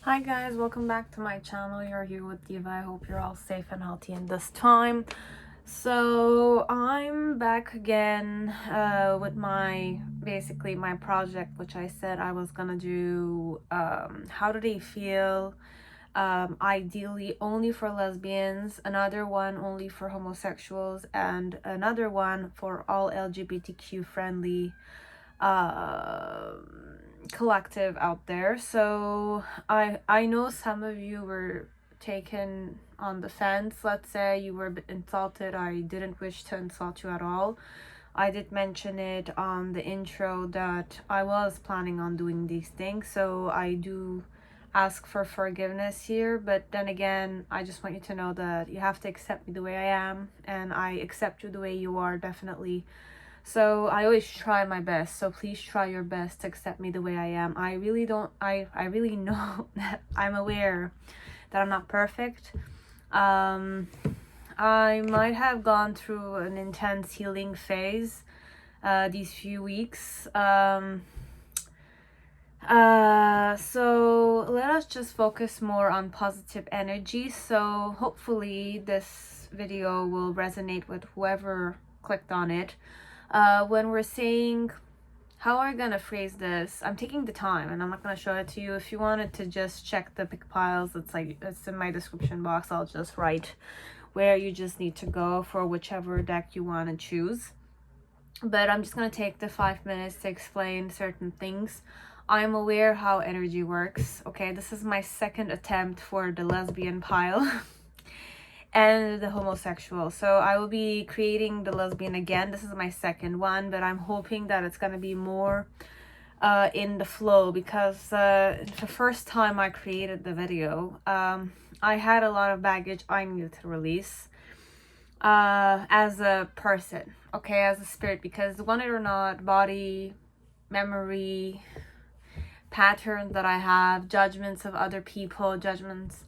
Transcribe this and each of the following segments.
Hi guys, welcome back to my channel. You're here with Diva. I hope you're all safe and healthy in this time. So I'm back again with basically my project, which I said I was gonna do. How do they feel? Ideally only for lesbians, another one only for homosexuals, and another one for all LGBTQ friendly collective out there. So I know some of you were taken on the fence. Let's say you were a bit insulted. I didn't wish to insult you at all. I did mention it on the intro that I was planning on doing these things, so I do ask for forgiveness here. But then again, I just want you to know that you have to accept me the way I am, and I accept you the way you are, definitely. So I always try my best, so please try your best to accept me the way I am. I really know that I'm aware that I'm not perfect. I might have gone through an intense healing phase these few weeks. So let us just focus more on positive energy. So hopefully this video will resonate with whoever clicked on it. When we're saying, how are we gonna phrase this? I'm taking the time and I'm not gonna show it to you. If you wanted to just check the pick piles, it's in my description box. I'll just write where you just need to go for whichever deck you want to choose. But I'm just gonna take the 5 minutes to explain certain things. I'm aware how energy works. Okay, this is my second attempt for the lesbian pile. And the homosexual. So I will be creating the lesbian again. This is my second one, but I'm hoping that it's going to be more in the flow, because the first time I created the video, I had a lot of baggage I needed to release as a person, okay, as a spirit, because want it or not, body, memory, patterns that I have, judgments of other people, judgments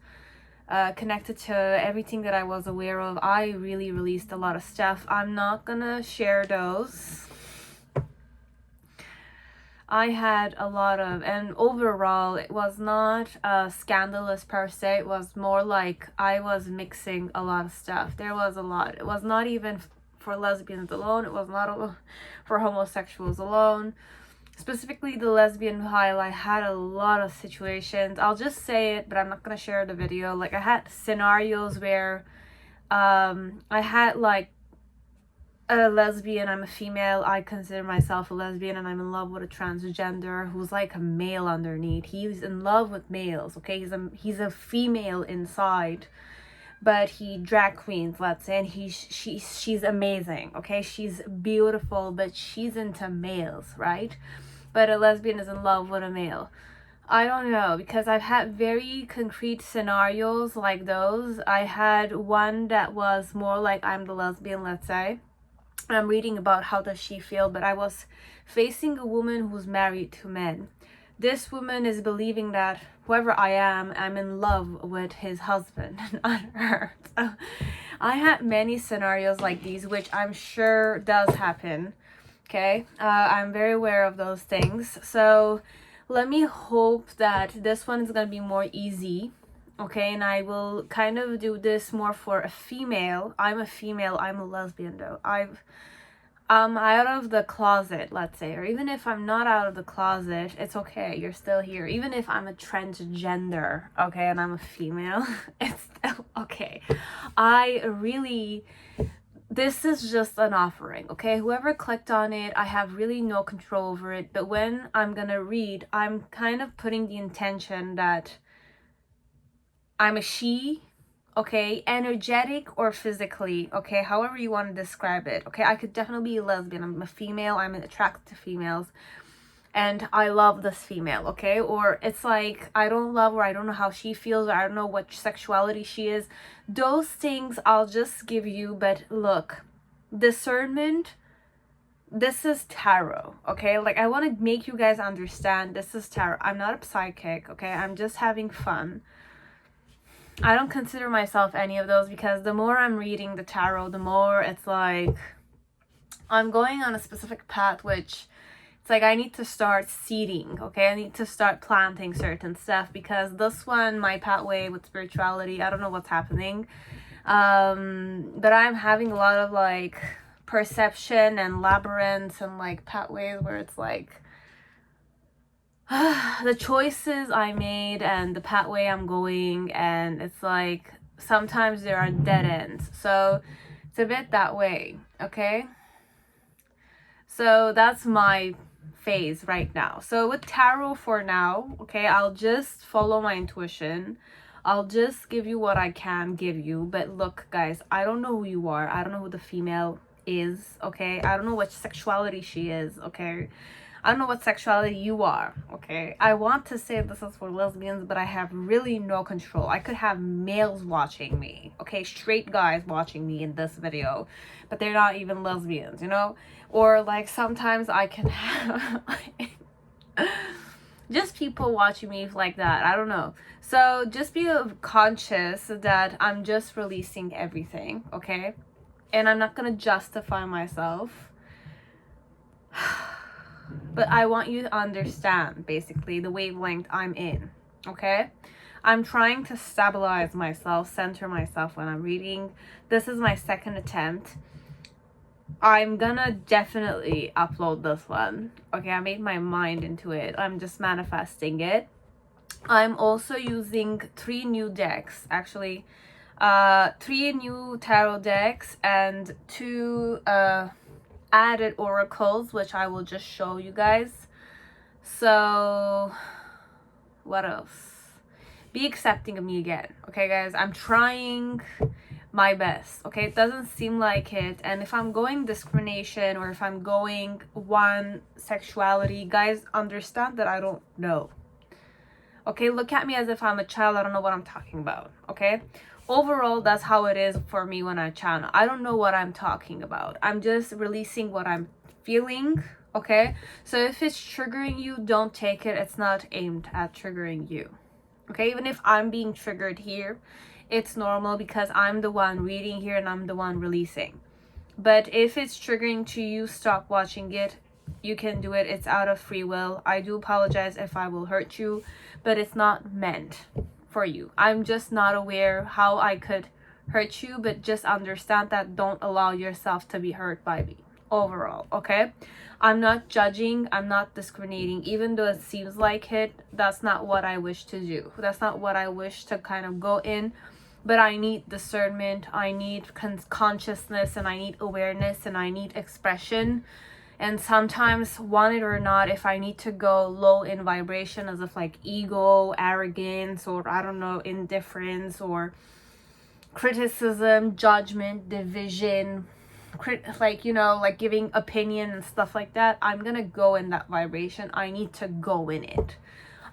connected to everything that I was aware of. I really released a lot of stuff. I'm not gonna share those. I had a lot of, and overall it was not scandalous per se. It was more like I was mixing a lot of stuff. There was a lot. It was not even for lesbians alone. It was not for homosexuals alone. Specifically the lesbian pile, I had a lot of situations. I'll just say it, but I'm not gonna share the video. Like, I had scenarios where I had like a lesbian, I'm a female, I consider myself a lesbian, and I'm in love with a transgender who's like a male underneath. He's in love with males, okay? He's a female inside, but he drag queens, let's say, and she's amazing, okay? She's beautiful, but she's into males, right? But a lesbian is in love with a male. I don't know, because I've had very concrete scenarios like those. I had one that was more like, I'm the lesbian, let's say. I'm reading about how does she feel, but I was facing a woman who's married to men. This woman is believing that whoever I am, I'm in love with his husband, not her. So I had many scenarios like these, which I'm sure does happen. Okay, I'm very aware of those things. So let me hope that this one is going to be more easy. Okay, and I will kind of do this more for a female. I'm a female, I'm a lesbian though. I'm out of the closet, let's say, or even if I'm not out of the closet, it's okay, you're still here. Even if I'm a transgender, okay, and I'm a female, it's still okay. This is just an offering, okay? Whoever clicked on it, I have really no control over it. But when I'm gonna read, I'm kind of putting the intention that I'm a she, okay? Energetic or physically, okay? However you want to describe it, okay? I could definitely be a lesbian. I'm a female. I'm attracted to females. And I love this female, okay? Or it's like, I don't love her, I don't know how she feels, or I don't know what sexuality she is. Those things I'll just give you, but look, discernment, this is tarot, okay? Like, I want to make you guys understand this is tarot. I'm not a psychic, okay? I'm just having fun. I don't consider myself any of those, because the more I'm reading the tarot, the more it's like I'm going on a specific path, which like I need to start seeding, okay? I need to start planting certain stuff, because this one, my pathway with spirituality, I don't know what's happening. But I'm having a lot of like perception and labyrinths and like pathways where it's like the choices I made and the pathway I'm going, and it's like sometimes there are dead ends. So it's a bit that way, okay? So that's my phase right now. So with tarot for now, okay, I'll just follow my intuition. I'll just give you what I can give you. But look, guys, I don't know who you are. I don't know who the female is, okay? I don't know what sexuality she is, okay? I don't know what sexuality you are, okay? I want to say this is for lesbians, but I have really no control. I could have males watching me, okay? Straight guys watching me in this video, but they're not even lesbians, you know? Or like sometimes I can have just people watching me like that. I don't know. So just be conscious that I'm just releasing everything, okay? And I'm not gonna justify myself. But I want you to understand basically the wavelength I'm in, okay? I'm trying to stabilize myself, center myself when I'm reading. This is my second attempt. I'm gonna definitely upload this one, okay? I made my mind into it. I'm just manifesting it. I'm also using 3 new decks, actually. 3 new tarot decks and 2 added oracles, which I will just show you guys. So what else? Be accepting of me again, okay guys? I'm trying my best, okay? It doesn't seem like it, and if I'm going discrimination or if I'm going one sexuality, guys, understand that I don't know, okay? Look at me as if I'm a child. I don't know what I'm talking about, okay? Overall, that's how it is for me when I channel. I don't know what I'm talking about. I'm just releasing what I'm feeling, okay? So if it's triggering you, don't take it. It's not aimed at triggering you, okay? Even if I'm being triggered here, it's normal because I'm the one reading here and I'm the one releasing. But if it's triggering to you, stop watching it. You can do it. It's out of free will. I do apologize if I will hurt you, but it's not meant for you. I'm just not aware how I could hurt you, but just understand that. Don't allow yourself to be hurt by me overall, okay? I'm not judging, I'm not discriminating, even though it seems like it. That's not what I wish to do. That's not what I wish to kind of go in. But I need discernment, I need consciousness, and I need awareness, and I need expression. And sometimes, want it or not, if I need to go low in vibration, as if like ego, arrogance, or I don't know, indifference, or criticism, judgment, division, like, you know, like giving opinion and stuff like that, I'm gonna go in that vibration. I need to go in it.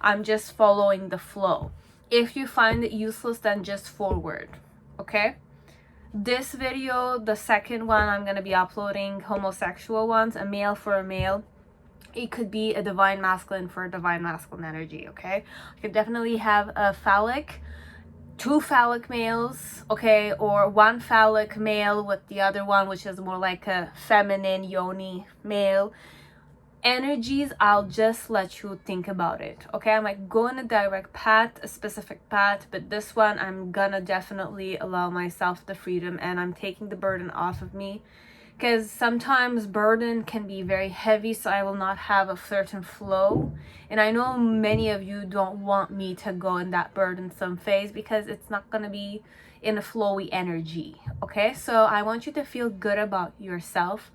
I'm just following the flow. If you find it useless, then just forward, okay? This video, the second one, I'm going to be uploading homosexual ones, a male for a male. It could be a divine masculine for a divine masculine energy, okay? You could definitely have a phallic, 2 phallic males, okay? Or 1 phallic male with the other one, which is more like a feminine yoni male. Energies, I'll just let you think about it, okay? I might go in a direct path, a specific path, but this one I'm gonna definitely allow myself the freedom, and I'm taking the burden off of me, because sometimes burden can be very heavy, so I will not have a certain flow. And I know many of you don't want me to go in that burdensome phase because it's not gonna be in a flowy energy, okay? So I want you to feel good about yourself.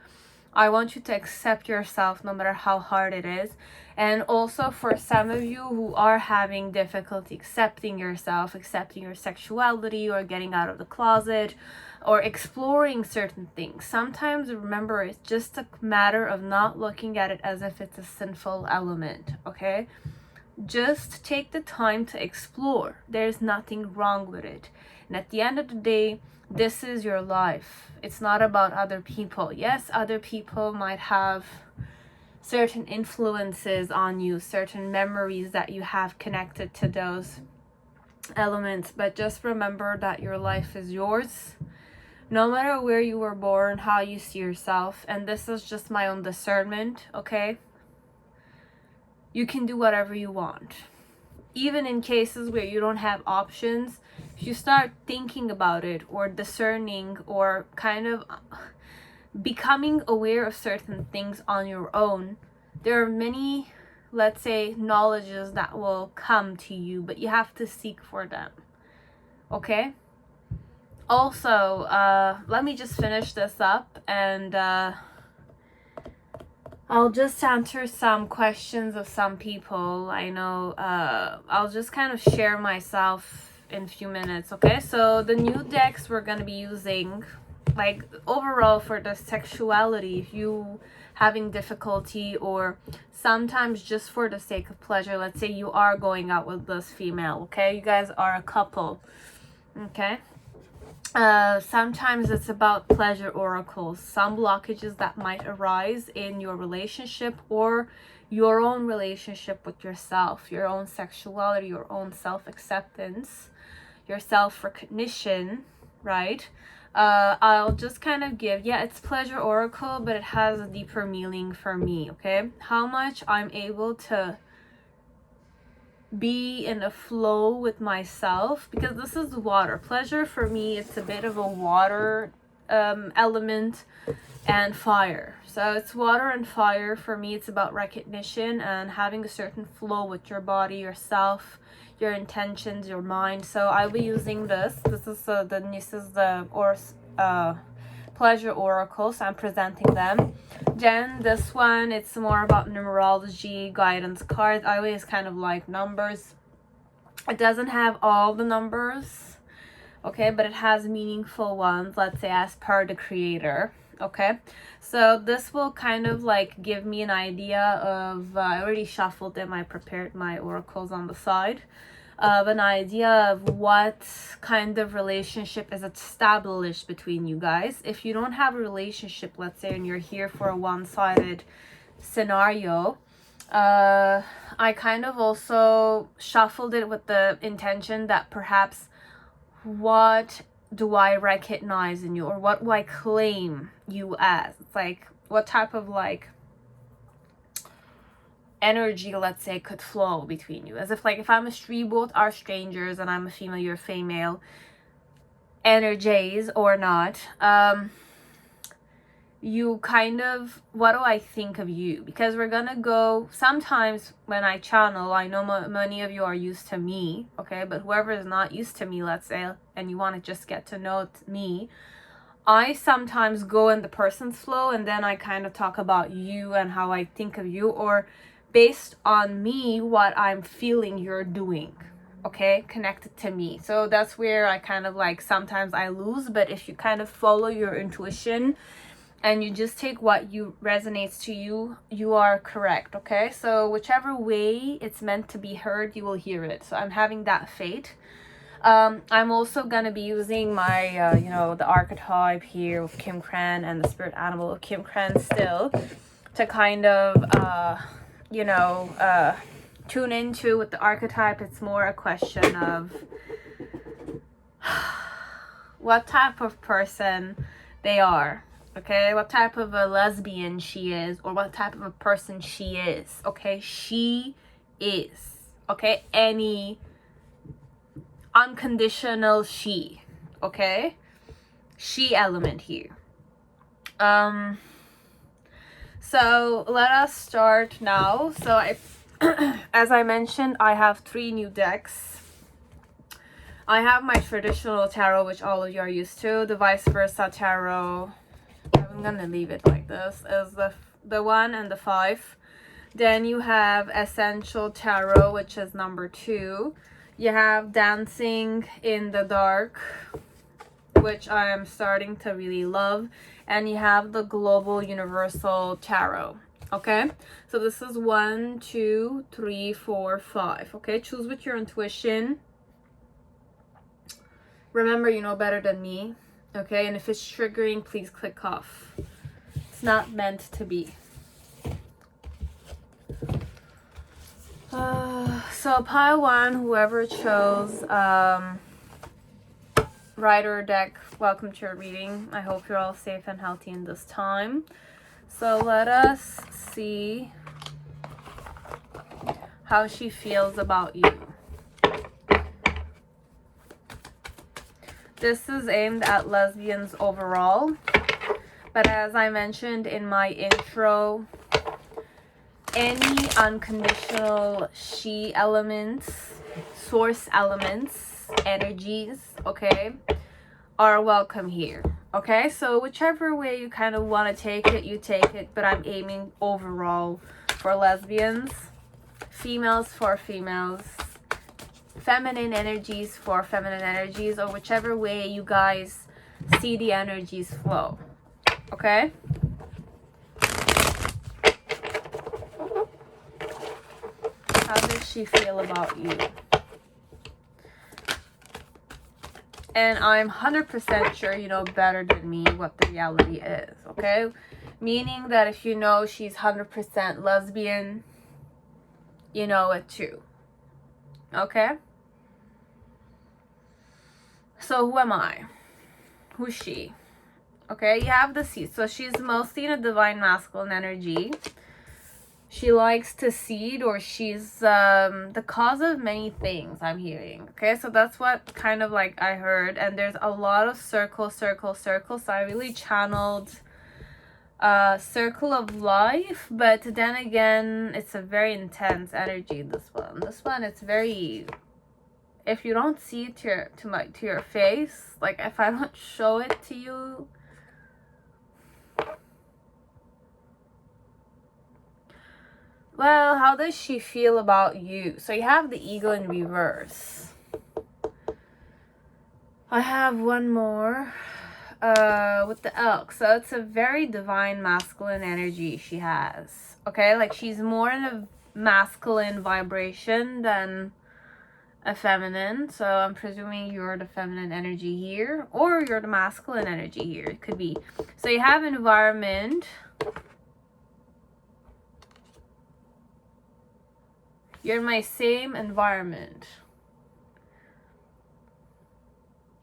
I want you to accept yourself no matter how hard it is. And also for some of you who are having difficulty accepting yourself, accepting your sexuality, or getting out of the closet, or exploring certain things, sometimes remember, it's just a matter of not looking at it as if it's a sinful element, okay? Just take the time to explore. There's nothing wrong with it. And at the end of the day, this is your life. It's not about other people. Yes, other people might have certain influences on you, certain memories that you have connected to those elements, but just remember that your life is yours, no matter where you were born, how you see yourself. And this is just my own discernment, okay? you can do whatever you want. Even in cases where you don't have options, if you start thinking about it or discerning or kind of becoming aware of certain things on your own, there are many, let's say, knowledges that will come to you, but you have to seek for them. Okay? Also, let me just finish this up, and I'll just answer some questions of some people. I know I'll just kind of share myself in a few minutes, okay? So the new decks we're going to be using, like overall for the sexuality, if you having difficulty or sometimes just for the sake of pleasure, let's say you are going out with this female, okay? You guys are a couple, okay? Sometimes it's about pleasure oracles, some blockages that might arise in your relationship or your own relationship with yourself, your own sexuality, your own self-acceptance, your self-recognition, right? I'll just kind of give, yeah, it's pleasure oracle, but it has a deeper meaning for me, okay? How much I'm able to be in a flow with myself, because this is water. Pleasure for me, it's a bit of a water element, and fire. So it's water and fire. For me, it's about recognition and having a certain flow with your body, yourself, your intentions, your mind. So I'll be using this. This is the pleasure oracle, so I'm presenting them. Then this one, it's more about numerology, guidance cards. I always kind of like numbers. It doesn't have all the numbers, okay, but it has meaningful ones, let's say, as per the creator, okay? So this will kind of like give me an idea of, I already shuffled them, I prepared my oracles on the side, of an idea of what kind of relationship is established between you guys. If you don't have a relationship, let's say, and you're here for a one-sided scenario, I kind of also shuffled it with the intention that perhaps what do I recognize in you, or what do I claim you as? It's like, what type of like energy, let's say, could flow between you. As if like, if I'm a we both are strangers and I'm a female, you're a female, energies or not, you kind of, what do I think of you? Because we're gonna go, sometimes when I channel, I know many of you are used to me, okay, but whoever is not used to me, let's say, and you want to just get to know me, I sometimes go in the person's flow, and then I kind of talk about you and how I think of you, or based on me, what I'm feeling you're doing, okay, connected to me. So that's where I kind of like, sometimes I lose. But if you kind of follow your intuition and you just take what you resonates to you, you are correct, okay? So whichever way it's meant to be heard, you will hear it. So I'm having that faith. I'm also gonna be using my the archetype here of Kim Cran and the spirit animal of Kim Cran still, to kind of tune into with the archetype. It's more a question of what type of person they are, okay? What type of a lesbian she is, or what type of a person she is, okay? She is, okay? Any unconditional she, okay? She element here. So let us start now. So as I mentioned, I have 3 new decks. I have my traditional tarot, which all of you are used to. The vice versa tarot, I'm gonna leave it like this, is the 1 and the 5. Then you have Essential Tarot, which is number 2. You have Dancing in the Dark, which I am starting to really love. And you have the Global Universal Tarot, okay? So this is 1, 2, 3, 4, 5, okay? Choose with your intuition. Remember, you know better than me, okay? And if it's triggering, please click off. It's not meant to be. So pile 1, whoever chose Rider deck, welcome to your reading. I hope you're all safe and healthy in this time. So let us see how she feels about you. This is aimed at lesbians overall, but as I mentioned in my intro, any unconditional she elements, source elements, energies, okay, are welcome here. Okay, so whichever way you kind of want to take it, you take it, but I'm aiming overall for lesbians, females for females, feminine energies for feminine energies, or whichever way you guys see the energies flow. Okay? How does she feel about you? And I'm 100% sure you know better than me what the reality is, okay? Meaning that if you know she's 100% lesbian, you know it too. Okay? So who am I? Who's she? Okay, you have the seed. So she's mostly in a divine masculine energy. She likes to seed, or she's the cause of many things I'm hearing. Okay, so that's what kind of like I heard. And there's a lot of circle. So I really channeled circle of life, but then again, it's a very intense energy, this one it's very, if you don't see it to your face, like if I don't show it to you, well, how does she feel about you? So you have the ego in reverse. I have one more with the elk. So it's a very divine masculine energy she has. Okay, like she's more in a masculine vibration than a feminine. So I'm presuming you're the feminine energy here, or you're the masculine energy here. It could be. So you have environment. You're in my same environment.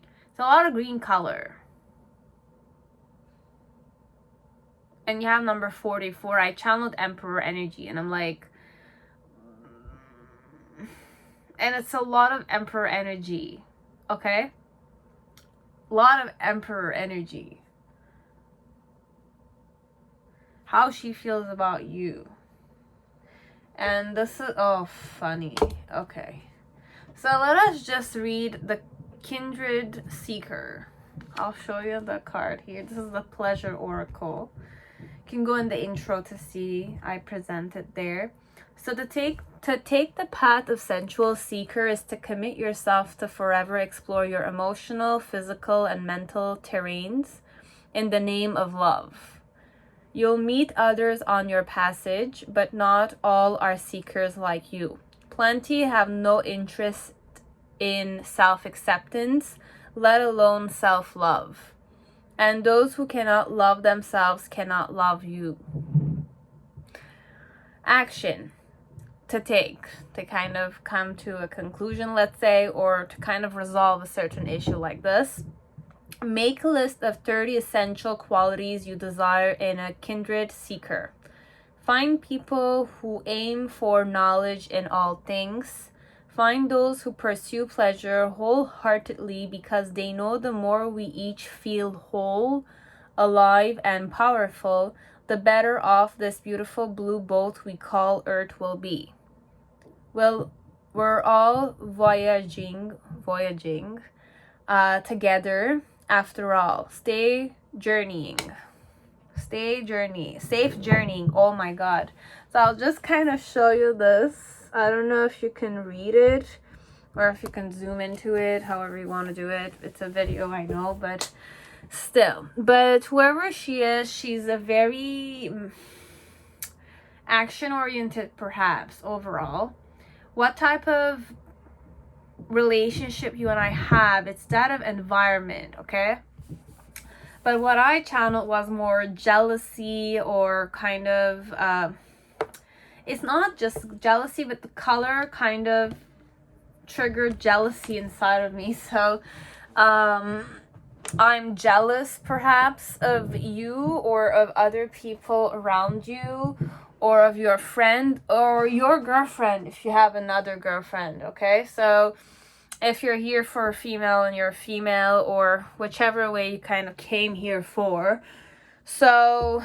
It's a lot of green color. And you have number 44. I channeled Emperor energy, and I'm like, and it's a lot of Emperor energy. Okay? A lot of Emperor energy. How she feels about you. And this is, oh, funny. Okay. So let us just read the Kindred Seeker. I'll show you the card here. This is the Pleasure Oracle. You can go in the intro to see. I present it there. So to take the path of sensual seeker is to commit yourself to forever explore your emotional, physical, and mental terrains in the name of love. You'll meet others on your passage, but not all are seekers like you. Plenty have no interest in self-acceptance, let alone self-love. And those who cannot love themselves cannot love you. Action to take to kind of come to a conclusion, let's say, or to kind of resolve a certain issue like this. Make a list of 30 essential qualities you desire in a kindred seeker. Find people who aim for knowledge in all things. Find those who pursue pleasure wholeheartedly because they know the more we each feel whole, alive, and powerful, the better off this beautiful blue boat we call Earth will be. Well, we're all voyaging together. After all, safe journeying. Oh my god. So I'll just kind of show you this. I don't know if you can read it or if you can zoom into it, however you want to do it. It's a video, I know, but still. But whoever she is, she's a very action-oriented, perhaps, overall. What type of relationship you and I have, it's that of environment, okay? But what I channeled was more jealousy, or kind of it's not just jealousy, but the color kind of triggered jealousy inside of me. So I'm jealous perhaps of you or of other people around you, or of your friend or your girlfriend if you have another girlfriend, okay? So if you're here for a female and you're a female, or whichever way you kind of came here for. So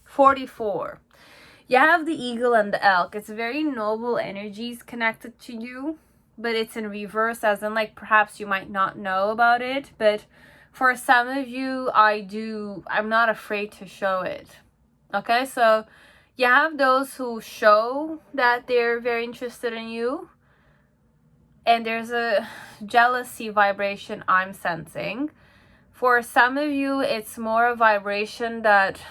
44. You have the eagle and the elk. It's very noble energies connected to you, but it's in reverse, as in like perhaps you might not know about it, but for some of you, I'm not afraid to show it. Okay, so you have those who show that they're very interested in you, and there's a jealousy vibration I'm sensing. For some of you, it's more a vibration that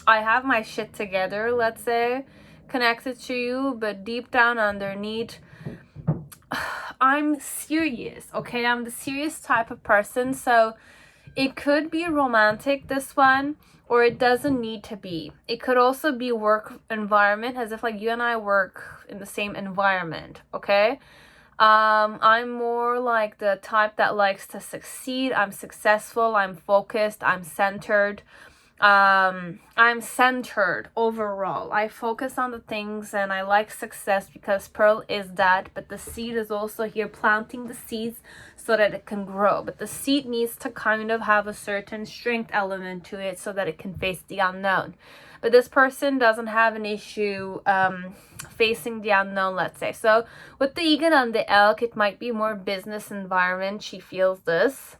I have my shit together, let's say, connected to you, but deep down underneath, I'm serious, okay? I'm the serious type of person, so it could be romantic, this one, or it doesn't need to be. It could also be work environment, as if like you and I work in the same environment, okay? I'm more like the type that likes to succeed. I'm successful, I'm focused, I'm centered. I'm centered overall. I focus on the things and I like success because Pearl is that, but the seed is also here planting the seeds so that it can grow. But the seed needs to kind of have a certain strength element to it so that it can face the unknown. But this person doesn't have an issue facing the unknown, let's say. So with the eagle and the elk, it might be more business environment. She feels this.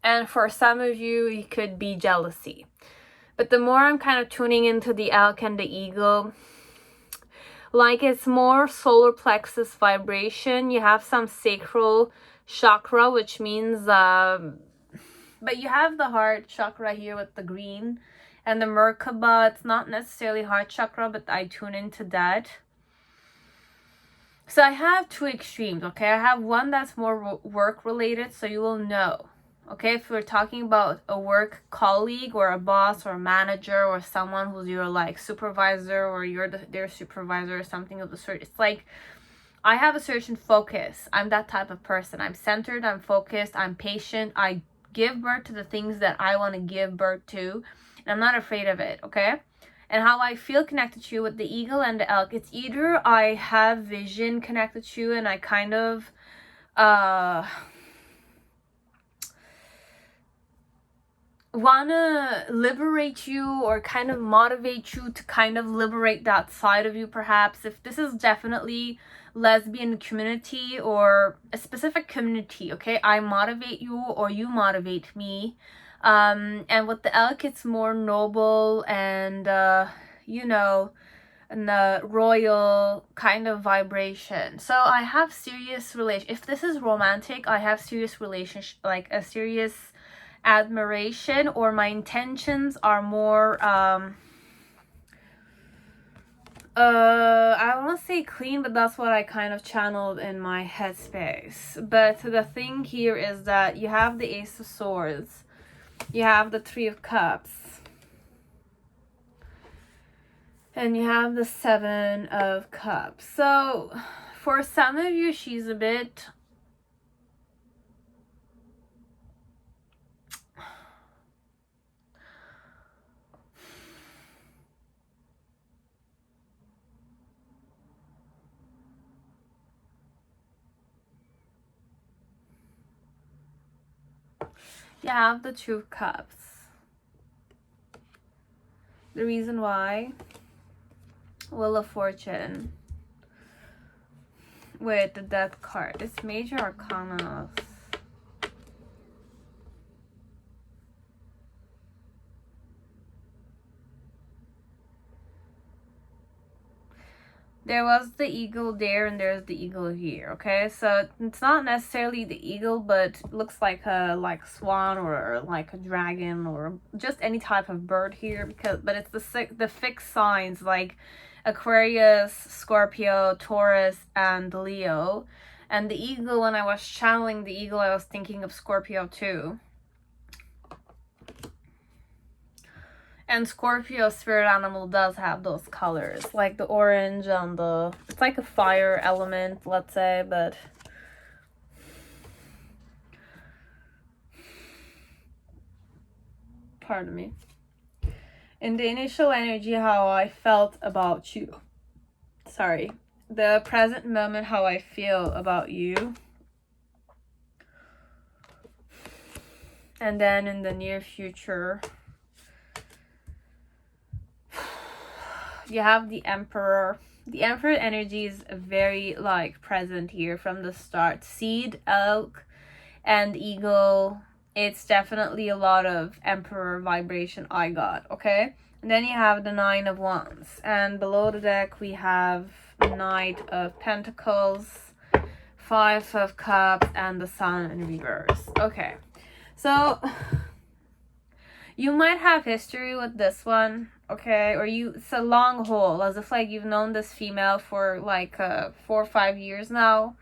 And for some of you, it could be jealousy. But the more I'm kind of tuning into the elk and the eagle, like it's more solar plexus vibration. You have some sacral chakra, which means, but you have the heart chakra here with the green. And the Merkaba, it's not necessarily heart chakra, but I tune into that. So I have two extremes, okay? I have one that's more work related, so you will know. Okay, if we're talking about a work colleague or a boss or a manager or someone who's your like supervisor, or you're their supervisor or something of the sort, it's like I have a certain focus. I'm that type of person. I'm centered, I'm focused, I'm patient. I give birth to the things that I want to give birth to, and I'm not afraid of it, okay? And how I feel connected to you with the eagle and the elk, it's either I have vision connected to you and I kind of want to liberate you or kind of motivate you to kind of liberate that side of you, perhaps. If this is definitely lesbian community or a specific community, okay, I motivate you or you motivate me. And with the elk, it's more noble and you know, and the royal kind of vibration. So I have serious relation. If this is romantic, I have serious relationship, like a serious admiration, or my intentions are more I want to say clean, but that's what I kind of channeled in my headspace. But the thing here is that you have the Ace of Swords, you have the Three of Cups, and you have the Seven of Cups. So for some of you, she's a bit you have the Two of Cups. The reason why, Wheel of Fortune with the Death card. It's Major Arcana. There was the eagle there and there's the eagle here, okay? So it's not necessarily the eagle, but it looks like a swan or like a dragon or just any type of bird here, but it's the fixed signs like Aquarius, Scorpio, Taurus, and Leo. And the eagle, when I was channeling the eagle, I was thinking of Scorpio too. And Scorpio spirit animal does have those colors, like the orange and it's like a fire element, let's say, but pardon me. in the initial energy, how I felt about you. Sorry. The present moment, how I feel about you. And then in the near future, you have the Emperor. The Emperor energy is very like present here from the start. Seed, elk, and eagle. It's definitely a lot of Emperor vibration I got, okay? And then you have the Nine of Wands. And below the deck, we have Knight of Pentacles, Five of Cups, and the Sun in reverse. Okay, so you might have history with this one, okay? Or it's a long haul, as if like you've known this female for like 4 or 5 years now.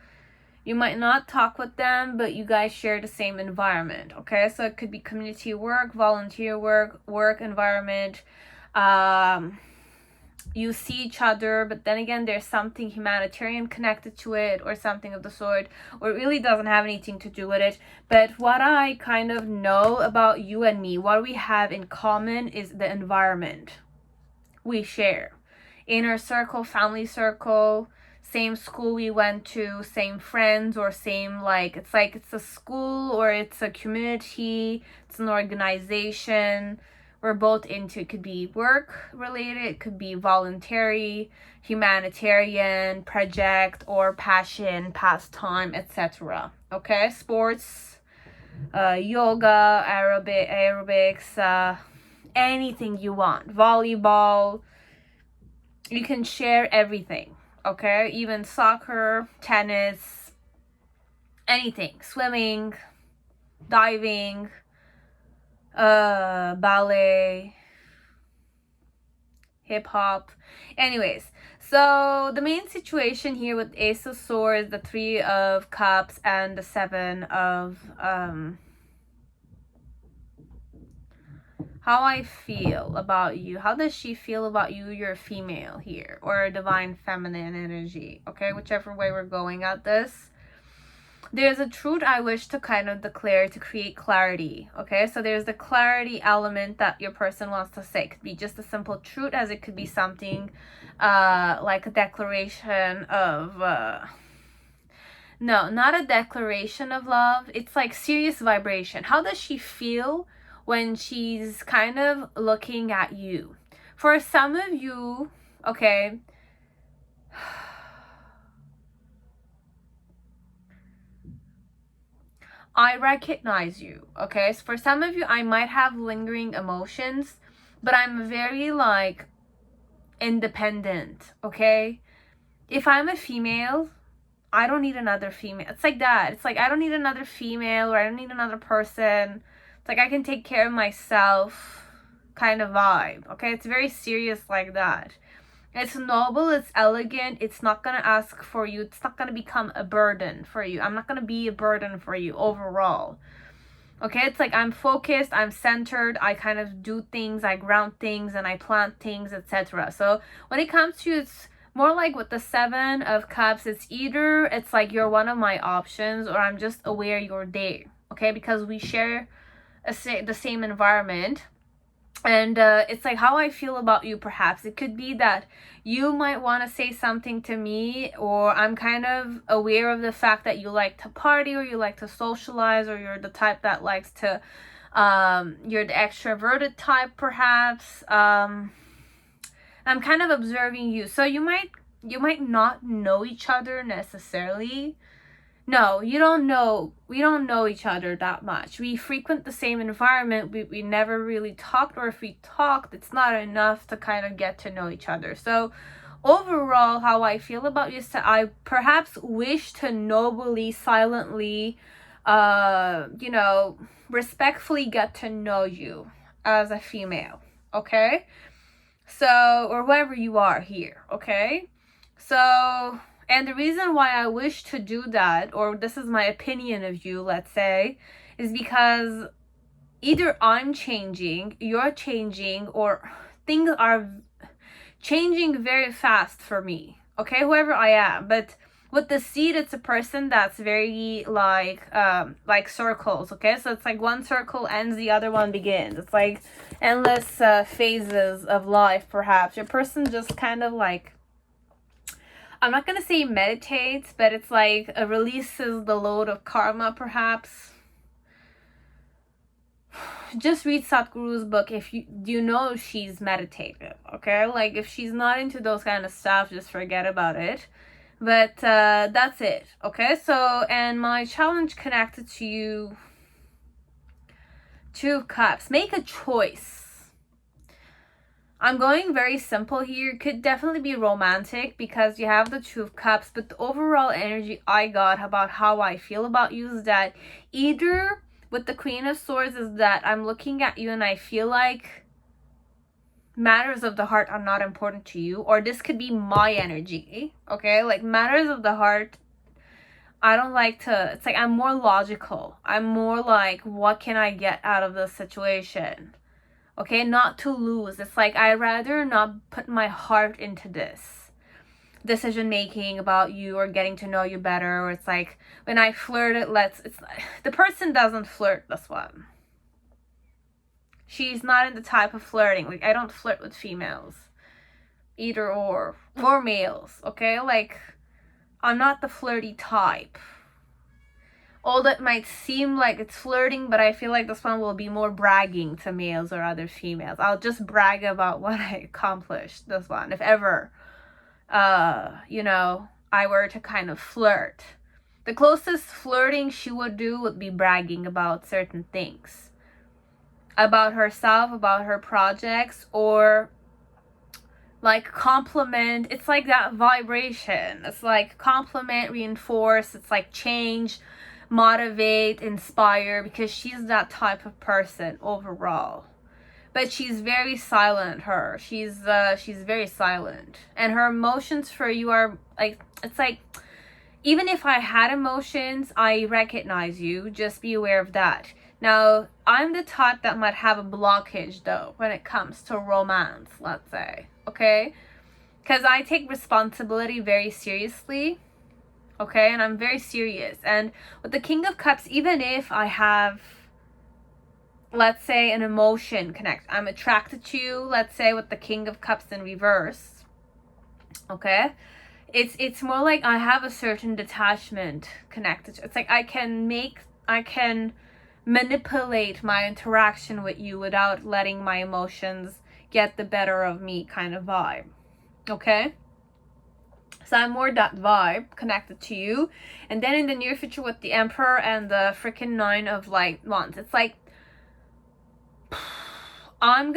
You might not talk with them, but you guys share the same environment, okay? So it could be community work, volunteer work, work environment. You see each other, but then again, there's something humanitarian connected to it or something of the sort, or it really doesn't have anything to do with it. But what I kind of know about you and me, what we have in common is the environment we share. Inner circle, family circle, same school we went to, same friends, or same it's a school or it's a community, it's an organization we're both into. It could be work related, it could be voluntary, humanitarian, project, or passion, pastime, etc. Okay, sports, yoga, aerobics, anything you want, volleyball, you can share everything. Okay, even soccer, tennis, anything, swimming, diving, ballet, hip hop. Anyways, so the main situation here with Ace of Swords, the Three of Cups, and the Seven of how I feel about you. How does she feel about you? You're a female here, or a divine feminine energy, okay? Whichever way we're going at this. There's a truth I wish to kind of declare to create clarity, okay? So there's the clarity element that your person wants to say. It could be just a simple truth, as it could be something like a declaration of... no, not a declaration of love. It's like serious vibration. How does she feel when she's kind of looking at you? For some of you, okay, I recognize you, okay? So for some of you, I might have lingering emotions, but I'm very like independent, okay? If I'm a female, I don't need another female. It's like that. It's like I don't need another female, or I don't need another person. It's like I can take care of myself kind of vibe, okay? It's very serious like that. It's noble, it's elegant, it's not gonna ask for you, it's not gonna become a burden for you. I'm not gonna be a burden for you overall. Okay, it's like I'm focused, I'm centered, I kind of do things, I ground things, and I plant things, etc. So when it comes to you, it's more like with the Seven of Cups, it's either it's like you're one of my options, or I'm just aware you're there, okay? Because we share the same environment. And it's like how I feel about you, perhaps. It could be that you might want to say something to me, or I'm kind of aware of the fact that you like to party, or you like to socialize, or you're the type that likes to, you're the extroverted type, perhaps. I'm kind of observing you. So you might not know each other necessarily. No, you don't know. We don't know each other that much. We frequent the same environment. We never really talked, or if we talked, it's not enough to kind of get to know each other. So overall, how I feel about you is that I perhaps wish to nobly, silently, respectfully get to know you as a female, okay? So, or whoever you are here, okay? So... and the reason why I wish to do that, or this is my opinion of you, let's say, is because either I'm changing, you're changing, or things are changing very fast for me, okay? Whoever I am. But With the seed, it's a person that's very like circles, okay? So it's like one circle ends, the other one begins. It's like endless phases of life, perhaps. Your person just kind of like, I'm not gonna say meditates, but it's like releases the load of karma, perhaps. Just read Sadhguru's book if you know she's meditative, okay? Like, if she's not into those kind of stuff, just forget about it. But that's it, okay? So, and my challenge connected to you, Two of Cups. Make a choice. I'm going very simple here. Could definitely be romantic because you have the Two of Cups, but the overall energy I got about how I feel about you is that either with the Queen of Swords is that I'm looking at you and I feel like matters of the heart are not important to you, or this could be my energy, okay? Like, matters of the heart, I don't like to, it's like I'm more logical. I'm more like, what can I get out of this situation? Okay, not to lose. It's like I'd rather not put my heart into this decision making about you or getting to know you better. Or it's like when I flirt, it's the person doesn't flirt this one. She's not in the type of flirting. Like, I don't flirt with females, either or males, okay? Like, I'm not the flirty type. All that might seem like it's flirting, but I feel like this one will be more bragging to males or other females. I'll just brag about what I accomplished, this one, if ever you know, I were to kind of flirt. The closest flirting she would do would be bragging about certain things. About herself, about her projects, or like compliment. It's like that vibration. It's like compliment, reinforce. It's like change, motivate, inspire, because she's that type of person overall. But she's very silent, her. She's very silent. And her emotions for you are like, it's like, even if I had emotions, I recognize you. Just be aware of that. Now, I'm the type that might have a blockage, though, when it comes to romance, let's say. Okay? Because I take responsibility very seriously. Okay? And I'm very serious. And with the King of Cups, even if I have, let's say, an emotion connect, I'm attracted to you, let's say, with the King of Cups in reverse, okay, it's more like I have a certain detachment connected to, it's like I can manipulate my interaction with you without letting my emotions get the better of me, kind of vibe, okay? So I'm more that vibe connected to you. And then in the near future with the Emperor and the freaking Nine of like Wands, it's like I'm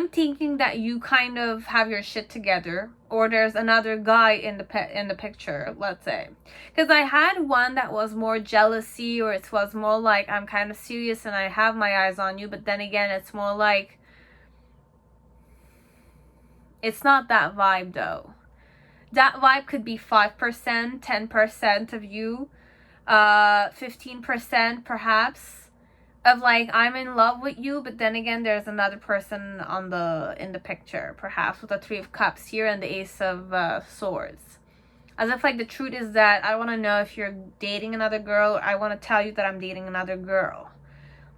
thinking that you kind of have your shit together, or there's another guy in the picture, let's say. Because I had one that was more jealousy, or it was more like I'm kind of serious and I have my eyes on you, but then again, it's more like, it's not that vibe though. That vibe could be 5%, 10% of you, 15% perhaps, of like, I'm in love with you, but then again, there's another person in the picture, perhaps with the Three of Cups here and the Ace of Swords. As if like the truth is that I want to know if you're dating another girl, I want to tell you that I'm dating another girl.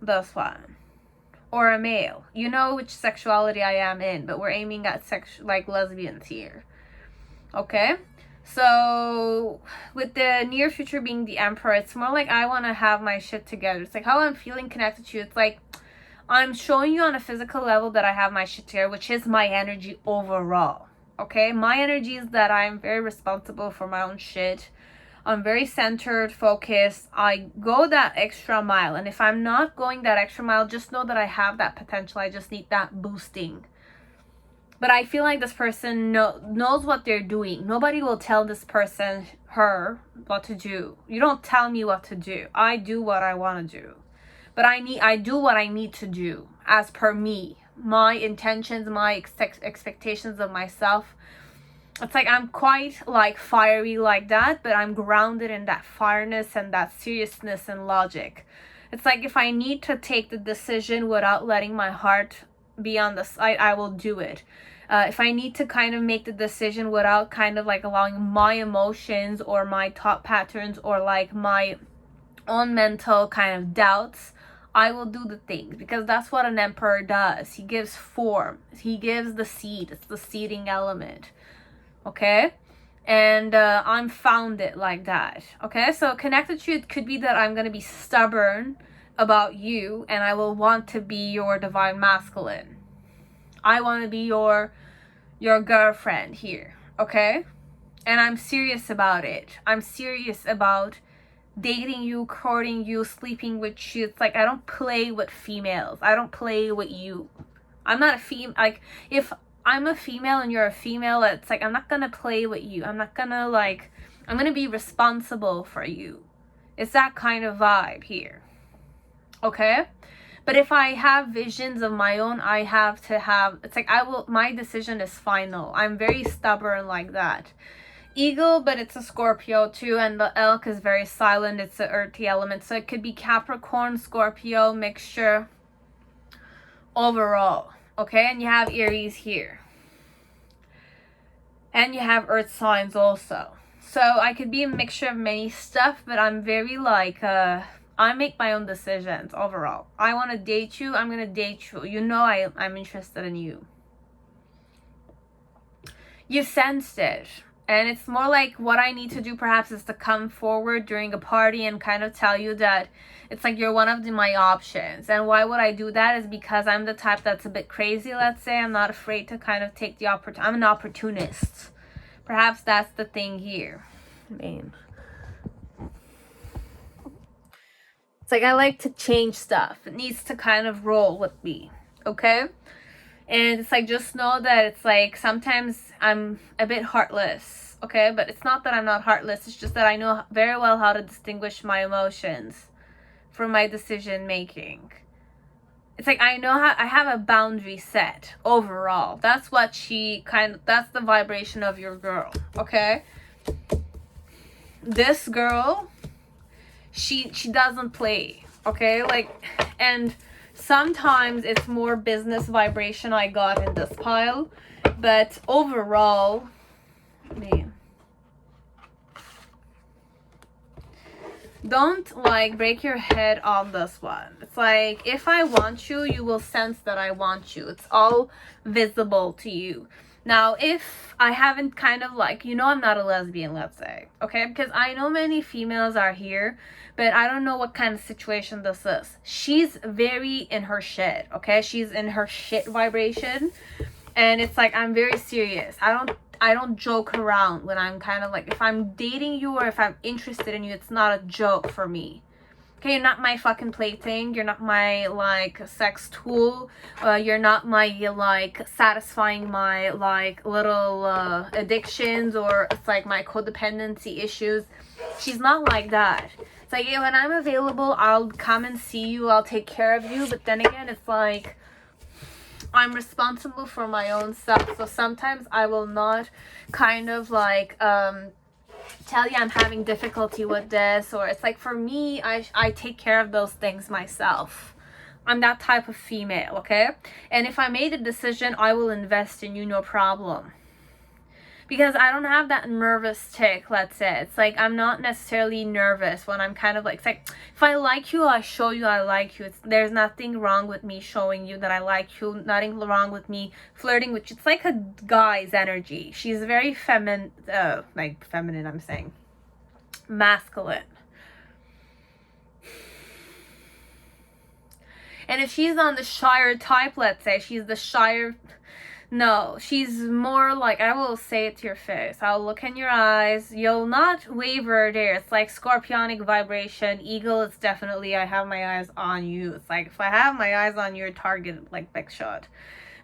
This one. Or a male. You know which sexuality I am in, but we're aiming at like lesbians here. Okay? So with the near future being the Emperor, it's more like I want to have my shit together. It's like how I'm feeling connected to you. It's like I'm showing you on a physical level that I have my shit together, which is my energy overall. Okay? My energy is that I'm very responsible for my own shit. I'm very centered, focused. I go that extra mile. And if I'm not going that extra mile, just know that I have that potential. I just need that boosting. But I feel like this person knows what they're doing. Nobody will tell this person, her, what to do. You don't tell me what to do. I do what I want to do. But I do what I need to do as per me. My intentions, my expectations of myself. It's like I'm quite like fiery like that, but I'm grounded in that fireness and that seriousness and logic. It's like if I need to take the decision without letting my heart be on the side, I will do it. if I need to kind of make the decision without kind of like allowing my emotions or my thought patterns or like my own mental kind of doubts, I will do the things, because that's what an emperor does. He gives form. He gives the seed. It's the seeding element. Okay? And I'm founded like that. Okay? So connected truth could be that I'm going to be stubborn about you, and I will want to be your divine masculine. I want to be your girlfriend here. Okay? And I'm serious about it. I'm serious about dating you, courting you, sleeping with you. It's like, I don't play with females. I don't play with you. I'm not a female. Like, if I'm a female and you're a female, it's like, I'm not gonna play with you. I'm not gonna like, I'm gonna be responsible for you. It's that kind of vibe here. Okay? But if I have visions of my own, I have to have, it's like, my decision is final. I'm very stubborn like that. Eagle, but it's a Scorpio too, and the elk is very silent. It's the earthy element, so it could be Capricorn, Scorpio mixture overall. Okay, and you have Aries here, and you have earth signs also. So I could be a mixture of many stuff, but I'm very like I make my own decisions overall. I want to date you, I'm gonna date you. You know, I'm interested in you. You sensed it. And it's more like what I need to do perhaps is to come forward during a party and kind of tell you that it's like you're one of my options. And why would I do that is because I'm the type that's a bit crazy, let's say. I'm not afraid to kind of take the opportunity. I'm an opportunist. Perhaps that's the thing here. Man. It's like I like to change stuff. It needs to kind of roll with me. Okay? And it's like, just know that it's like sometimes I'm a bit heartless, okay? But it's not that I'm not heartless. It's just that I know very well how to distinguish my emotions from my decision making. It's like I know how I have a boundary set overall. That's what that's the vibration of your girl, okay? This girl, she doesn't play, okay? Like, and sometimes it's more business vibration I got in this pile, but overall, man, don't like break your head on this one. It's like, if I want you, you will sense that I want you. It's all visible to you. Now, if I haven't kind of like, you know, I'm not a lesbian, let's say, okay? Because I know many females are here, but I don't know what kind of situation this is. She's very in her shit, okay? She's in her shit vibration. And it's like, I'm very serious. I don't joke around when I'm kind of like, if I'm dating you or if I'm interested in you, it's not a joke for me. Okay, you're not my fucking plaything. You're not my, like, sex tool. You're not my, like, satisfying my, like, little addictions, or it's like my codependency issues. She's not like that. It's like, when I'm available, I'll come and see you. I'll take care of you. But then again, it's like, I'm responsible for my own stuff. So sometimes I will not kind of, like, tell you I'm having difficulty with this, or it's like, for me, I take care of those things myself. I'm that type of female, okay? And if I made a decision, I will invest in you, no problem. Because I don't have that nervous tick, let's say. It's like, I'm not necessarily nervous when I'm kind of like, it's like, if I like you, I show you I like you. There's nothing wrong with me showing you that I like you. Nothing wrong with me flirting with you. It's like a guy's energy. She's very feminine, I'm saying. Masculine. And if she's on the shyer type, let's say, she's the shyer... No, she's more like, I will say it to your face. I'll look in your eyes. You'll not waver there. It's like scorpionic vibration. Eagle, it's definitely, I have my eyes on you. It's like, if I have my eyes on your target, like big shot.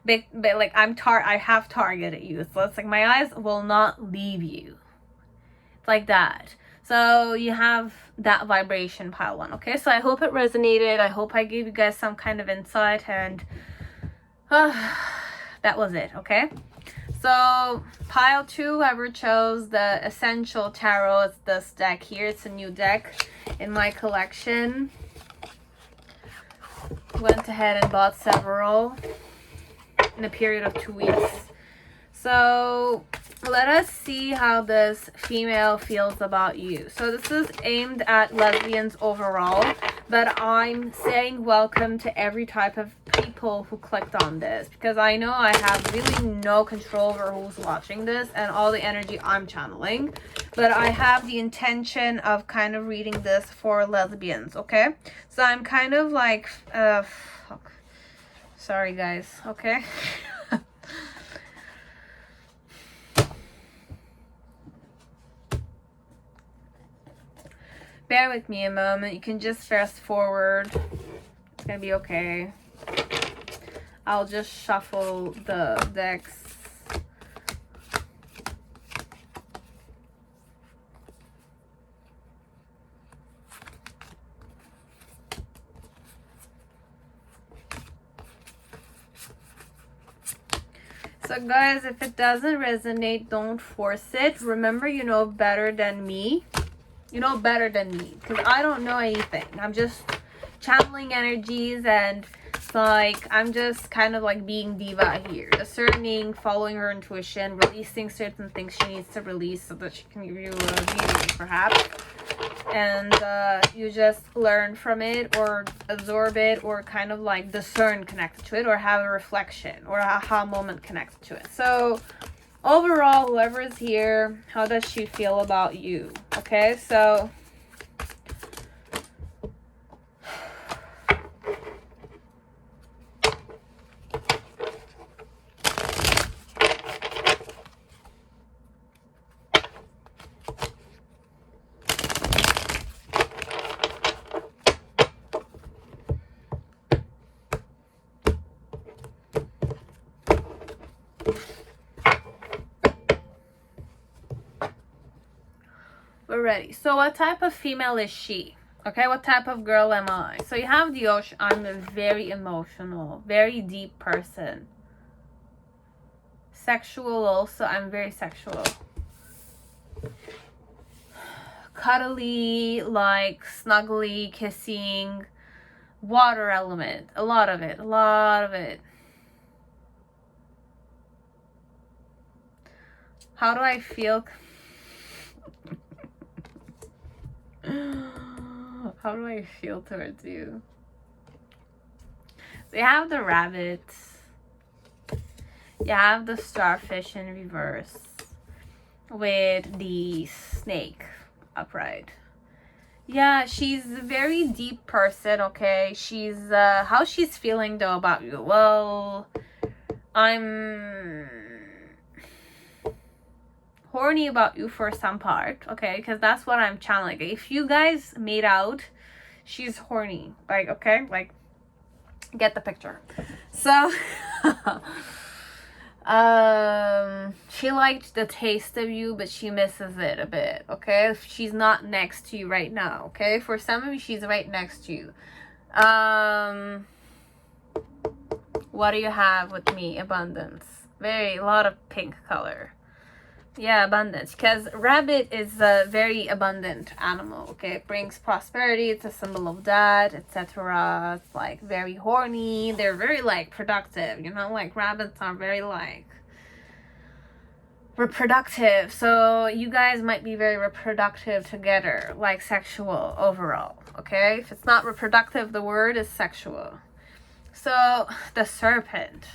But like, I have targeted you. So it's like, my eyes will not leave you. It's like that. So you have that vibration, pile one. Okay, so I hope it resonated. I hope I gave you guys some kind of insight, and... that was it, okay? So, pile 2, whoever chose the Essential Tarot, it's this deck here. It's a new deck in my collection. Went ahead and bought several in a period of 2 weeks. So let us see how this female feels about you. So this is aimed at lesbians overall, but I'm saying welcome to every type of people who clicked on this, because I know I have really no control over who's watching this and all the energy I'm channeling, but I have the intention of kind of reading this for lesbians, okay? So I'm kind of like, fuck. Sorry guys, okay? Bear with me a moment. You can just fast forward. It's gonna be okay. I'll just shuffle the decks. So guys, if it doesn't resonate, don't force it. Remember, you know better than me. You know better than me, because I don't know anything. I'm just channeling energies, and it's like I'm just kind of like being diva here, discerning, following her intuition, releasing certain things she needs to release so that she can give you a reading perhaps, and you just learn from it or absorb it or kind of like discern connected to it or have a reflection or a aha moment connected to it. So overall, whoever is here, how does she feel about you? Okay, so we're ready. So what type of female is she? Okay, what type of girl am I? So you have the ocean. I'm a very emotional, very deep person. Sexual also. I'm very sexual. Cuddly, like snuggly, kissing. Water element. A lot of it. A lot of it. How do I feel? How do I feel towards you? So you have the rabbit. You have the starfish in reverse with the snake upright. Yeah, she's a very deep person, okay? She's, how she's feeling though about you? Well, I'm horny about you for some part, okay? Because that's what I'm channeling. If you guys made out, she's horny. Like, okay? Like, get the picture. So, she liked the taste of you, but she misses it a bit, okay? She's not next to you right now, okay? For some of you, she's right next to you. What do you have with me? Abundance. A lot of pink color. Yeah, abundance, because rabbit is a very abundant animal, okay? It brings prosperity, it's a symbol of that, etc. It's like very horny, they're very like productive, you know, like rabbits are very like reproductive, so you guys might be very reproductive together, like sexual overall, okay? If it's not reproductive, the word is sexual. So the serpent.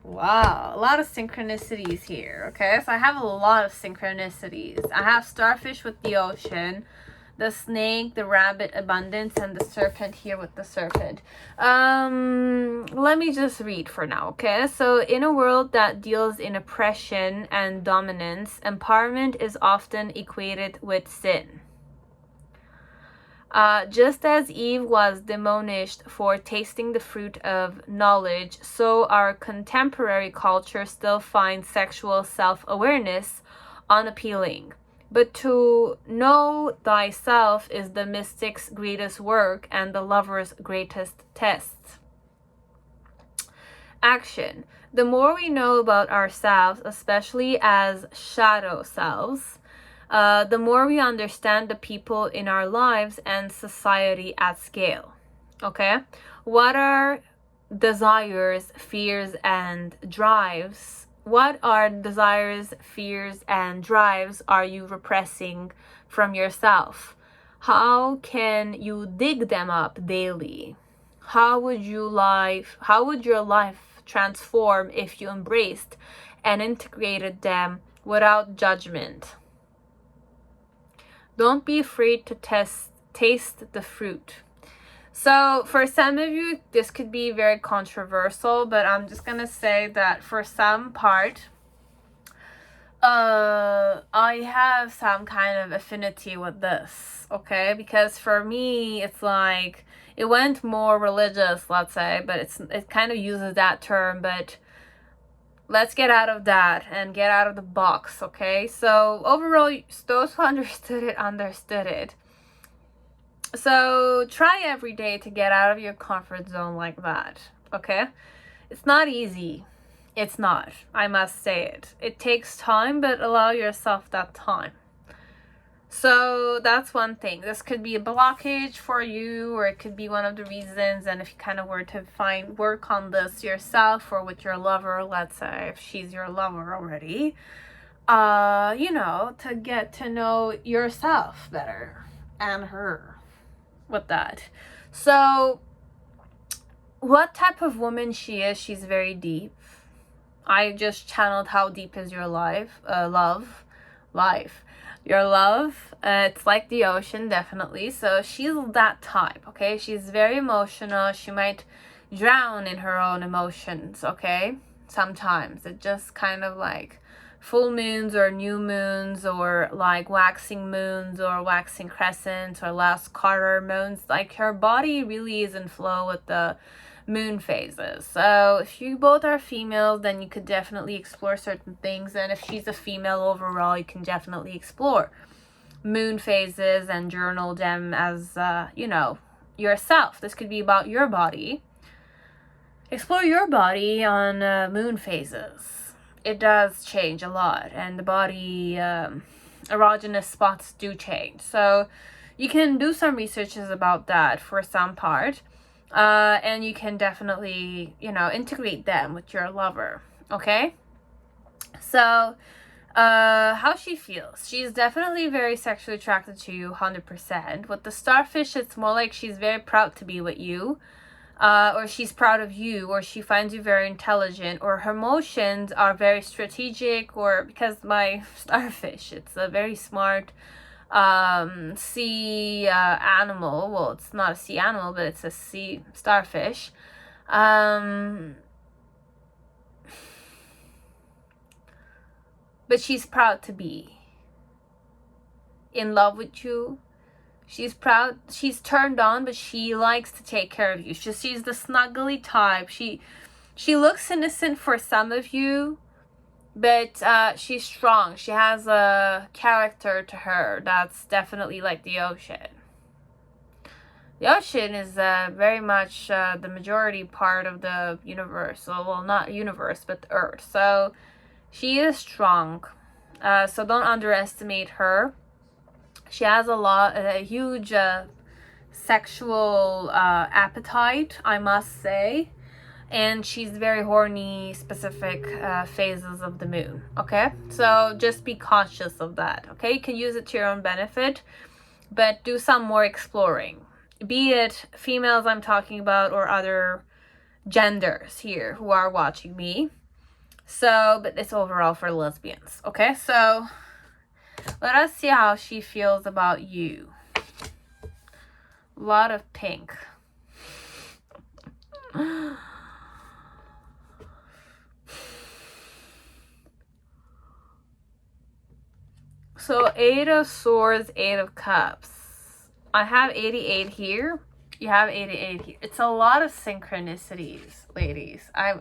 Wow, a lot of synchronicities here, okay? So I have a lot of synchronicities. I have starfish with the ocean, the snake, the rabbit, abundance, and the serpent here with the serpent. Let me just read for now, okay? So in a world that deals in oppression and dominance, empowerment is often equated with sin. Just as Eve was demonished for tasting the fruit of knowledge, so our contemporary culture still finds sexual self-awareness unappealing. But to know thyself is the mystic's greatest work and the lover's greatest test. Action. The more we know about ourselves, especially as shadow selves, the more we understand the people in our lives and society at scale. Okay? What are desires, fears, and drives. What are desires, fears, and drives are you repressing from yourself? How can you dig them up daily? How would your life transform if you embraced and integrated them without judgment? Don't be afraid to taste the fruit. So for some of you, this could be very controversial, but I'm just gonna say that for some part, I have some kind of affinity with this, okay? Because for me, it's like, it went more religious, let's say, but it kind of uses that term, but let's get out of that and get out of the box, okay? So overall, those who understood it. So try every day to get out of your comfort zone like that, okay? It's not easy. It's not. I must say it. It takes time, but allow yourself that time. So that's one thing. This could be a blockage for you, or it could be one of the reasons. And if you kind of were to work on this yourself or with your lover, let's say if she's your lover already, to get to know yourself better and her with that. So what type of woman she is, she's very deep. I just channeled how deep is your life. Your love, it's like the ocean, definitely. So she's that type, okay? She's very emotional. She might drown in her own emotions, okay? Sometimes it just kind of like full moons or new moons, or like waxing moons or waxing crescents or last quarter moons. Like her body really is in flow with the moon phases. So if you both are females, then you could definitely explore certain things, and if she's a female overall, you can definitely explore moon phases and journal them as yourself. This could be about your body. Explore your body on moon phases. It does change a lot, and the body erogenous spots do change, so you can do some researches about that for some part. And you can definitely, integrate them with your lover, okay? So, how she feels. She's definitely very sexually attracted to you, 100%. With the starfish, it's more like she's very proud to be with you, or she's proud of you, or she finds you very intelligent, or her emotions are very strategic, or because my starfish, it's a very smart sea animal. Well, it's not a sea animal, but it's a sea starfish. But she's proud to be in love with you. She's proud, she's turned on, but she likes to take care of you. She's the snuggly type. She looks innocent for some of you, but she's strong. She has a character to her that's definitely like the ocean. The ocean is very much the majority part of the universe. Well, not universe, but the earth. So she is strong. So don't underestimate her. She has a huge sexual appetite, I must say. And she's very horny, specific phases of the moon, okay? So just be conscious of that, okay? You can use it to your own benefit, but do some more exploring. Be it females I'm talking about, or other genders here who are watching me. So, but it's overall for lesbians, okay? So let us see how she feels about you. A lot of pink. So 8 of Swords, 8 of Cups. I have 88 here. You have 88 here. It's a lot of synchronicities, ladies. I'm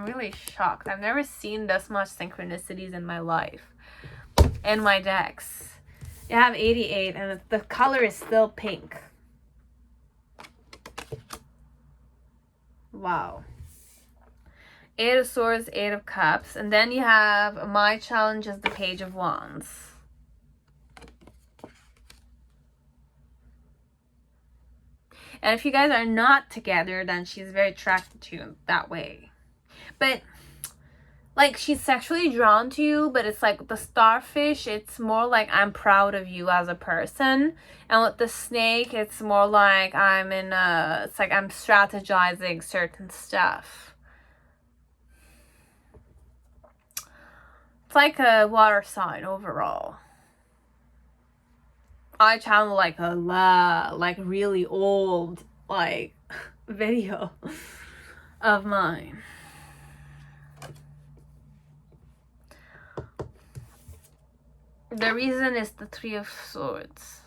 really shocked. I've never seen this much synchronicities in my life. And my decks. You have 88, and the color is still pink. Wow. 8 of Swords, 8 of Cups. And then you have my challenge is the Page of Wands. And if you guys are not together, then she's very attracted to you that way. But like, she's sexually drawn to you, but it's like the starfish, it's more like I'm proud of you as a person. And with the snake, it's more like it's like I'm strategizing certain stuff. It's like a water sign overall. I channel like like really old, like, video of mine. The reason is the Three of Swords.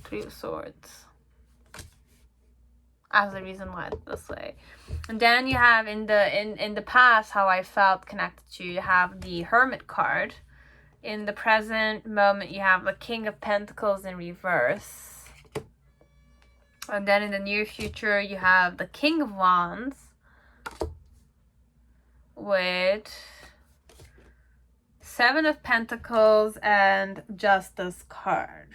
Three of Swords as the reason why it's this way. And then you have in the past how I felt connected to you. You have the Hermit card. In the present moment you have the King of Pentacles in reverse. And then in the near future you have the King of Wands with Seven of Pentacles and Justice card.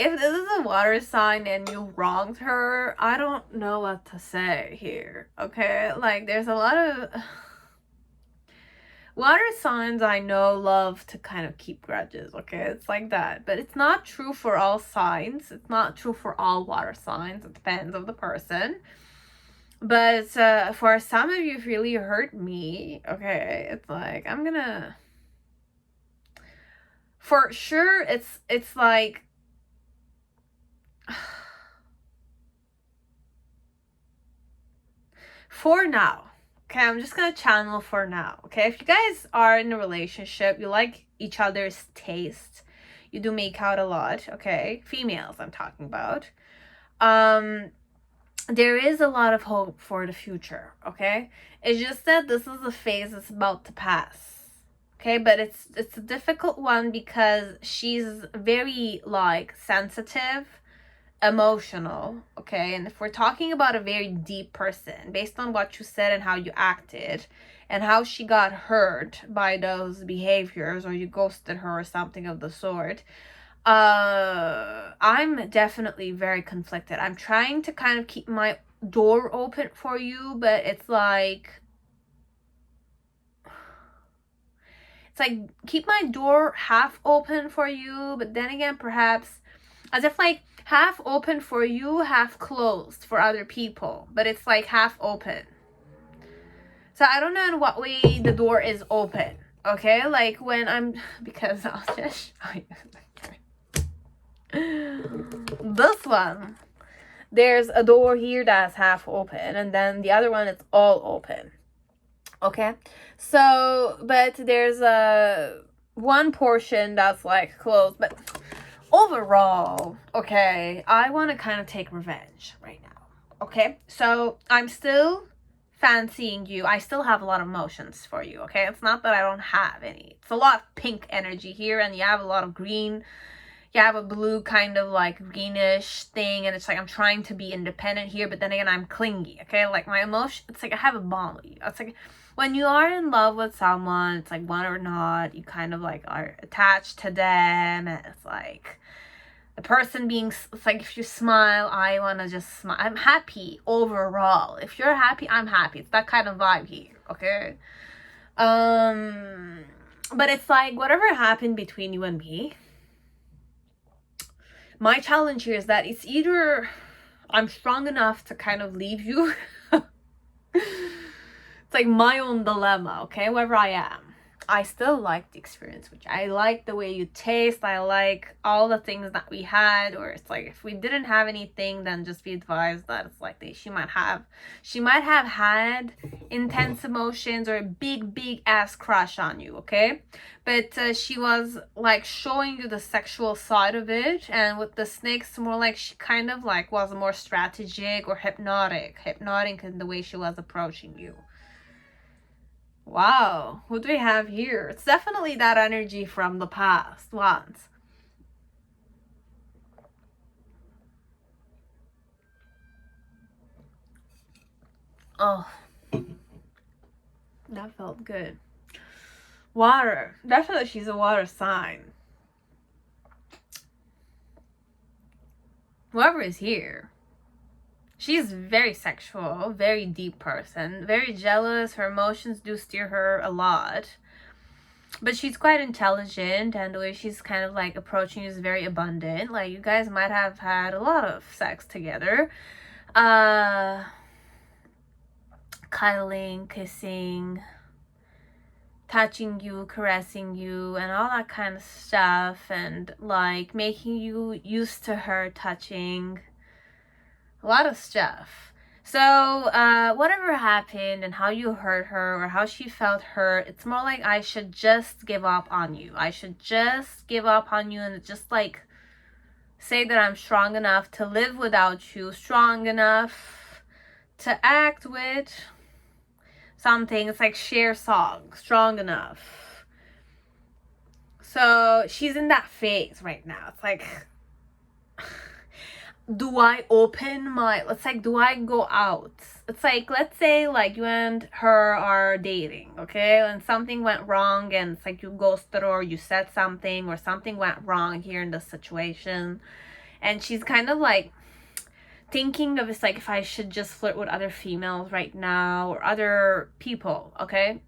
If this is a water sign and you wronged her, I don't know what to say here, okay? Like, there's a lot of water signs I know love to kind of keep grudges, okay? It's like that. But it's not true for all signs. It's not true for all water signs. It depends on the person. But for some of you, it really hurt me, okay? It's like, I'm gonna... For sure, it's like... For now, okay, I'm just gonna channel for now, okay? If you guys are in a relationship, you like each other's taste, you do make out a lot, okay? Females, I'm talking about. There is a lot of hope for the future, okay? It's just that this is a phase that's about to pass, okay? But it's a difficult one because she's very, like, sensitive, emotional, okay? And if we're talking about a very deep person, based on what you said and how you acted and how she got hurt by those behaviors, or you ghosted her or something of the sort, I'm definitely very conflicted. I'm trying to kind of keep my door open for you, but it's like keep my door half open for you, but then again, perhaps as if like half open for you, half closed for other people, but it's like half open. So I don't know in what way the door is open, okay? Like when I'm, because I'll just show you. This one, there's a door here that's half open, and then the other one is all open, okay? So, but there's one portion that's like closed, but overall, okay, I want to kind of take revenge right now, okay? So I'm still fancying you. I still have a lot of emotions for you, okay? It's not that I don't have any. It's a lot of pink energy here, and you have a lot of green. You have a blue kind of like greenish thing, and it's like I'm trying to be independent here, but then again, I'm clingy, okay? Like my emotion, it's like I have a bond with you. It's like when you are in love with someone, it's like one or not, you kind of like are attached to them, and it's like the person being, it's like if you smile, I want to just smile. I'm happy overall. If you're happy, I'm happy. It's that kind of vibe here, okay? But it's like whatever happened between you and me, my challenge here is that it's either I'm strong enough to kind of leave you. It's like my own dilemma, okay? Wherever I am. I still like the experience, which I like the way you taste. I like all the things that we had, or it's like if we didn't have anything, then just be advised that it's like she might have had intense emotions or a big ass crush on you, okay? But she was like showing you the sexual side of it, and with the snakes, more like she kind of like was more strategic or hypnotic in the way she was approaching you. Wow, what do we have here? It's definitely that energy from the past once. Oh, that felt good. Water. Definitely she's a water sign. Whoever is here, she's very sexual, very deep person, very jealous. Her emotions do steer her a lot. But she's quite intelligent, and the way she's kind of like approaching you is very abundant. Like you guys might have had a lot of sex together. Cuddling, kissing, touching you, caressing you, and all that kind of stuff, and like making you used to her touching. A lot of stuff. So whatever happened and how you hurt her or how she felt hurt, it's more like I should just give up on you. I should just give up on you and just like say that I'm strong enough to live without you, strong enough to act with something. It's like share song, strong enough. So she's in that phase right now. It's like, do I open my, it's like, do I go out? It's like, let's say like you and her are dating, okay? And something went wrong and it's like you ghosted or you said something or something went wrong here in this situation. And she's kind of like thinking of, it's like, if I should just flirt with other females right now or other people, okay?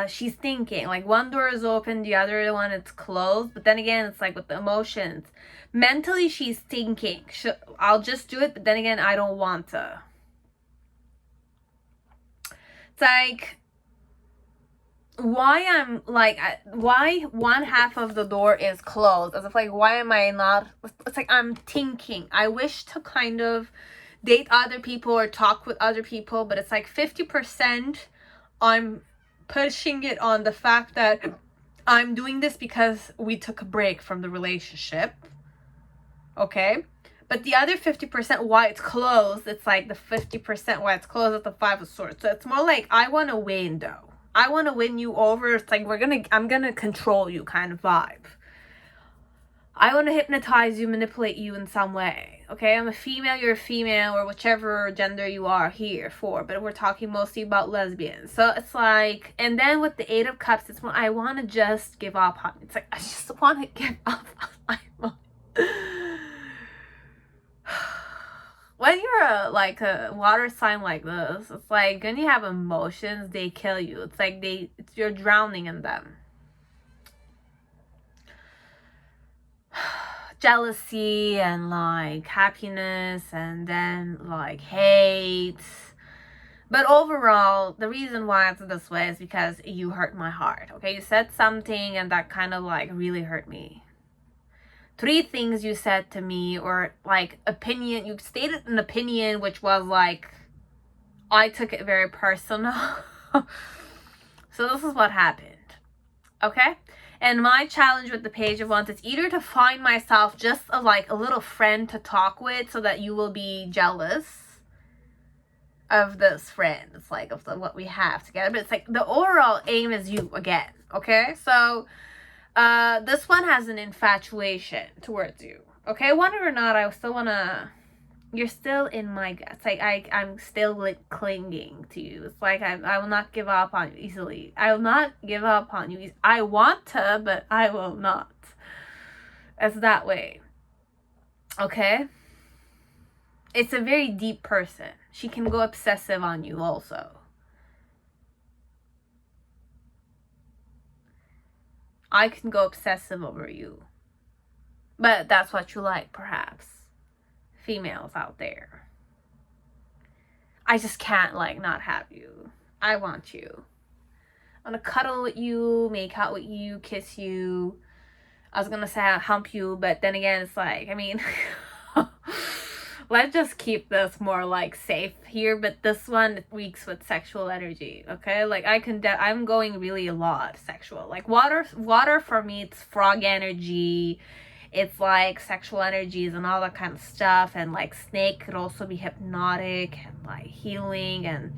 She's thinking like one door is open, the other one is closed. But then again, it's like with the emotions, mentally she's thinking, I'll just do it, but then again, I don't want to. It's like, why one half of the door is closed, as if like, why am I not, it's like I'm thinking I wish to kind of date other people or talk with other people, but it's like 50% I'm pushing it on the fact that I'm doing this because we took a break from the relationship, okay? But the other 50% why it's closed, it's like the 50% why it's closed at the Five of Swords. So it's more like, I want to win though. I want to win you over. It's like, I'm gonna control you kind of vibe. I want to hypnotize you, manipulate you in some way. Okay, I'm a female, you're a female, or whichever gender you are here for. But we're talking mostly about lesbians. So it's like, and then with the Eight of Cups, it's when I want to just give up on. It's like, I just want to give up on my mind. When you're a water sign like this, it's like when you have emotions, they kill you. It's like you're drowning in them. Jealousy and like happiness and then like hate. But overall, the reason why it's this way is because you hurt my heart. Okay, you said something and that kind of like really hurt me. 3 things you said to me, or like opinion, you stated an opinion which was like, I took it very personal. So this is what happened, okay? And my challenge with the Page of Wands is either to find myself just a little friend to talk with so that you will be jealous of this friend. It's like of what we have together. But it's like the overall aim is you again, okay? So this one has an infatuation towards you, okay? Whether or not I still want to, you're still in my guts. Like I'm still clinging to you. It's like I will not give up on you easily. I will not give up on you. I want to, but I will not. It's that way. Okay? It's a very deep person. She can go obsessive on you also. I can go obsessive over you. But that's what you like, perhaps. Females out there. I just can't not have you. I want you. wanna cuddle with you, make out with you, kiss you. I was gonna say hump you, but then again, it's like, I mean, let's just keep this more like safe here. But this one reeks with sexual energy. Okay, like I'm going really a lot sexual. Like water for me, it's frog energy. It's like sexual energies and all that kind of stuff. And like snake could also be hypnotic and like healing, and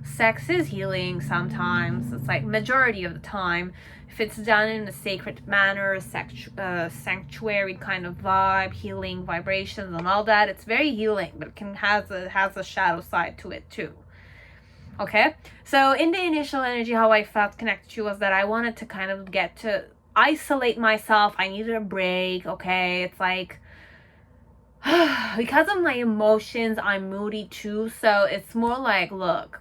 sex is healing sometimes. It's like majority of the time, if it's done in a sacred manner, sanctuary kind of vibe, healing vibrations and all that, it's very healing, but it has a shadow side to it too. Okay, so in the initial energy, how I felt connected to you was that I wanted to kind of get to isolate myself. I needed a break. Okay, it's like because of my emotions, I'm moody too, so it's more like, look,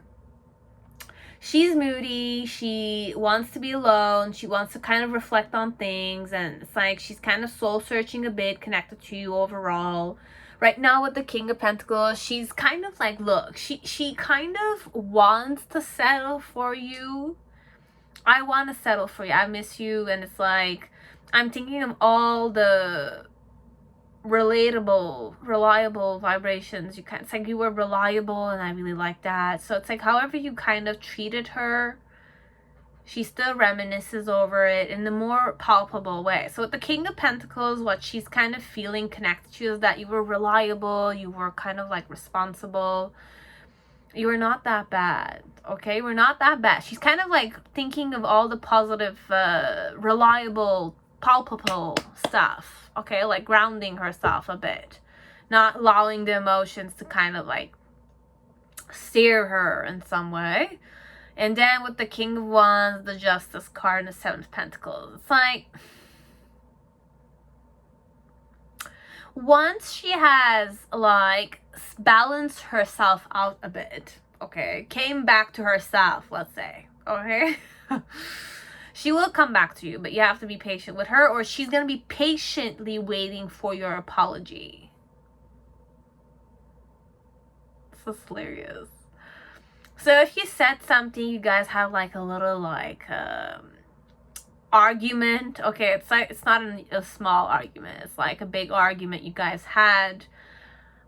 she's moody, she wants to be alone, she wants to kind of reflect on things, and it's like she's kind of soul searching a bit, connected to you overall. Right now with the King of Pentacles, she's kind of like, look, she kind of wants to settle for you. I want to settle for you, I miss you, and it's like, I'm thinking of all the reliable vibrations you it's like you were reliable, and I really like that. So it's like however you kind of treated her, she still reminisces over it in the more palpable way. So with the King of Pentacles, what she's kind of feeling connected to is that you were reliable, you were kind of like responsible, you were not that bad. Okay, we're not that bad. She's kind of like thinking of all the positive, reliable, palpable stuff. Okay, like grounding herself a bit, not allowing the emotions to kind of like steer her in some way. And then with the King of Wands, the Justice card, and the Seven of Pentacles, it's like once she has like balanced herself out a bit, okay, came back to herself, let's say, okay, she will come back to you, but you have to be patient with her, or she's gonna be patiently waiting for your apology. This is hilarious. So if you said something, you guys have like a little like argument, okay, it's like, it's not a small argument, it's like a big argument you guys had.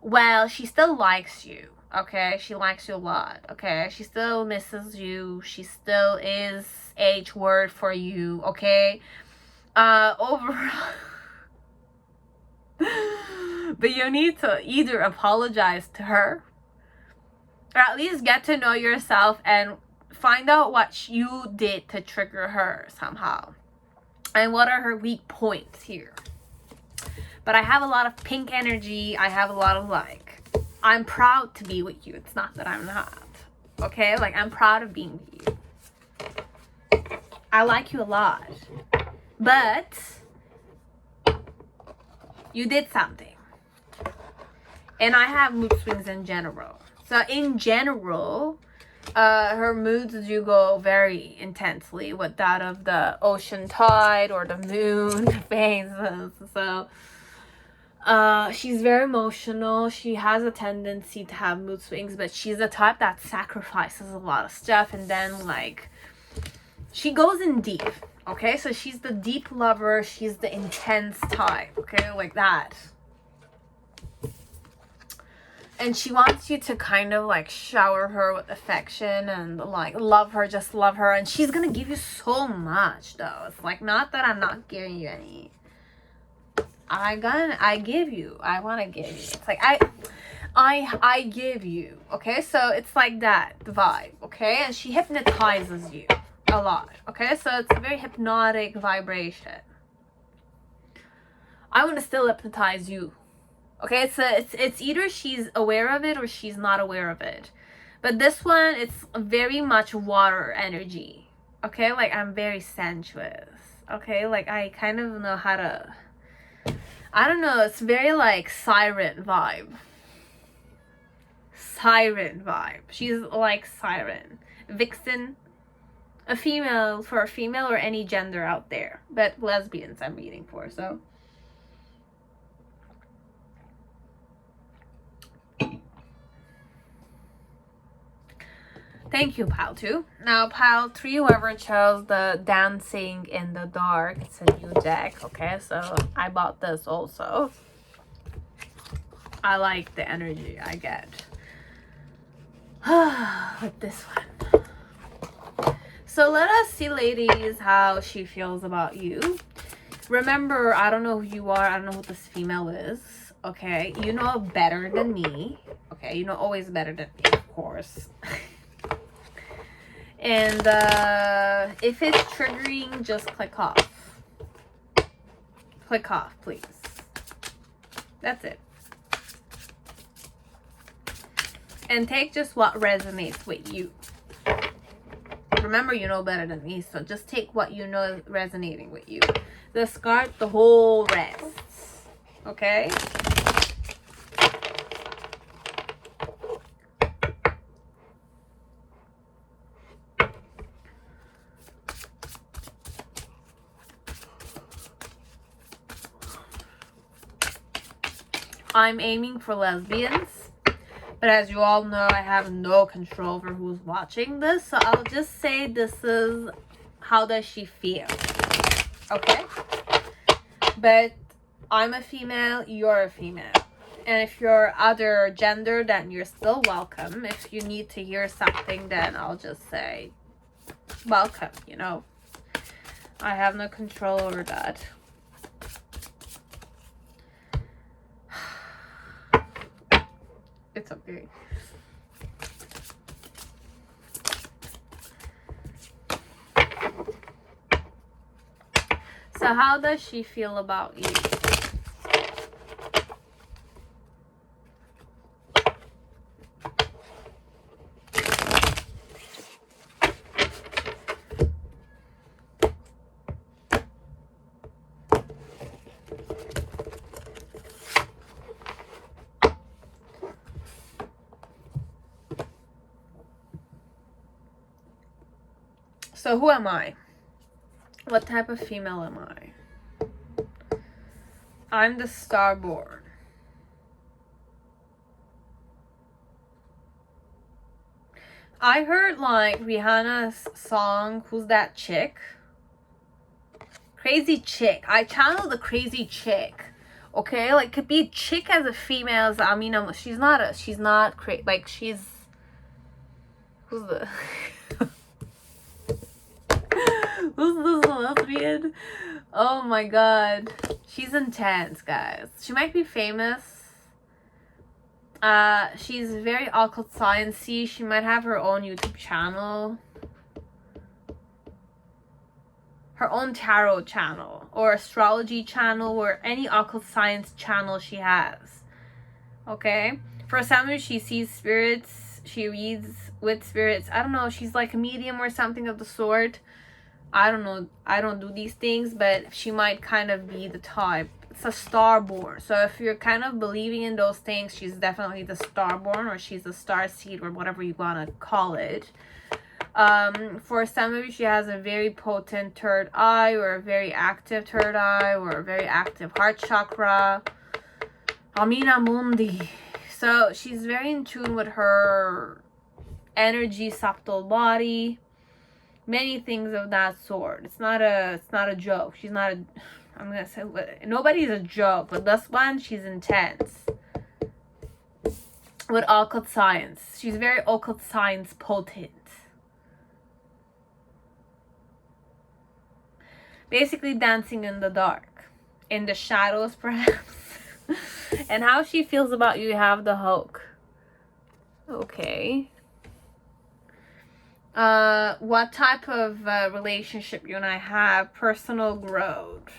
Well, she still likes you, okay, she likes you a lot, okay, she still misses you, she still is H word for you, okay, overall. But you need to either apologize to her, or at least get to know yourself and find out what you did to trigger her somehow, and what are her weak points here. But I have a lot of pink energy. I have a lot of like, I'm proud to be with you. It's not that I'm not. Okay, like I'm proud of being with you. I like you a lot, but you did something. And I have mood swings in general. So in general, her moods do go very intensely with that of the ocean tide or the moon phases. So she's very emotional. She has a tendency to have mood swings, but she's the type that sacrifices a lot of stuff, and then like she goes in deep. Okay, so she's the deep lover, she's the intense type, okay, like that. And she wants you to kind of like shower her with affection and like love her, just love her. And she's gonna give you so much though. It's like, not that I'm not giving you any. I give you. I want to give you. It's like I give you. Okay, so it's like that, the vibe. Okay, and she hypnotizes you a lot. Okay, so it's a very hypnotic vibration. I want to still hypnotize you. Okay, it's either she's aware of it or she's not aware of it. But this one, it's very much water energy. Okay, like I'm very sensuous. Okay, like I kind of know how to, I don't know, it's very like siren vibe. Siren vibe. She's like siren. Vixen. A female, for a female or any gender out there. But lesbians I'm reading for, so. Thank you, pile 2. Now, pile 3, whoever chose the Dancing in the Dark, it's a new deck, okay? So I bought this also. I like the energy I get with this one. So let us see, ladies, how she feels about you. Remember, I don't know who you are. I don't know who this female is, okay? You know better than me, okay? You know always better than me, of course. And if it's triggering, just click off. Click off, please. That's it. And take just what resonates with you. Remember, you know better than me, so just take what you know is resonating with you. Discard the whole rest. Okay? I'm aiming for lesbians. But as you all know, I have no control over who's watching this. So I'll just say this is how does she feel. Okay? But I'm a female, you're a female. And if you're other gender, then you're still welcome. If you need to hear something, then I'll just say welcome, you know. I have no control over that. It's okay. So how does she feel about you? So who am I? What type of female am I? I'm the starborn. I heard like Rihanna's song, Who's That Chick? Crazy Chick. I channeled the Crazy Chick. Okay? Like, could be chick as a female. I mean, she's not crazy. Like, she's... Who's the... Who's this lesbian? Oh my god. She's intense, guys. She might be famous. She's very occult sciencey. She might have her own YouTube channel. Her own tarot channel. Or astrology channel. Or any occult science channel she has. Okay? For some of you, she sees spirits. She reads with spirits. I don't know. She's like a medium or something of the sort. I don't know. I don't do these things, but she might kind of be the type. It's a starborn. So if you're kind of believing in those things, she's definitely the starborn, or she's a starseed, or whatever you want to call it. For some of you, she has a very potent third eye, or a very active third eye, or a very active heart chakra. Amina Mundi. So she's very in tune with her energy, subtle body. Many things of that sort. It's not a joke. She's not a... I'm going to say... Nobody's a joke. But this one, she's intense. With occult science. She's very occult science potent. Basically dancing in the dark. In the shadows, perhaps. And how she feels about you have the Hulk. Okay. What type of relationship you and I have? Personal growth.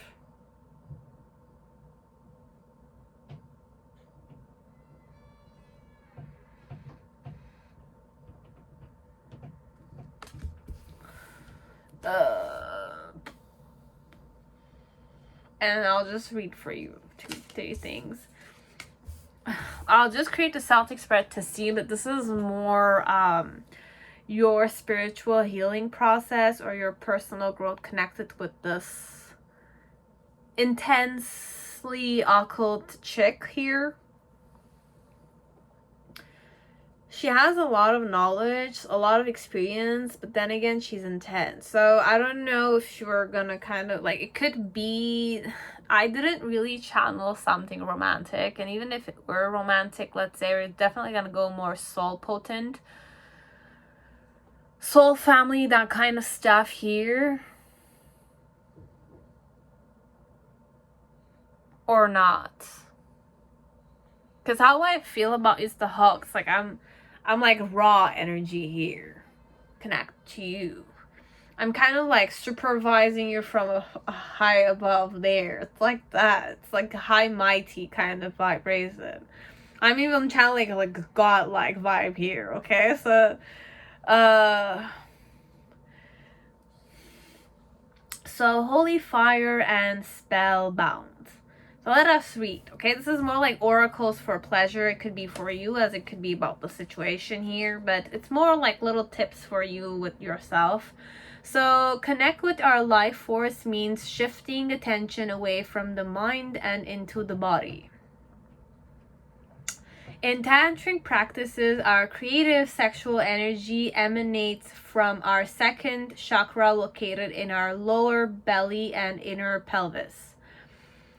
And I'll just read for you two things. I'll just create the Celtic Spread to see that this is more your spiritual healing process or your personal growth connected with this intensely occult chick here. she has a lot of knowledge, a lot of experience, but then again, she's intense. So I don't know if you're gonna kind of like, it could be, I didn't really channel something romantic, and even if it were romantic, let's say, we're definitely gonna go more soul potent, soul family, that kind of stuff here. Or not. Because how I feel about is the hooks, like I'm like raw energy here. Connect to you. I'm kind of like supervising you from a high above there. It's like that. It's like a high mighty kind of vibration. I'm even channeling like a godlike vibe here, okay? So holy fire and spellbound. So let us read, okay? This is more like oracles for pleasure. It could be for you as it could be about the situation here, but it's more like little tips for you with yourself. So connect with our life force means shifting attention away from the mind and into the body. In tantric practices, our creative sexual energy emanates from our second chakra located in our lower belly and inner pelvis.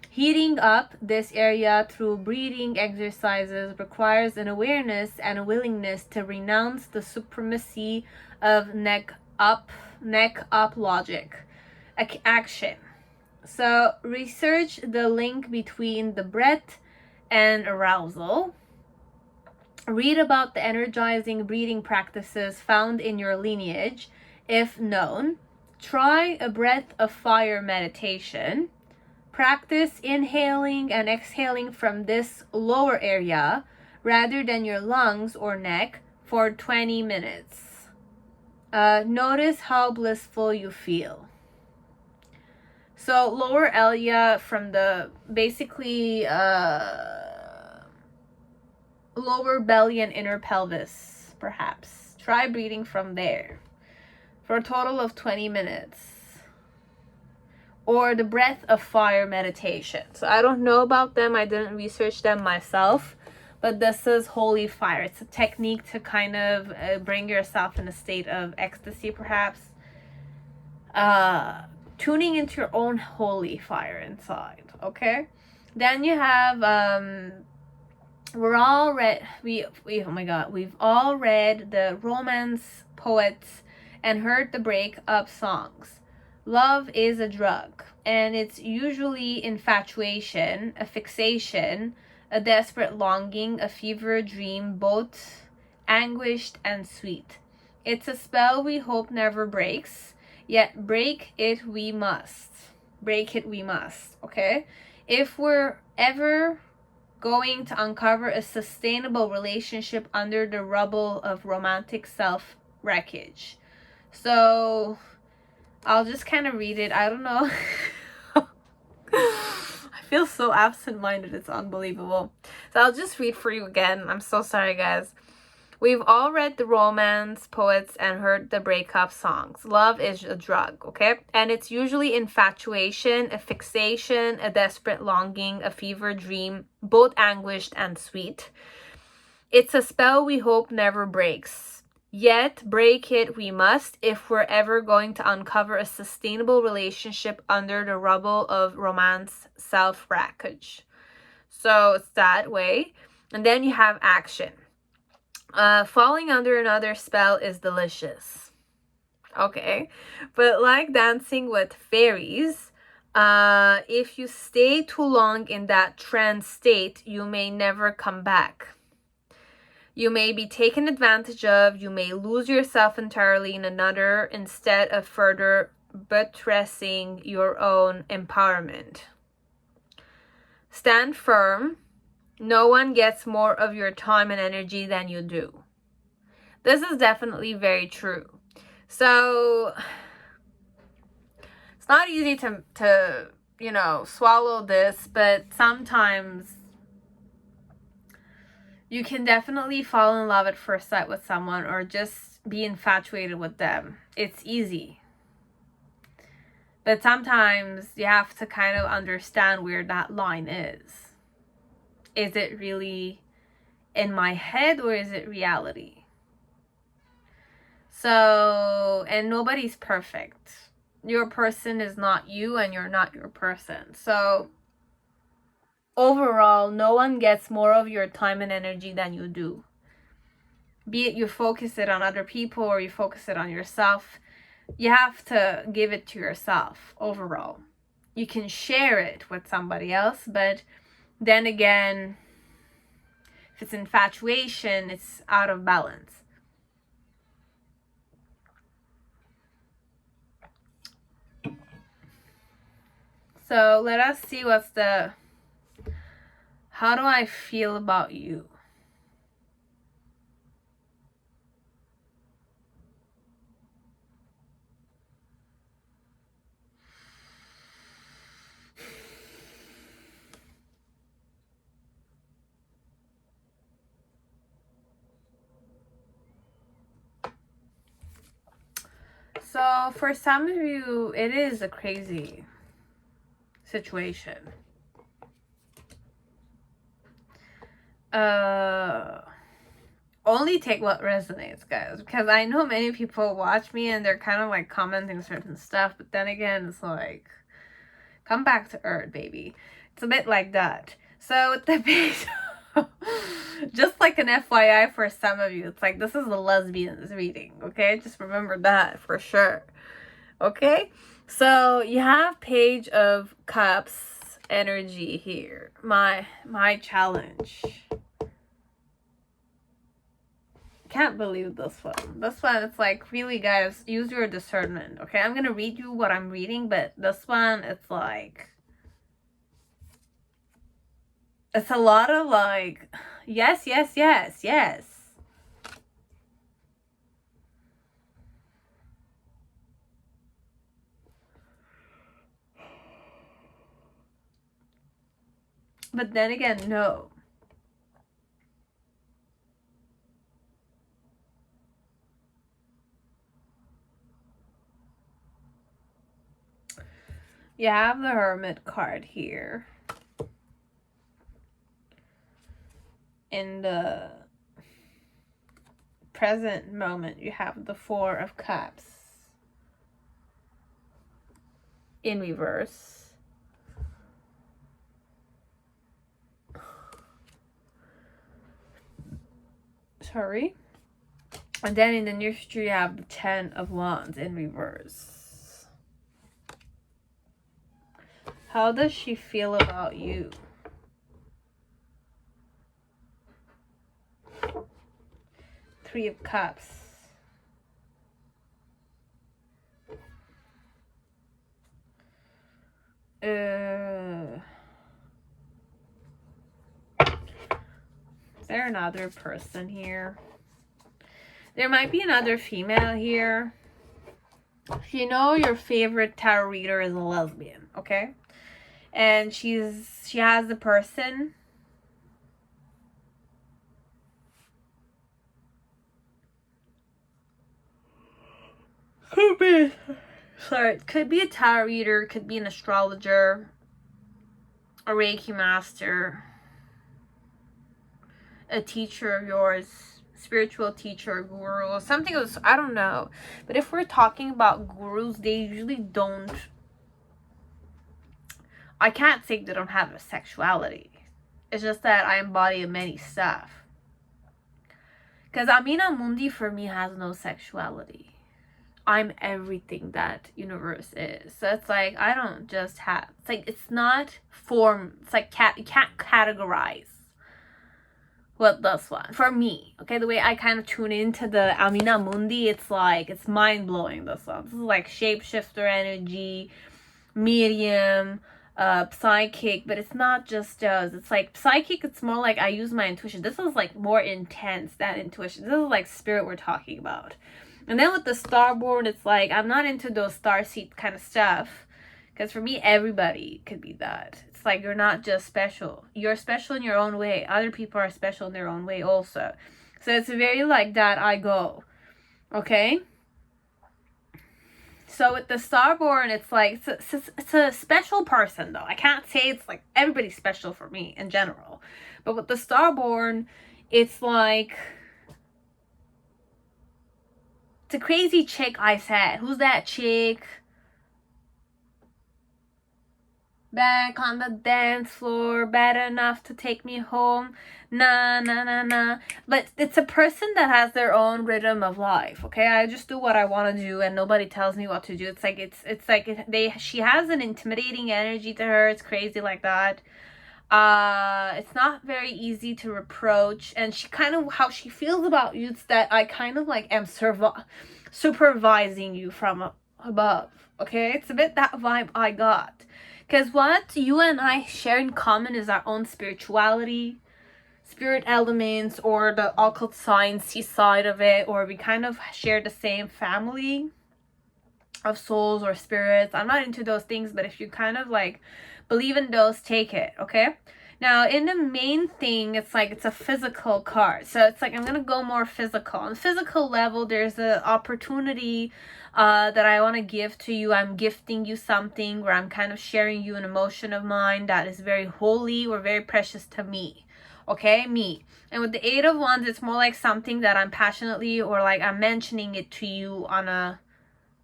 Heating up this area through breathing exercises requires an awareness and a willingness to renounce the supremacy of neck up logic action. So research the link between the breath and arousal. Read about the energizing breathing practices found in your lineage, if known. Try a breath of fire meditation. Practice inhaling and exhaling from this lower area rather than your lungs or neck for 20 minutes. Notice how blissful you feel. So lower area from the basically lower belly and inner pelvis, perhaps. Try breathing from there for a total of 20 minutes. Or the breath of fire meditation. So I don't know about them. I didn't research them myself. But this is holy fire. It's a technique to kind of bring yourself in a state of ecstasy, perhaps. Tuning into your own holy fire inside. Okay? Then you have... we've all read the romance poets and heard the breakup songs. Love is a drug, and it's usually infatuation, a fixation, a desperate longing, a fever dream, both anguished and sweet. It's a spell we hope never breaks, yet break it we must. Break it we must, okay? If we're ever going to uncover a sustainable relationship under the rubble of romantic self-wreckage. So... I'll just kind of read it. I don't know. I feel so absent-minded. It's unbelievable. So I'll just read for you again. I'm so sorry, guys. We've all read the romance poets and heard the breakup songs. Love is a drug, okay? And it's usually infatuation, a fixation, a desperate longing, a fever dream, both anguished and sweet. It's a spell we hope never breaks. Yet, break it we must if we're ever going to uncover a sustainable relationship under the rubble of romance self-wreckage. So, it's that way. And then you have action. Falling under another spell is delicious. Okay. But like dancing with fairies, if you stay too long in that trance state, you may never come back. You may be taken advantage of. You may lose yourself entirely in another instead of further buttressing your own empowerment. Stand firm. No one gets more of your time and energy than you do. This is definitely very true. So, it's not easy to swallow this, but sometimes you can definitely fall in love at first sight with someone or just be infatuated with them. It's easy. But sometimes you have to kind of understand where that line is. Is it really in my head or is it reality? So, and nobody's perfect. Your person is not you and you're not your person. So overall, no one gets more of your time and energy than you do. Be it you focus it on other people or you focus it on yourself, you have to give it to yourself overall. You can share it with somebody else, but then again, if it's infatuation, it's out of balance. So let us see how do I feel about you? So for some of you, it is a crazy situation. Only take what resonates, guys, because I know many people watch me and they're kind of like commenting certain stuff, but then again, it's like, come back to earth, baby. It's a bit like that. So with the page, just like an FYI for some of you, it's like, this is a lesbian's reading, okay? Just remember that for sure, okay? So you have Page of Cups energy here. My challenge. Can't believe this one. This one, it's like, really, guys, use your discernment, okay? I'm gonna read you what I'm reading, but this one, it's like, it's a lot of like, yes, yes, yes, yes. But then again, no. You have the Hermit card here. In the present moment, you have the Four of Cups in reverse. Sorry. And then in the near future, you have the Ten of Wands in reverse. How does she feel about you? Three of Cups. Is there another person here? There might be another female here. You know your favorite tarot reader is a lesbian, okay? And she has the person. Could be. Sorry, it could be a tarot reader, could be an astrologer, a Reiki master, a teacher of yours, spiritual teacher, guru, something else, I don't know. But if we're talking about gurus, they usually don't, I can't say they don't have a sexuality. It's just that I embody many stuff. Because Amina Mundi for me has no sexuality. I'm everything that universe is. So it's like, I don't just have, it's like, it's not form, it's like, you can't categorize what this one, for me, okay? The way I kind of tune into the Amina Mundi, it's like, it's mind-blowing, this one. This is like shapeshifter energy, medium, psychic, but it's not just those. It's like psychic, it's more like I use my intuition. This is like more intense than intuition. This is like spirit we're talking about. And then with the Starborn, it's like, I'm not into those starseed kind of stuff. Because for me, everybody could be that. It's like, you're not just special. You're special in your own way. Other people are special in their own way also. So it's very like that I go. Okay? So with the Starborn, it's like, it's a special person though. I can't say it's like everybody's special for me in general. But with the Starborn, it's like, it's a crazy chick, I said. Who's that chick? Back on the dance floor, bad enough to take me home. Nah, nah, nah, nah. But it's a person that has their own rhythm of life, okay? I just do what I want to do and nobody tells me what to do. It's like she has an intimidating energy to her. It's crazy like that. It's not very easy to reproach, and she kind of, how she feels about you, it's that I kind of like am supervising you from above, okay? It's a bit that vibe I got. Because what you and I share in common is our own spirituality, spirit elements, or the occult sciencey side of it, or we kind of share the same family of souls or spirits. I'm not into those things, but if you kind of like believe in those, take it, okay? Now, in the main thing, it's like it's a physical card. So it's like I'm going to go more physical. On the physical level, there's an opportunity that I want to give to you. I'm gifting you something where I'm kind of sharing you an emotion of mine that is very holy or very precious to me. Okay, me. And with the Eight of Wands, it's more like something that I'm passionately, or like I'm mentioning it to you on a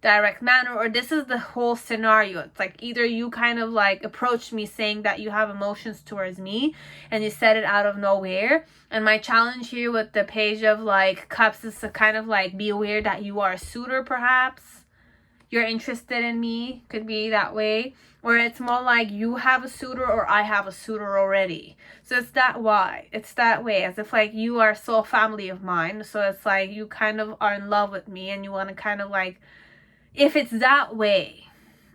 direct manner, or this is the whole scenario. It's like either you kind of like approached me saying that you have emotions towards me and you said it out of nowhere. And my challenge here with the Page of like Cups is to kind of like be aware that you are a suitor, perhaps you're interested in me, could be that way. Or it's more like you have a suitor or I have a suitor already. So it's that why. It's that way, as if like you are soul family of mine. So it's like you kind of are in love with me and you want to kind of like, if it's that way,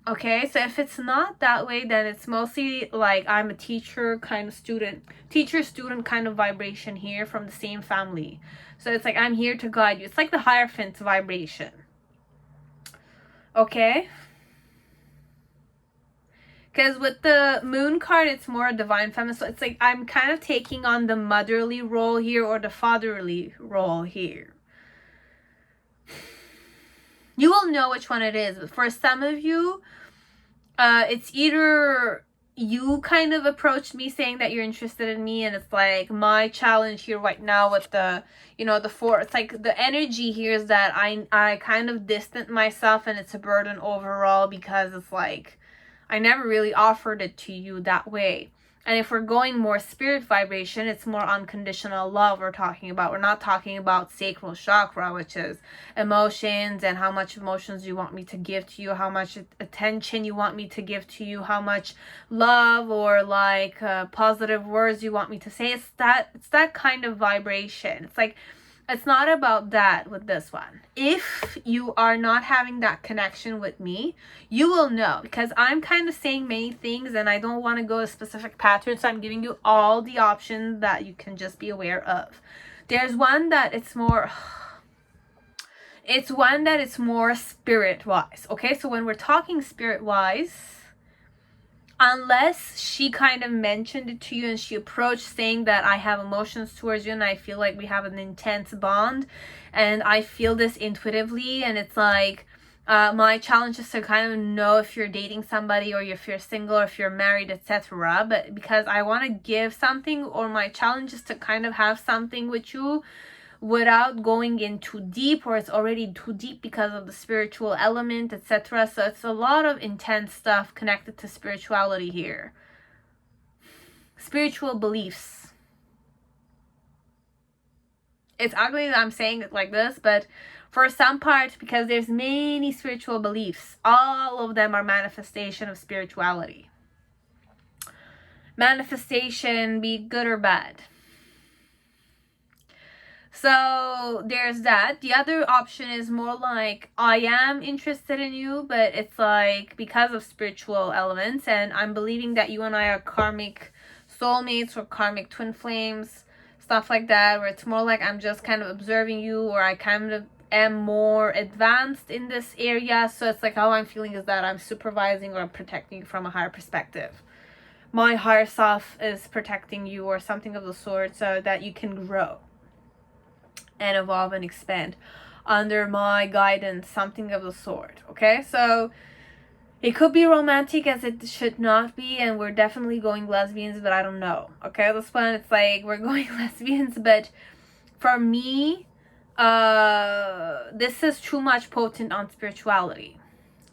okay? So if it's not that way, then it's mostly like I'm a teacher kind of student, teacher-student kind of vibration here from the same family. So it's like I'm here to guide you. It's like the Hierophant vibration, okay? Because with the Moon card, it's more a divine feminine. So it's like I'm kind of taking on the motherly role here or the fatherly role here. You will know which one it is. But for some of you, it's either you kind of approached me saying that you're interested in me, and it's like my challenge here right now with the, you know, the four, it's like the energy here is that I kind of distant myself, and it's a burden overall because it's like I never really offered it to you that way. And if we're going more spirit vibration, it's more unconditional love we're talking about. We're not talking about sacral chakra, which is emotions and how much emotions you want me to give to you, how much attention you want me to give to you, how much love or like positive words you want me to say. It's that kind of vibration. It's like, it's not about that with this one. If you are not having that connection with me, you will know, because I'm kind of saying many things and I don't want to go a specific pattern. So I'm giving you all the options that you can just be aware of. There's one that it's more spirit wise. Okay, so when we're talking spirit wise, unless she kind of mentioned it to you and she approached saying that I have emotions towards you and I feel like we have an intense bond and I feel this intuitively, and it's like my challenge is to kind of know if you're dating somebody or if you're single or if you're married, etc. But because I want to give something, or my challenge is to kind of have something with you without going in too deep, or it's already too deep because of the spiritual element, etc. So it's a lot of intense stuff connected to spirituality here. Spiritual beliefs. It's ugly that I'm saying it like this, but for some part, because there's many spiritual beliefs, all of them are manifestation of spirituality. Manifestation, be good or bad. So there's that. The other option is more like I am interested in you, but it's like because of spiritual elements, and I'm believing that you and I are karmic soulmates or karmic twin flames, stuff like that, where it's more like I'm just kind of observing you, or I kind of am more advanced in this area. So it's like how I'm feeling is that I'm supervising or protecting you from a higher perspective. My higher self is protecting you or something of the sort, so that you can grow and evolve and expand under my guidance, something of the sort. Okay, so It could be romantic as it should not be, and we're definitely going lesbians, but I don't know. Okay, this one, it's like we're going lesbians, but for me, this is too much potent on spirituality.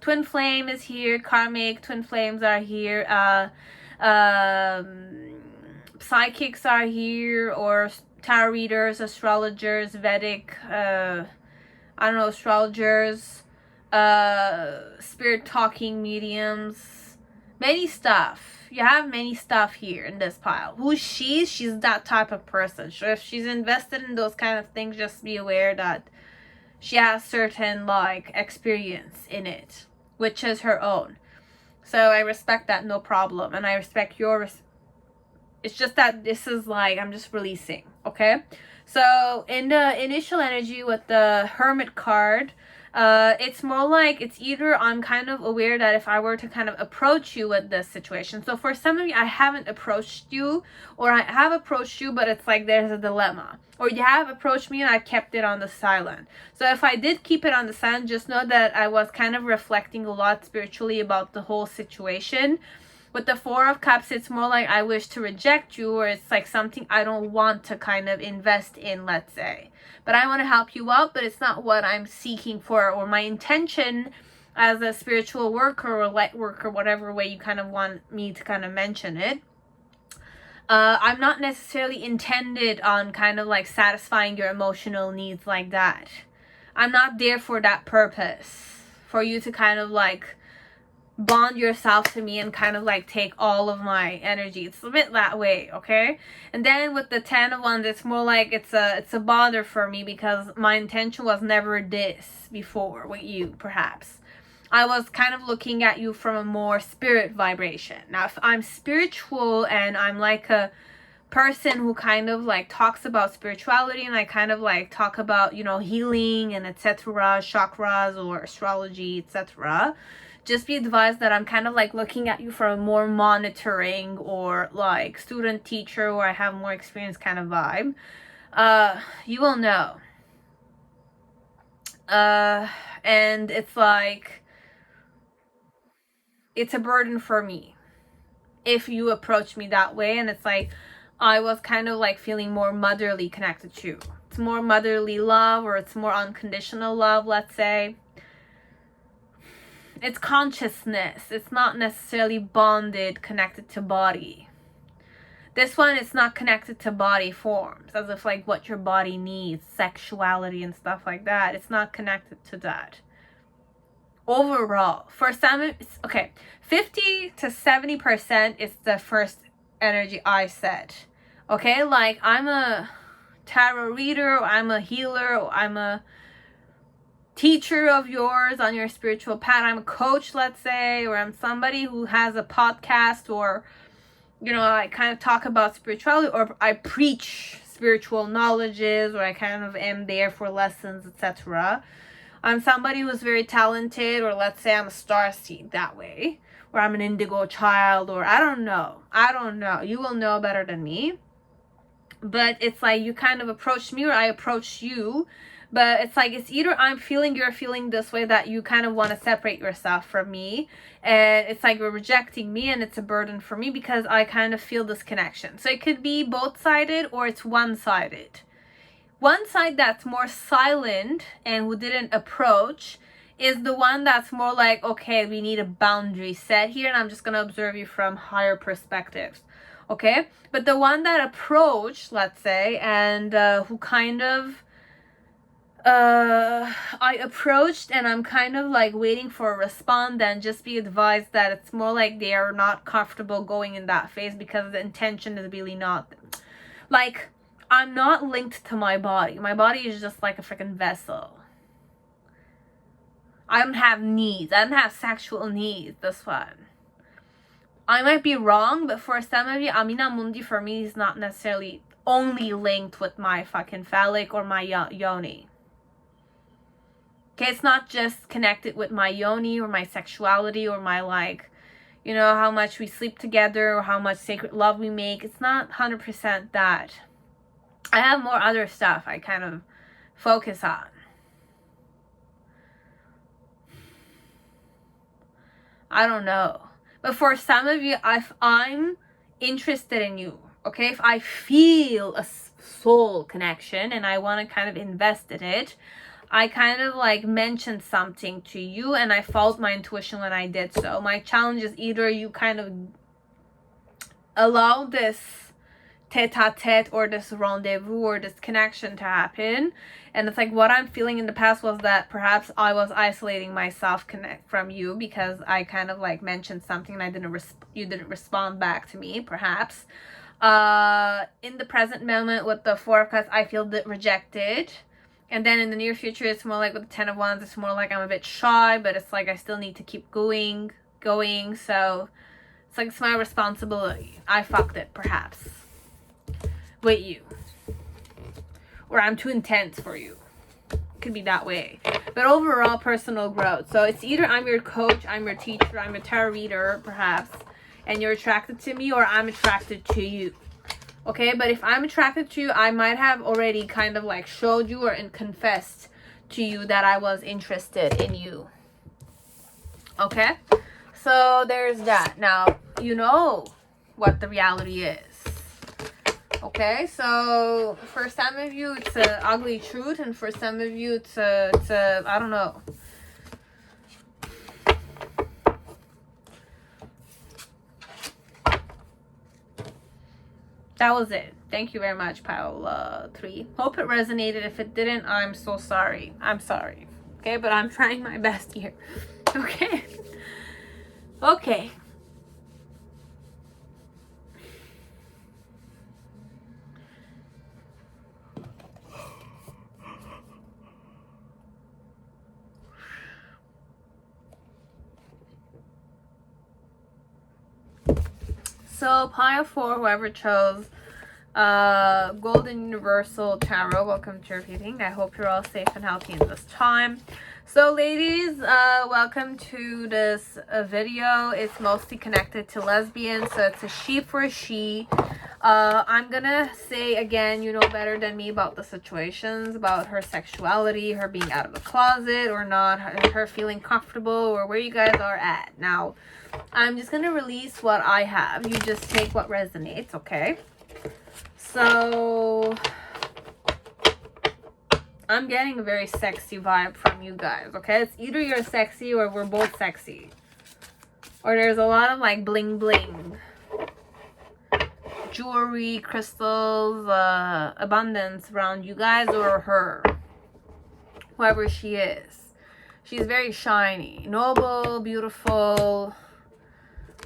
Twin flame is here, karmic twin flames are here, psychics are here, or tarot readers, astrologers, Vedic, astrologers, spirit talking mediums, many stuff. You have many stuff here in this pile. Who's she? She's that type of person. So if she's invested in those kind of things, just be aware that she has certain like experience in it, which is her own. So I respect that, no problem, and I respect your it's just that this is like, I'm just releasing, okay? So in the initial energy with the Hermit card, it's more like, it's either I'm kind of aware that if I were to kind of approach you with this situation, so for some of you, I haven't approached you, or I have approached you, but it's like there's a dilemma, or you have approached me and I kept it on the silent. So if I did keep it on the silent, just know that I was kind of reflecting a lot spiritually about the whole situation. With the Four of Cups, it's more like I wish to reject you, or it's like something I don't want to kind of invest in, let's say. But I want to help you out, but it's not what I'm seeking for, or my intention as a spiritual worker or light worker, whatever way you kind of want me to kind of mention it. I'm not necessarily intended on kind of like satisfying your emotional needs like that. I'm not there for that purpose, for you to kind of like bond yourself to me and kind of like take all of my energy. It's a bit that way, okay? And then with the 10 of Wands, it's more like it's a bother for me, because my intention was never this before with you. Perhaps I was kind of looking at you from a more spirit vibration. Now if I'm spiritual and I'm like a person who kind of like talks about spirituality, and I kind of like talk about, you know, healing and etc., chakras or astrology, etc., just be advised that I'm kind of like looking at you from a more monitoring or like student teacher, or I have more experience kind of vibe. You will know. And it's like, it's a burden for me if you approach me that way, and it's like I was kind of like feeling more motherly connected to you. It's more motherly love, or it's more unconditional love, let's say. It's consciousness. It's not necessarily bonded, connected to body. This one is not connected to body forms, as if like what your body needs, sexuality and stuff like that. It's not connected to that. Overall, for some, okay, 50 to 70% is the first energy I said. Okay, like I'm a tarot reader, or I'm a healer, or I'm a teacher of yours on your spiritual path. I'm a coach, let's say, or I'm somebody who has a podcast, or, you know, I kind of talk about spirituality, or I preach spiritual knowledges, or I kind of am there for lessons, etc. I'm somebody who's very talented, or let's say I'm a starseed that way, or I'm an indigo child, or I don't know. You will know better than me. But it's like you kind of approach me, or I approach you. But it's like, it's either I'm feeling you're feeling this way, that you kind of want to separate yourself from me, and it's like you're rejecting me, and it's a burden for me because I kind of feel this connection. So it could be both-sided, or it's one-sided. One side that's more silent and who didn't approach is the one that's more like, okay, we need a boundary set here, and I'm just going to observe you from higher perspectives. Okay? But the one that approached, let's say, and who kind of I approached, and I'm kind of like waiting for a response, then just be advised that it's more like they are not comfortable going in that phase, because the intention is really not like, I'm not linked to my body. My body is just like a freaking vessel. I don't have needs. I don't have sexual needs. This one, I might be wrong, but for some of you, Amina Mundi for me is not necessarily only linked with my fucking phallic or my yoni. Okay, it's not just connected with my yoni or my sexuality or my, like, you know, how much we sleep together or how much sacred love we make. It's not 100% that. I have more other stuff I kind of focus on. I don't know. But for some of you, if I'm interested in you, okay, if I feel a soul connection and I want to kind of invest in it, I kind of like mentioned something to you and I followed my intuition when I did so. My challenge is either you kind of allow this tete-a-tete or this rendezvous or this connection to happen, and it's like what I'm feeling in the past was that perhaps I was isolating myself from you because I kind of like mentioned something and I didn't you didn't respond back to me, perhaps. In the present moment with the Four of Cups, I feel rejected. And then in the near future, it's more like with the Ten of Wands, it's more like I'm a bit shy, but it's like I still need to keep going. So it's like it's my responsibility. I fucked it, perhaps, with you. Or I'm too intense for you. Could be that way. But overall, personal growth. So it's either I'm your coach, I'm your teacher, I'm a tarot reader, perhaps, and you're attracted to me, or I'm attracted to you. Okay, but if I'm attracted to you, I might have already kind of like showed you or confessed to you that I was interested in you. Okay, so there's that. Now, you know what the reality is. Okay, so for some of you, it's an ugly truth, and for some of you, it's a I don't know. That was it. Thank you very much, Pile 3. Hope it resonated. If it didn't, I'm so sorry. I'm sorry. Okay, but I'm trying my best here. Okay. Okay. So, Pile 4, whoever chose Golden Universal Tarot, welcome to your reading. I hope you're all safe and healthy in this time. So ladies, welcome to this video. It's mostly connected to lesbians, so it's a she for a she. I'm gonna say again, you know better than me about the situations, about her sexuality, her being out of the closet or not, her feeling comfortable, or where you guys are at. Now, I'm just gonna release what I have. You just take what resonates, okay? So I'm getting a very sexy vibe from you guys, okay? It's either you're sexy or we're both sexy. Or there's a lot of like bling bling. Jewelry, crystals, abundance around you guys or her. Whoever she is. She's very shiny, noble, beautiful.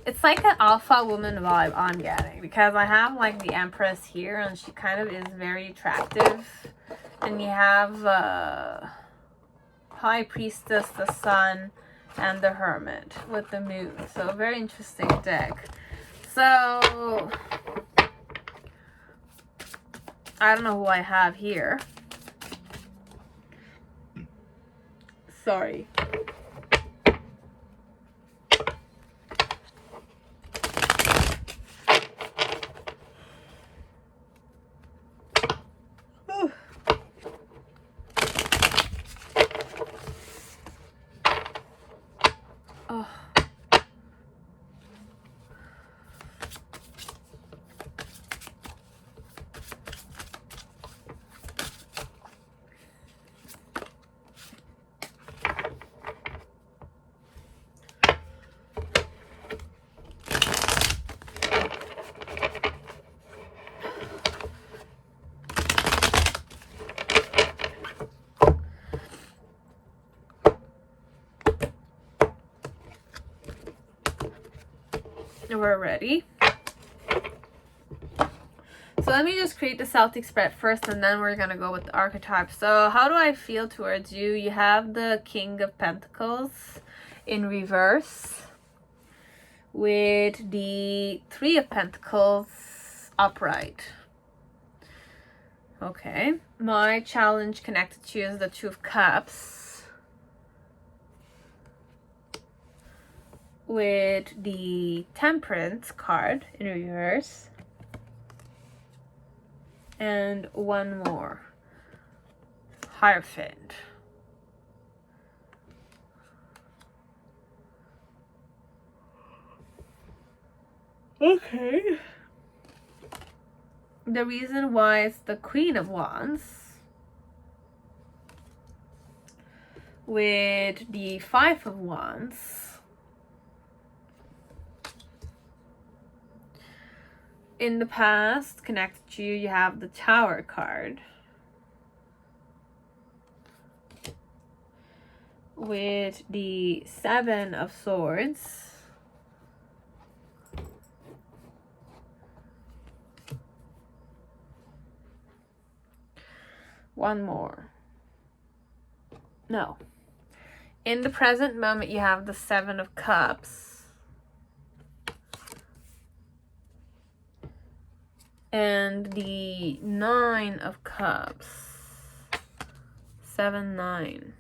It's like an alpha woman vibe I'm getting, because I have like the Empress here and she kind of is very attractive. And you have High Priestess, the Sun, and the Hermit with the Moon. So a very interesting deck. So I don't know who I have here. Sorry. Oh. We're ready. So let me just create the Celtic Spread first, and then we're gonna go with the archetypes. So how do I feel towards you? You have the King of Pentacles in reverse with the Three of Pentacles upright. Okay, my challenge connected to you is the Two of Cups with the Temperance card in reverse. And one more. Hierophant. Okay. The reason why it's the Queen of Wands with the Five of Wands. In the past, connected to you, you have the Tower card. With the Seven of Swords. One more. No. In the present moment, you have the Seven of Cups. And the Nine of Cups. 7, 9.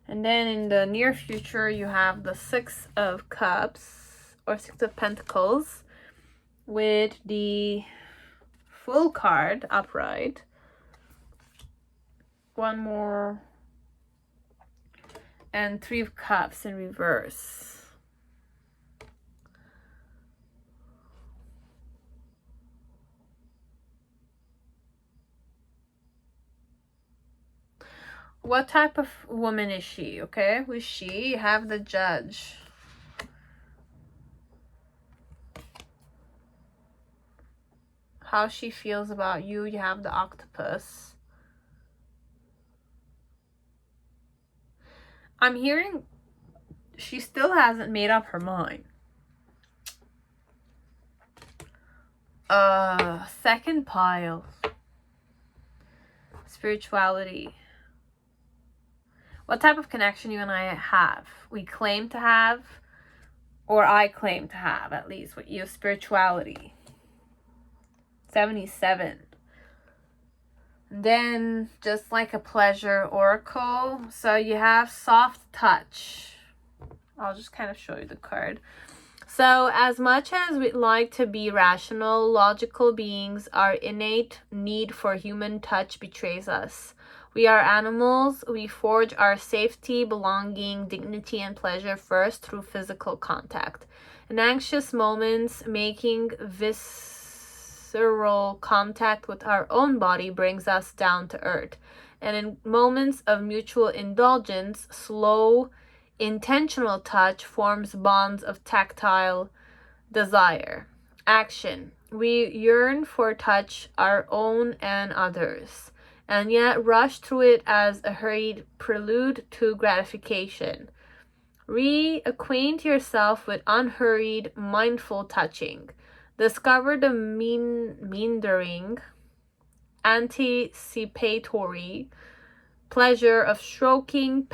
And then in the near future, you have the Six of Cups, or Six of Pentacles, with the Fool card upright. One more. And Three of Cups in reverse. What type of woman is she? Okay, who is she? You have the Judge. How she feels about you. You have the Octopus. I'm hearing she still hasn't made up her mind. Second pile. Spirituality. What type of connection you and I have? We claim to have, or I claim to have, at least, with you. Spirituality. 77. Then, just like a pleasure oracle, so you have soft touch. I'll just kind of show you the card. So, as much as we'd like to be rational, logical beings, our innate need for human touch betrays us. We are animals. We forge our safety, belonging, dignity, and pleasure first through physical contact. In anxious moments, making visceral contact with our own body brings us down to earth. And in moments of mutual indulgence, slow, intentional touch forms bonds of tactile desire. Action. We yearn for touch, our own and others, and yet rush through it as a hurried prelude to gratification. Reacquaint yourself with unhurried, mindful touching. Discover the meandering, anticipatory pleasure of stroking,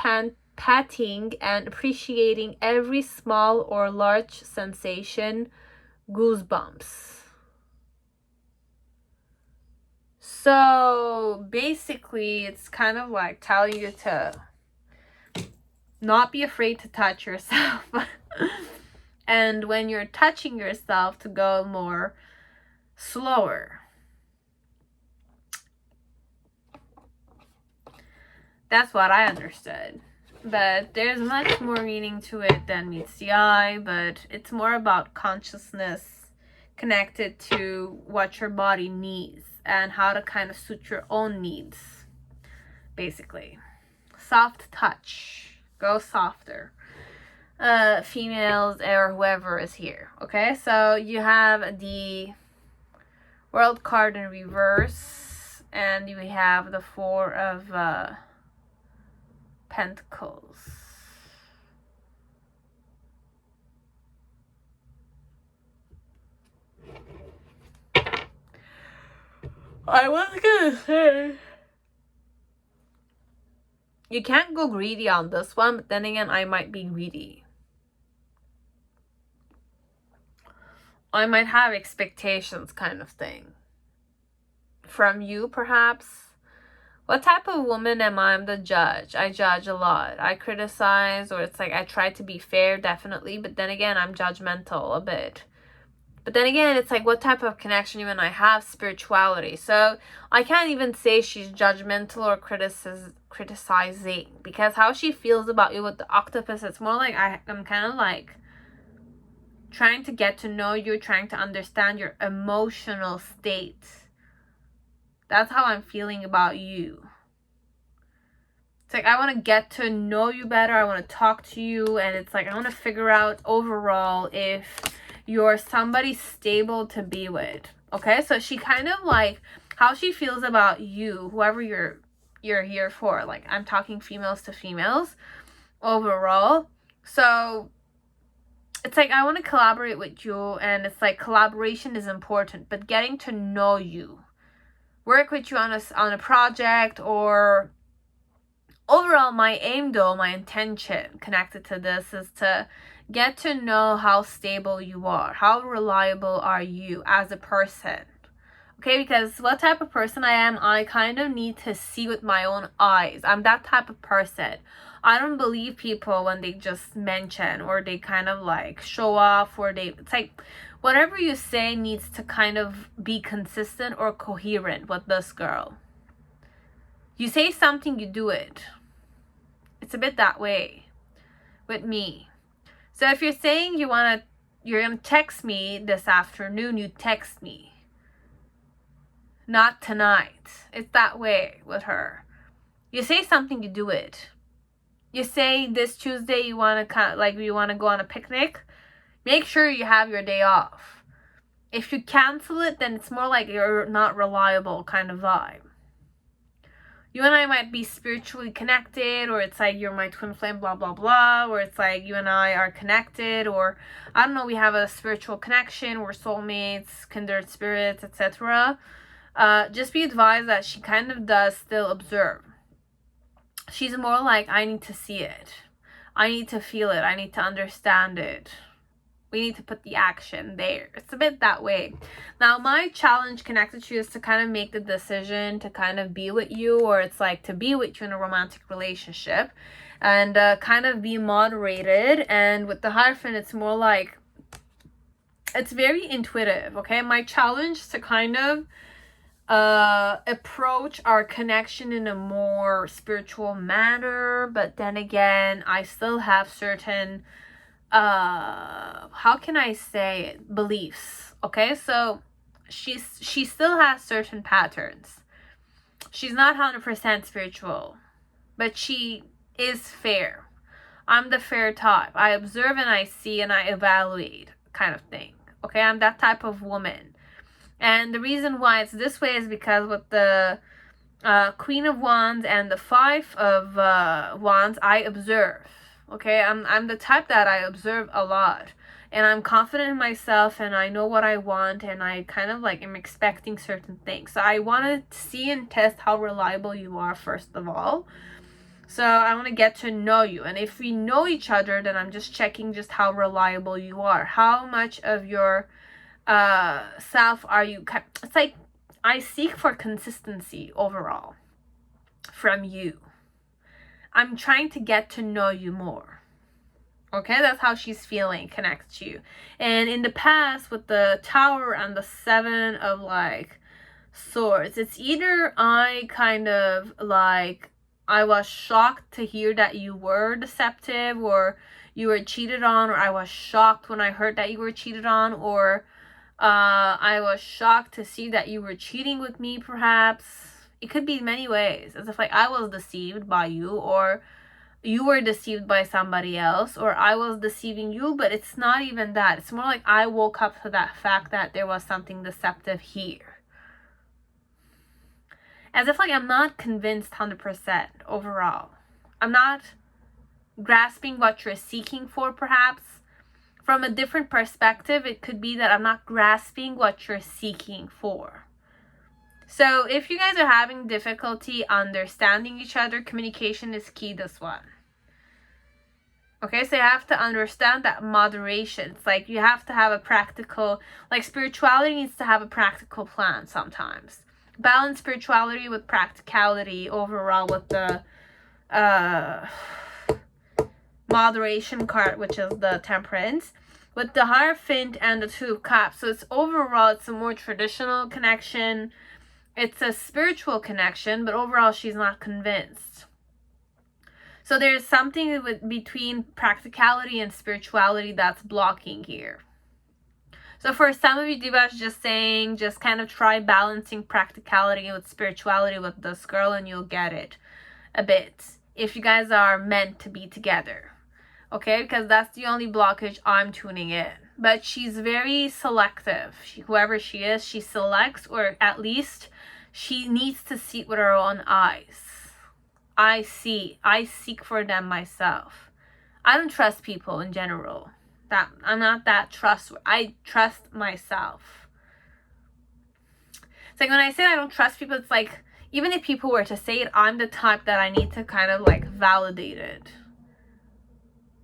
patting, and appreciating every small or large sensation. Goosebumps. So basically, it's kind of like telling you to not be afraid to touch yourself. And when you're touching yourself, to go more slower. That's what I understood. But there's much more meaning to it than meets the eye. But it's more about consciousness connected to what your body needs and how to kind of suit your own needs, basically. Soft touch. Go softer. Females or whoever is here. Okay, so you have the World card in reverse, and you have the Four of Pentacles. I was gonna say, you can't go greedy on this one, but then again, I might be greedy. I might have expectations, kind of thing. From you, perhaps. What type of woman am I? I'm the judge. I judge a lot. I criticize, or it's like I try to be fair, definitely, but then again, I'm judgmental a bit. But then again, it's like, what type of connection you and I have? Spirituality. So I can't even say she's judgmental or criticizing, because how she feels about you with the octopus, it's more like I'm kind of like trying to get to know you, trying to understand your emotional state. That's how I'm feeling about you. It's like, I want to get to know you better. I want to talk to you. And it's like, I want to figure out overall if you're somebody stable to be with. Okay, so she kind of like how she feels about you, whoever you're here for. Like, I'm talking females to females overall. So it's like, I want to collaborate with you, and it's like collaboration is important, but getting to know you, work with you on a project, or overall, my aim though, my intention connected to this is to get to know how stable you are. How reliable are you as a person? Okay, because what type of person I am, I kind of need to see with my own eyes. I'm that type of person. I don't believe people when they just mention or they kind of like show off, or it's like, whatever you say needs to kind of be consistent or coherent with this girl. You say something, you do it. It's a bit that way with me. So if you're saying you're gonna text me this afternoon, you text me. Not tonight. It's that way with her. You say something, you do it. You say this Tuesday you want to go on a picnic. Make sure you have your day off. If you cancel it, then it's more like you're not reliable kind of vibe. You and I might be spiritually connected, or it's like you're my twin flame, blah, blah, blah, or it's like you and I are connected, or I don't know, we have a spiritual connection, we're soulmates, kindred spirits, etc. Just be advised that she kind of does still observe. She's more like, I need to see it. I need to feel it. I need to understand it. We need to put the action there. It's a bit that way. Now, my challenge connected to you is to kind of make the decision to kind of be with you, or it's like to be with you in a romantic relationship, and kind of be moderated. And with the Hierophant, it's more like, it's very intuitive, okay? My challenge is to kind of approach our connection in a more spiritual manner, but then again, I still have certain how can I say it, beliefs. Okay, so she still has certain patterns. She's not 100% spiritual, but she is fair. I'm the fair type. I observe and I see and I evaluate kind of thing. Okay, I'm that type of woman. And the reason why it's this way is because with the Queen of Wands and the Five of Wands, I observe. Okay, I'm the type that I observe a lot, and I'm confident in myself, and I know what I want, and I kind of like am expecting certain things. So I want to see and test how reliable you are first of all. So I want to get to know you, and if we know each other, then I'm just checking just how reliable you are. How much of your self are you? It's like I seek for consistency overall from you. I'm trying to get to know you more. Okay, that's how she's feeling connected to you. And in the past, with the Tower and the Seven of like Swords, it's either I kind of like, I was shocked to hear that you were deceptive, or you were cheated on, or I was shocked when I heard that you were cheated on, or I was shocked to see that you were cheating with me, perhaps. It could be many ways, as if like I was deceived by you, or you were deceived by somebody else, or I was deceiving you, but it's not even that. It's more like I woke up to that fact that there was something deceptive here. As if like I'm not convinced 100% overall. I'm not grasping what you're seeking for, perhaps. From a different perspective, it could be that I'm not grasping what you're seeking for. So if you guys are having difficulty understanding each other, communication is key this one. Okay, so you have to understand that moderation. It's like you have to have a practical, like spirituality needs to have a practical plan sometimes. Balance spirituality with practicality overall with the moderation card, which is the Temperance. with the Hierophant and the Two of Cups. So it's overall, it's a more traditional connection. It's a spiritual connection, but overall she's not convinced. So there's something between practicality and spirituality that's blocking here. So for some of you, Diva is just saying, just kind of try balancing practicality with spirituality with this girl and you'll get it a bit. If you guys are meant to be together. Okay, because that's the only blockage I'm tuning in. But she's very selective. Whoever she is, she selects, or at least she needs to see it with her own eyes. I seek for them myself. I don't trust people in general. I'm not that trustworthy. I trust myself. It's like when I say I don't trust people, it's like, even if people were to say it, I'm the type that I need to kind of like validate it.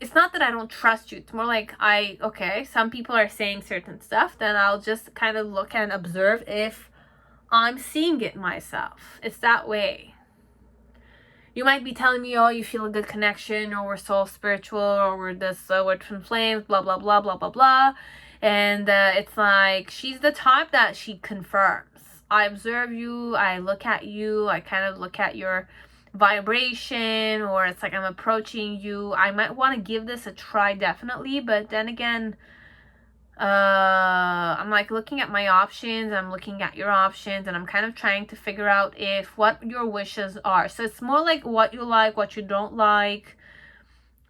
It's not that I don't trust you. It's more like okay, some people are saying certain stuff, then I'll just kind of look and observe if I'm seeing it myself. It's that way. You might be telling me, oh, you feel a good connection, or we're soul spiritual, or we're this, we're twin flames, blah, blah, blah, blah, blah, blah. And it's like, she's the type that she confirms. I observe you, I look at you, I kind of look at your vibration, or it's like I'm approaching you. I might want to give this a try, definitely, but then again, I'm like looking at my options, I'm looking at your options, and I'm kind of trying to figure out what your wishes are. So it's more like what you like, what you don't like,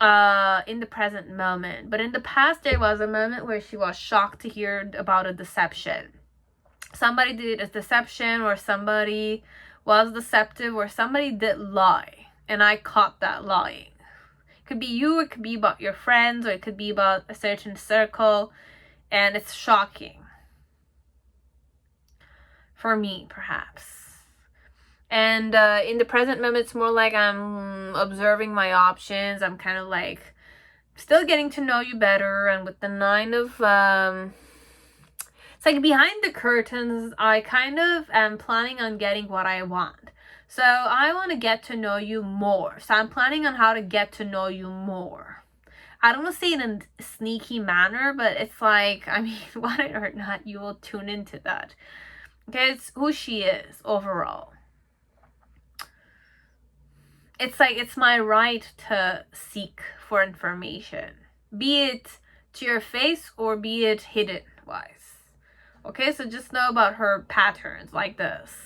in the present moment. But in the past, there was a moment where she was shocked to hear about a deception. Somebody did a deception, or somebody was deceptive, or somebody did lie, and I caught that lying. It could be you, it could be about your friends, or it could be about a certain circle. And it's shocking. For me, perhaps. And in the present moment, it's more like I'm observing my options. I'm kind of like still getting to know you better. And with the 9 of... it's like behind the curtains, I kind of am planning on getting what I want. So I want to get to know you more. So I'm planning on how to get to know you more. I don't want to say it in a sneaky manner, but it's like, I mean, whether or not you will tune into that. Okay, it's who she is overall. It's like, it's my right to seek for information. Be it to your face or be it hidden wise. Okay, so just know about her patterns like this.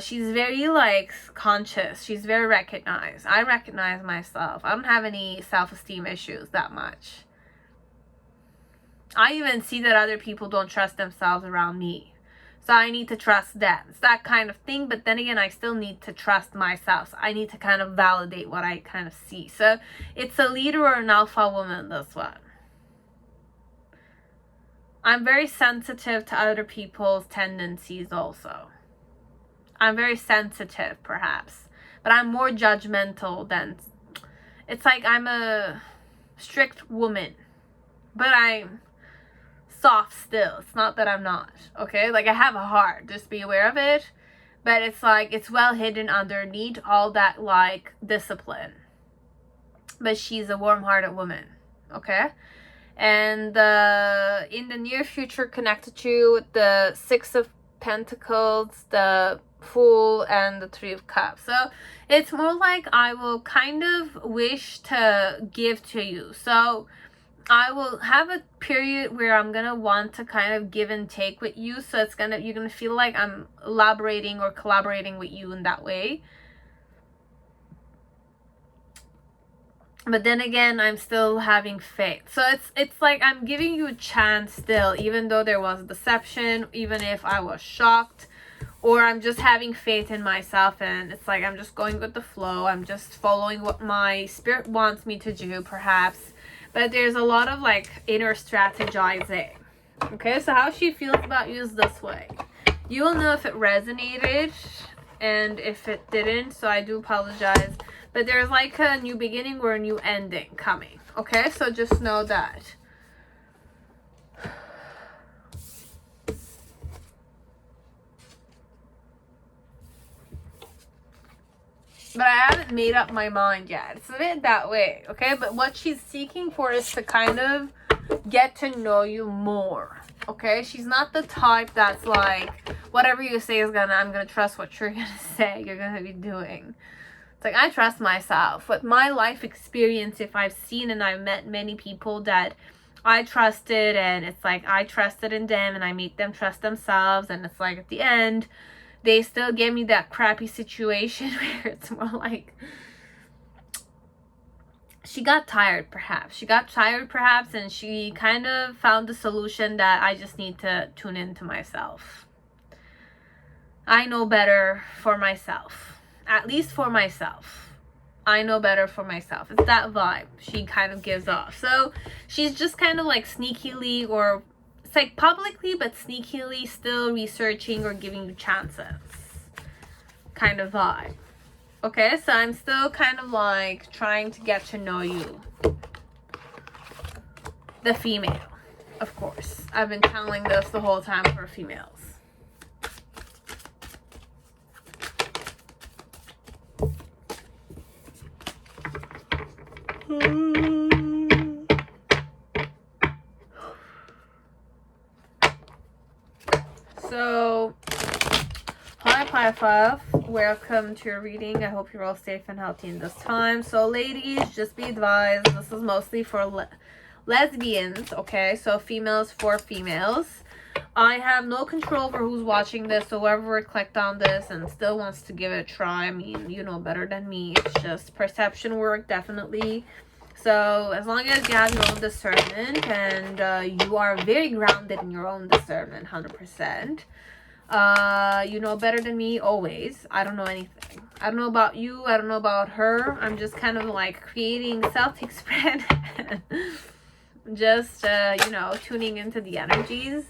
She's very like conscious. She's very recognized. I recognize myself. I don't have any self-esteem issues that much. I even see that other people don't trust themselves around me. So I need to trust them. It's that kind of thing. But then again, I still need to trust myself. So I need to kind of validate what I kind of see. So it's a leader or an alpha woman, this one. I'm very sensitive to other people's tendencies also. I'm very sensitive, perhaps. But I'm more judgmental than... It's like I'm a strict woman. But I'm soft still. It's not that I'm not. Okay? Like, I have a heart. Just be aware of it. But it's like, it's well hidden underneath all that, like, discipline. But she's a warm-hearted woman. Okay? And in the near future, connected to you with the 6 of Pentacles, the Fool, and the 3 of Cups. So it's more like I will kind of wish to give to you. So I will have a period where I'm gonna want to kind of give and take with you. So you're gonna feel like I'm elaborating or collaborating with you in that way. But then again, I'm still having faith. So it's like I'm giving you a chance still, even though there was a deception, even if I was shocked, or I'm just having faith in myself, and it's like I'm just going with the flow. I'm just following what my spirit wants me to do, perhaps. But there's a lot of like inner strategizing. Okay, so how she feels about you is this way. You will know if it resonated and if it didn't, so I do apologize. But there's like a new beginning or a new ending coming. Okay, so just know that. But I haven't made up my mind yet. It's a bit that way, okay? But what she's seeking for is to kind of get to know you more. Okay, she's not the type that's like, whatever you say is I'm gonna trust what you're gonna say, you're gonna be doing. It's like, I trust myself. With my life experience, if I've seen and I've met many people that I trusted, and it's like I trusted in them and I made them trust themselves, and it's like at the end they still give me that crappy situation where it's more like she got tired perhaps, and she kind of found the solution that I just need to tune into myself. I know better for myself, at least for myself. I know better for myself. It's that vibe she kind of gives off. So she's just kind of like sneakily, or it's like publicly but sneakily still researching or giving you chances kind of vibe. Okay, so I'm still kind of like trying to get to know you. The female, of course. I've been channeling this the whole time for females. So, hi Five, welcome to your reading. I hope you're all safe and healthy in this time. So ladies, just be advised, this is mostly for lesbians, okay? So females for females. I have no control over who's watching this, so whoever clicked on this and still wants to give it a try, I mean, you know better than me. It's just perception work, definitely. So as long as you have your own discernment and you are very grounded in your own discernment, 100%. You know better than me always. I don't know anything. I don't know about you. I don't know about her. I'm just kind of like creating Celtic Spread. Just, you know, tuning into the energies.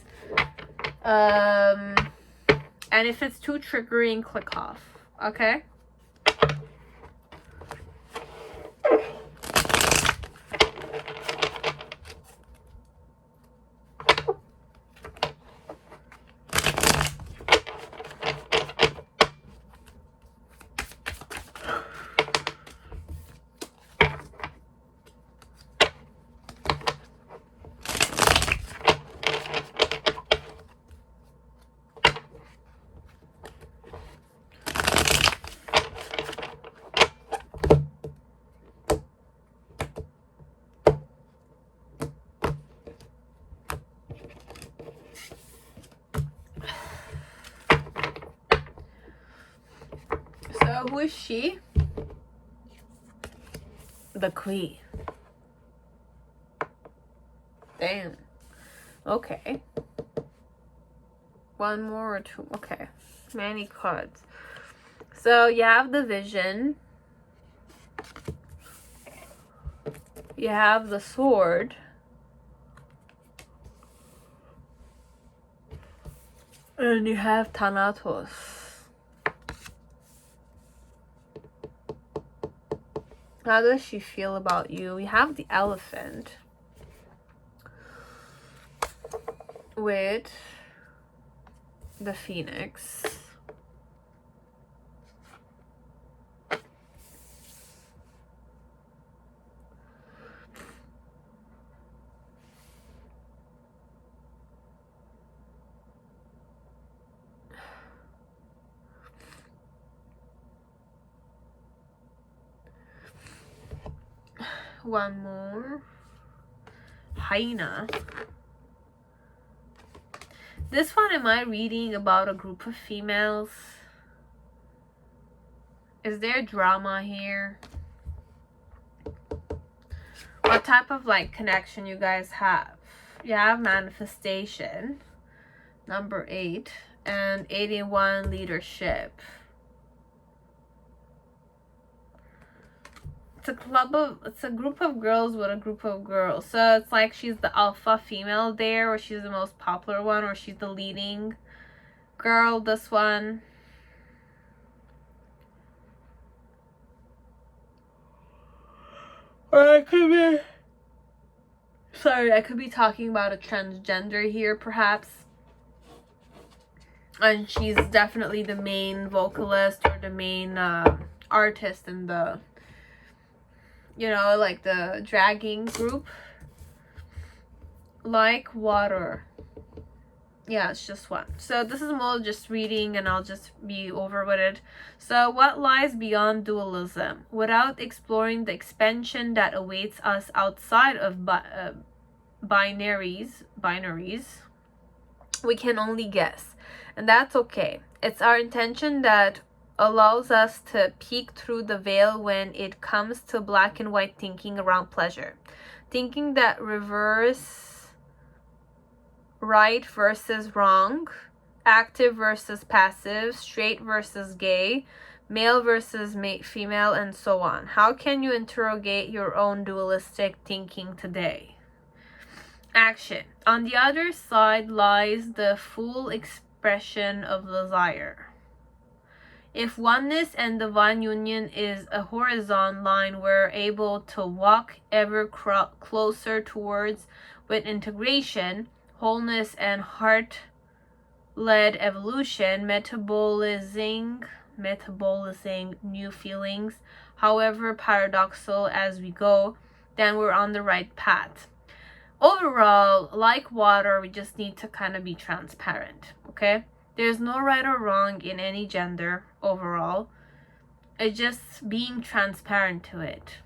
And if it's too triggering, click off. Okay? So who is she? The Queen. Damn. Okay. One more or two. Okay. Many cards. So you have the Vision. You have the Sword. And you have Thanatos. How does she feel about you? We have the Elephant with the Phoenix. One more. Hyena. This one, am I reading about a group of females? Is there drama here? What type of like connection you guys have? You have Manifestation, number 8, and 81, Leadership. It's a group of girls with a group of girls. So it's like she's the alpha female there, or she's the most popular one, or she's the leading girl, this one. Or I could be, sorry, I could be talking about a transgender here perhaps. And she's definitely the main vocalist or the main artist in the, you know, like the dragging group. like water. Yeah, it's just one. So this is more just reading and I'll just be over with it. So what lies beyond dualism? Without exploring the expansion that awaits us outside of binaries, we can only guess. And that's okay. It's our intention that allows us to peek through the veil when it comes to black and white thinking around pleasure. Thinking that reverse right versus wrong, active versus passive, straight versus gay, male versus female, and so on. How can you interrogate your own dualistic thinking today? Action. On the other side lies the full expression of desire. If oneness and divine union is a horizon line we're able to walk ever closer towards with integration, wholeness, and heart-led evolution, metabolizing new feelings, however paradoxical as we go, then we're on the right path. Overall, like water, we just need to kind of be transparent, okay? There's no right or wrong in any gender overall. It's just being transparent to it.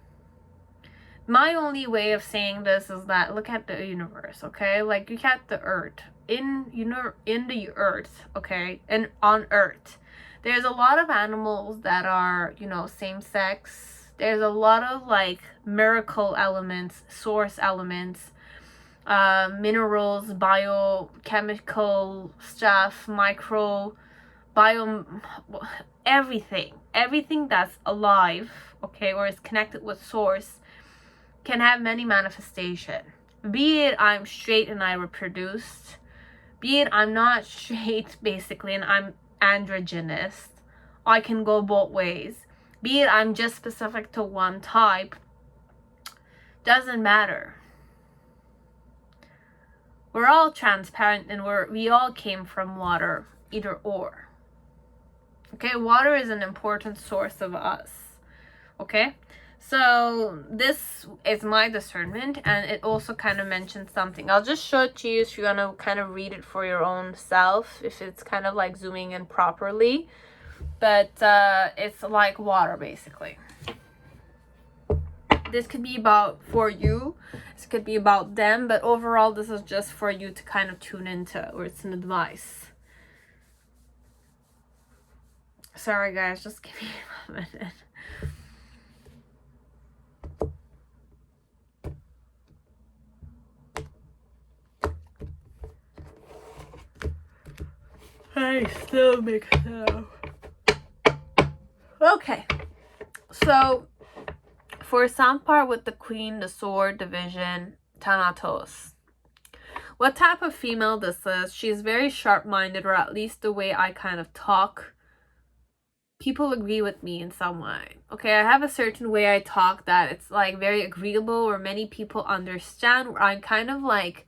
My only way of saying this is that look at the universe, okay? Like look at the earth. In the earth, okay? And on earth, there's a lot of animals that are, same sex. There's a lot of like miracle elements, source elements, minerals, biochemical stuff, everything that's alive, okay, or is connected with source, can have many manifestations. Be it I'm straight and I reproduced, be it I'm not straight basically and I'm androgynous. I can go both ways. Be it I'm just specific to one type. Doesn't matter. We're all transparent and we all came from water, either or. Okay, water is an important source of us. Okay? So this is my discernment, and it also kind of mentions something. I'll just show it to you if you want to kind of read it for your own self, if it's kind of like zooming in properly. But it's like water, basically. This could be about for you. This could be about them. But overall, this is just for you to kind of tune into, or it's an advice. Sorry, guys. Just give me a minute. I still mix up. Okay, so for some part with the Queen, the Sword, Division, Thanatos. What type of female this is? She's very sharp-minded, or at least the way I kind of talk. People agree with me in some way. Okay, I have a certain way I talk that it's like very agreeable, or many people understand, where I'm kind of like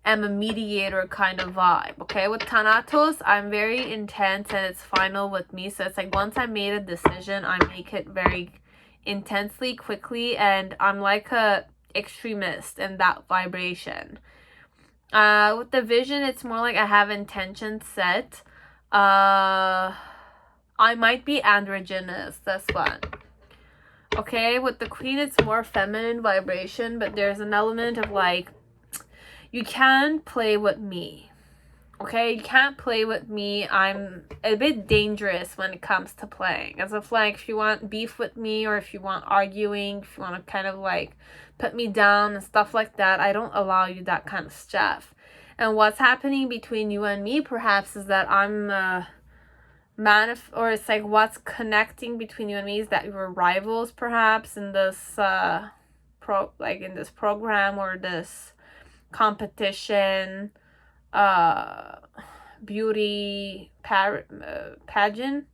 am a mediator kind of vibe. Okay, with Thanatos, I'm very intense and it's final with me. So it's like once I made a decision, I make it very intensely, quickly, and I'm like a extremist in that vibration. With the Vision, it's more like I have intention set. I might be androgynous, that's one. Okay, with the Queen, it's more feminine vibration, but there's an element of like, you can play with me. Okay, you can't play with me. I'm a bit dangerous when it comes to playing. As if like, if you want beef with me, or if you want arguing, if you want to kind of like put me down and stuff like that, I don't allow you that kind of stuff. And what's happening between you and me perhaps is that I'm or it's like what's connecting between you and me is that we're rivals perhaps in this in this program or this competition, beauty pageant.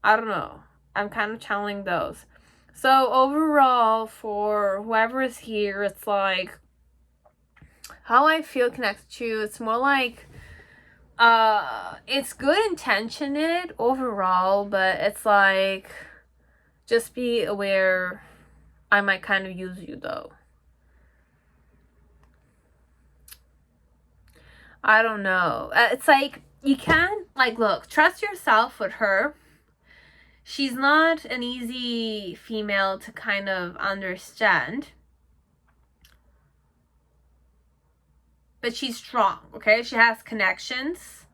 I don't know. I'm kind of channeling those. So overall, for whoever is here, it's like how I feel connected to you. It's more like it's good intentioned overall, but it's like just be aware I might kind of use you though. I don't know. It's like, you can, like, look, trust yourself with her. She's not an easy female to kind of understand. But she's strong, okay? She has connections.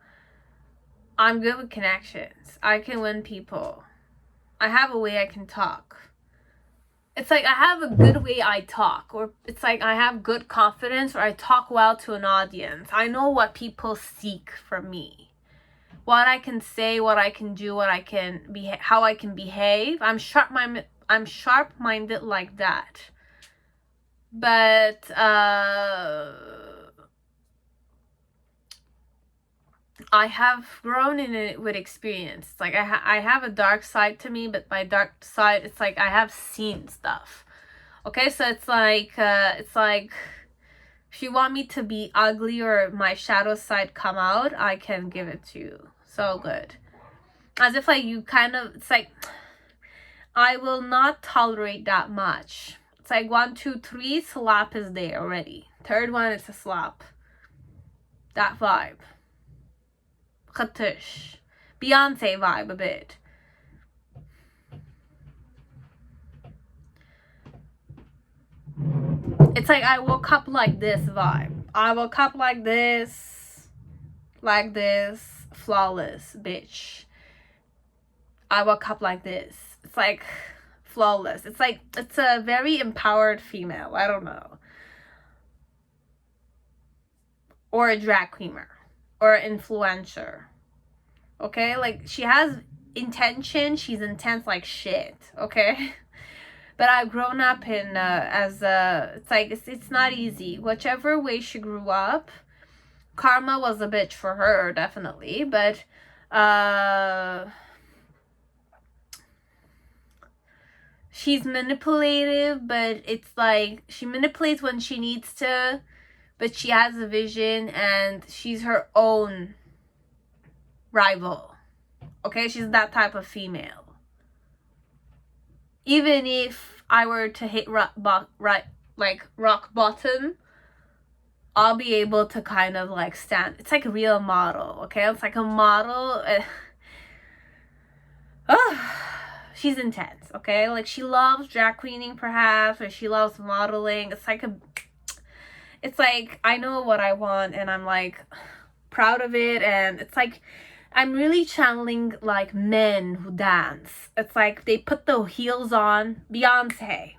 I'm good with connections. I can win people. I have a way I can talk. It's like I have a good way I talk, or it's like I have good confidence, or I talk well to an audience. I know what people seek from me, what I can say, what I can do, what I can be, how I can behave. I'm sharp-minded like that. But I have grown in it with experience. It's like I have a dark side to me, but my dark side, it's like I have seen stuff. Okay, so it's like if you want me to be ugly or my shadow side come out, I can give it to you. So good. As if like you kind of, it's like, I will not tolerate that much. It's like 1, 2, 3, slap is there already. Third one, it's a slap. That vibe. Khatish. Beyonce vibe a bit. It's like I woke up like this vibe. I woke up like this, flawless, bitch. I woke up like this. It's like flawless. It's like, it's a very empowered female. I don't know. Or a drag queener. Or an influencer. Okay? Like, she has intention. She's intense like shit. Okay? But I've grown up in, it's like, it's not easy. Whichever way she grew up, karma was a bitch for her, definitely. But, she's manipulative, but it's like, she manipulates when she needs to, but she has a vision, and she's her own rival. Okay? She's that type of female. Even if I were to hit rock bottom, I'll be able to kind of like stand. It's like a real model, okay? It's like a model. She's intense, okay? Like, she loves drag queening perhaps, or she loves modeling. It's like I know what I want, and I'm like proud of it, and it's like I'm really channeling like men who dance. It's like they put the heels on. Beyonce.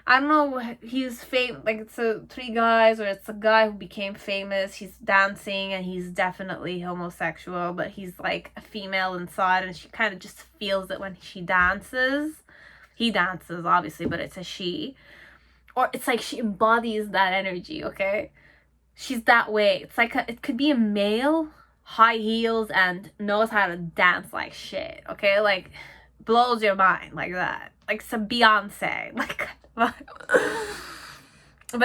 I don't know, he's famous, like it's 3 guys, or it's a guy who became famous. He's dancing, and he's definitely homosexual, but he's like a female inside, and she kind of just feels it when she dances. He dances, obviously, but it's a she. Or it's like she embodies that energy, okay? She's that way. It's like it could be a male, high heels, and knows how to dance like shit, okay? Like, blows your mind like that. Like some Beyonce, like. But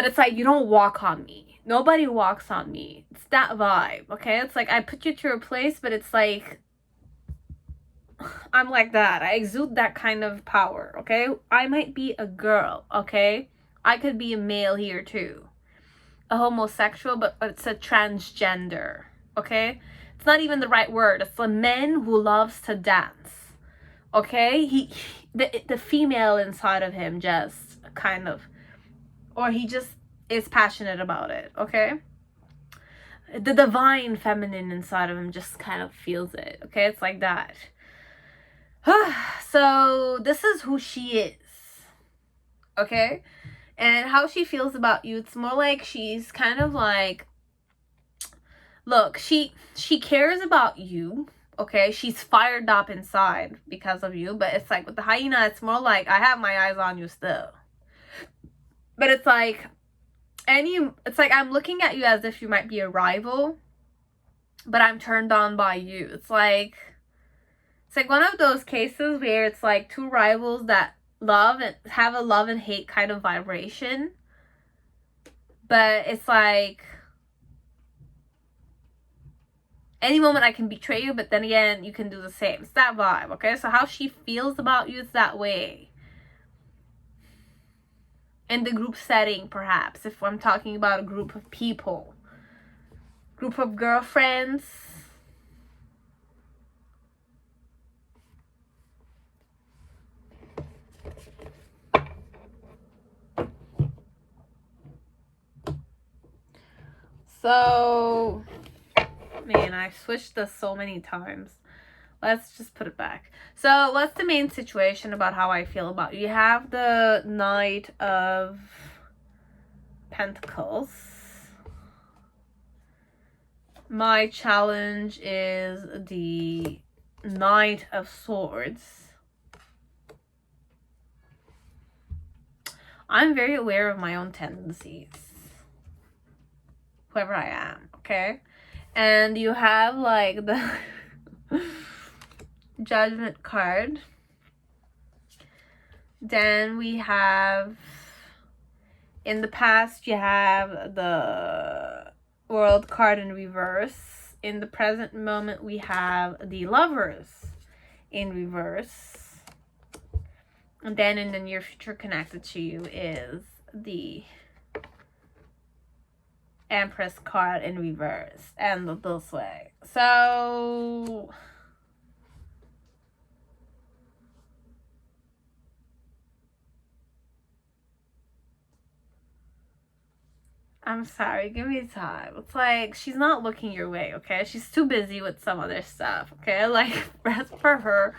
it's like, you don't walk on me. Nobody walks on me. It's that vibe, okay? It's like I put you to a place, but it's like I'm like that. I exude that kind of power, okay? I might be a girl, okay? I could be a male here too. A homosexual, but it's a transgender, okay? It's not even the right word. It's a man who loves to dance, okay? The female inside of him just kind of, or he just is passionate about it, okay? The divine feminine inside of him just kind of feels it, okay? It's like that. So this is who she is, okay? And how she feels about you, it's more like she's kind of like, look, she cares about you, okay? She's fired up inside because of you, but it's like with the hyena, it's more like, I have my eyes on you still. But it's like, it's like I'm looking at you as if you might be a rival, but I'm turned on by you. It's like one of those cases where it's like 2 rivals that love and have a love and hate kind of vibration, but it's like any moment I can betray you, but then again you can do the same. It's that vibe, okay? So how she feels about you is that way. In the group setting, perhaps, if I'm talking about a group of people, group of girlfriends. So, man, I've switched this so many times. Let's just put it back. So, what's the main situation about how I feel about you? You have the Knight of Pentacles. My challenge is the Knight of Swords. I'm very aware of my own tendencies. Whoever I am, okay? And you have like the Judgment card. Then we have, in the past, you have the World card in reverse. In the present moment, we have the Lovers in reverse. And then in the near future connected to you is the Empress card in reverse and this way. So I'm sorry, give me time. It's like she's not looking your way, okay? She's too busy with some other stuff, okay? Like, as for her,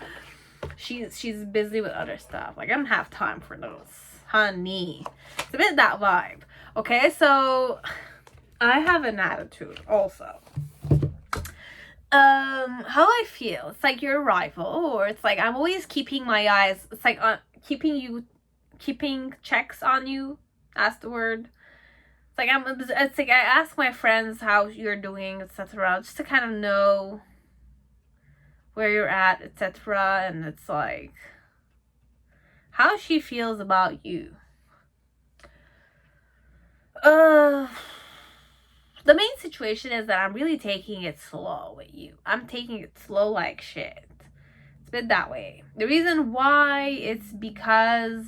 she's busy with other stuff. Like, I don't have time for those, honey. It's a bit that vibe, okay? So I have an attitude also. How I feel, it's like you're a rival, or it's like I'm always keeping my eyes, it's like keeping checks on you. That's the word. It's like I ask my friends how you're doing, etc., just to kind of know where you're at, etc. And it's like how she feels about you. The main situation is that I'm really taking it slow with you. I'm taking it slow like shit. It's been that way. The reason why, it's because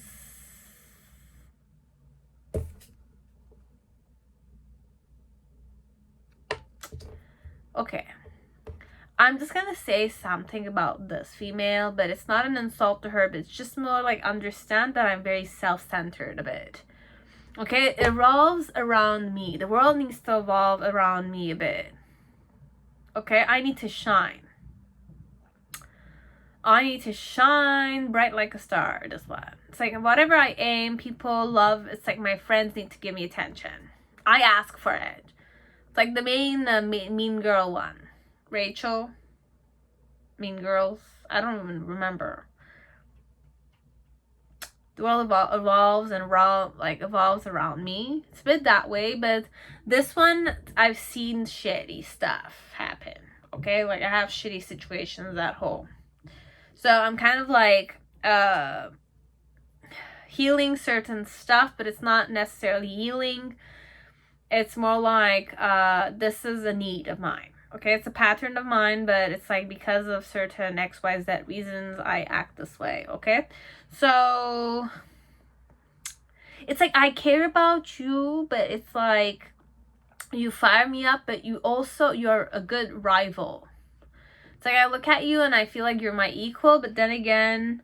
okay, I'm just gonna say something about this female, but it's not an insult to her, but it's just more like, understand that I'm very self-centered a bit. Okay, it revolves around me. The world needs to evolve around me a bit. Okay, I need to shine. I need to shine bright like a star, this one. It's like whatever I aim, people love. It's like my friends need to give me attention. I ask for it. It's like the main mean girl one. Rachel. Mean Girls. I don't even remember. The world evolves around me. It's a bit that way, but this one, I've seen shitty stuff happen. Okay, like I have shitty situations at home. So I'm kind of like healing certain stuff, but it's not necessarily healing. It's more like this is a need of mine. Okay, it's a pattern of mine, but it's like because of certain XYZ reasons, I act this way. Okay, so it's like I care about you, but it's like you fire me up, but you're a good rival. It's like I look at you and I feel like you're my equal, but then again,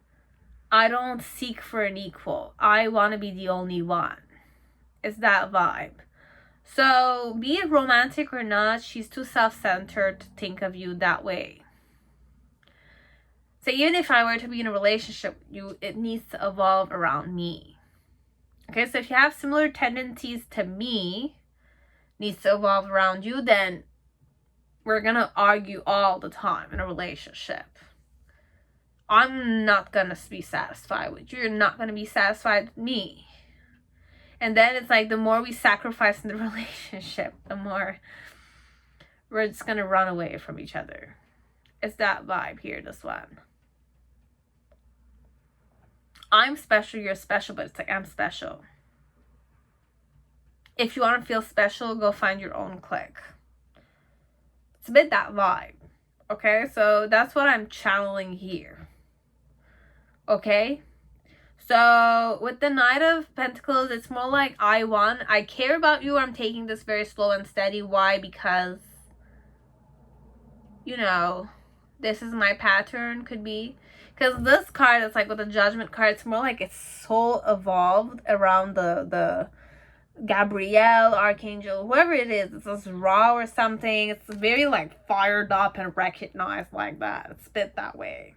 I don't seek for an equal. I want to be the only one. It's that vibe. So, be it romantic or not, she's too self-centered to think of you that way. So, even if I were to be in a relationship with you, it needs to evolve around me. Okay, so if you have similar tendencies to me, needs to evolve around you, then we're gonna argue all the time in a relationship. I'm not gonna be satisfied with you. You're not gonna be satisfied with me. And then it's like the more we sacrifice in the relationship, the more we're just going to run away from each other. It's that vibe here, this one. I'm special, you're special, but it's like I'm special. If you want to feel special, go find your own clique. It's a bit that vibe. Okay, so that's what I'm channeling here. Okay? So, with the Knight of Pentacles, it's more like I care about you. I'm taking this very slow and steady. Why? Because you know, this is my pattern, could be. Because this card is like with the Judgment card, it's more like it's so evolved around the Gabrielle, Archangel, whoever it is. It's this Ra or something. It's very like fired up and recognized like that. It's a bit that way.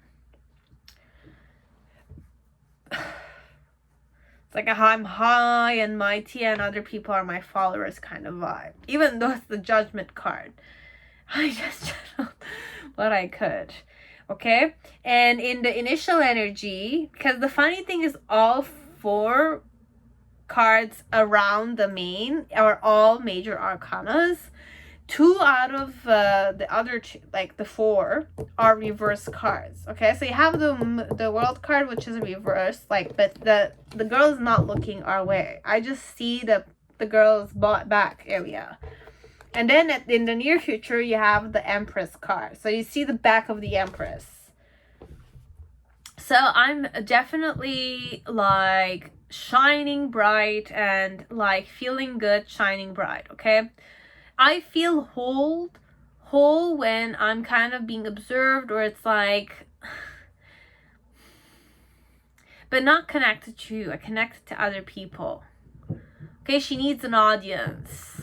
It's like a I'm high and mighty and other people are my followers kind of vibe. Even though it's the Judgment card. I just channeled what I could. Okay? And in the initial energy, because the funny thing is all 4 cards around the main are all major arcanas. 2 out of the other 2, like the 4, are reverse cards. Okay, so you have the World card, which is reverse, like, but the girl is not looking our way. I just see the girl's back area. And then in the near future, you have the Empress card. So you see the back of the Empress. So I'm definitely like shining bright and like feeling good, shining bright, okay? I feel whole when I'm kind of being observed, or it's like, but not connected to you. I connected to other people. Okay, she needs an audience.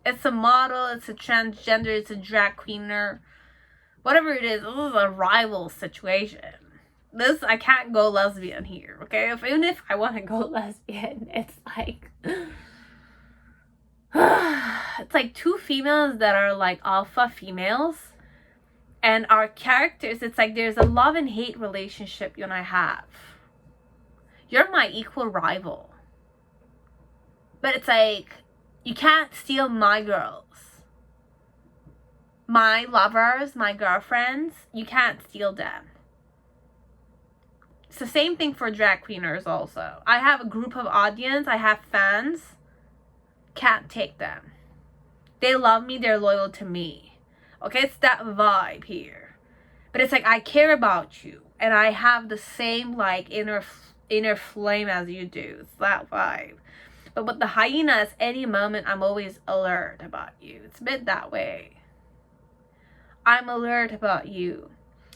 It's a model, it's a transgender, it's a drag queener, whatever it is. This is a rival situation. This, I can't go lesbian here, okay? Even if I want to go lesbian, it's like it's like 2 females that are like alpha females, and our characters, it's like there's a love and hate relationship you and I have. You're my equal rival, but it's like you can't steal my girls, my lovers, my girlfriends. You can't steal them. It's the same thing for drag queeners also. I have a group of audience, I have fans. Can't take them. They love me, they're loyal to me. Okay, it's that vibe here. But it's like I care about you, and I have the same like inner flame as you do. It's that vibe. But with the hyenas, any moment I'm always alert about you. It's a bit that way. I'm alert about you.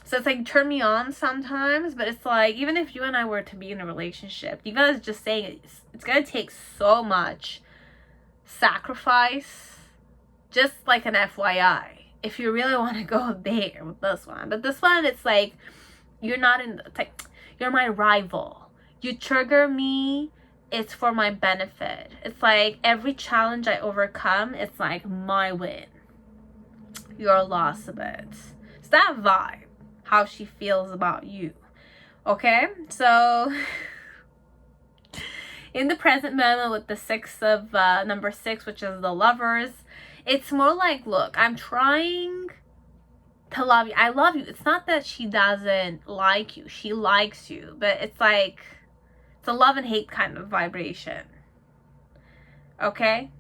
So it's like turn me on sometimes, but it's like even if you and I were to be in a relationship, you guys just saying it's gonna take so much sacrifice, just like an FYI, if you really want to go there with this one. But this one, it's like you're not in, it's like you're my rival, you trigger me, it's for my benefit. It's like every challenge I overcome, it's like my win, your loss of it. It's that vibe, how she feels about you. Okay, so in the present moment with the number 6, which is the Lovers, it's more like, look, I'm trying to love you. I love you. It's not that she doesn't like you. She likes you. But it's like, it's a love and hate kind of vibration. Okay?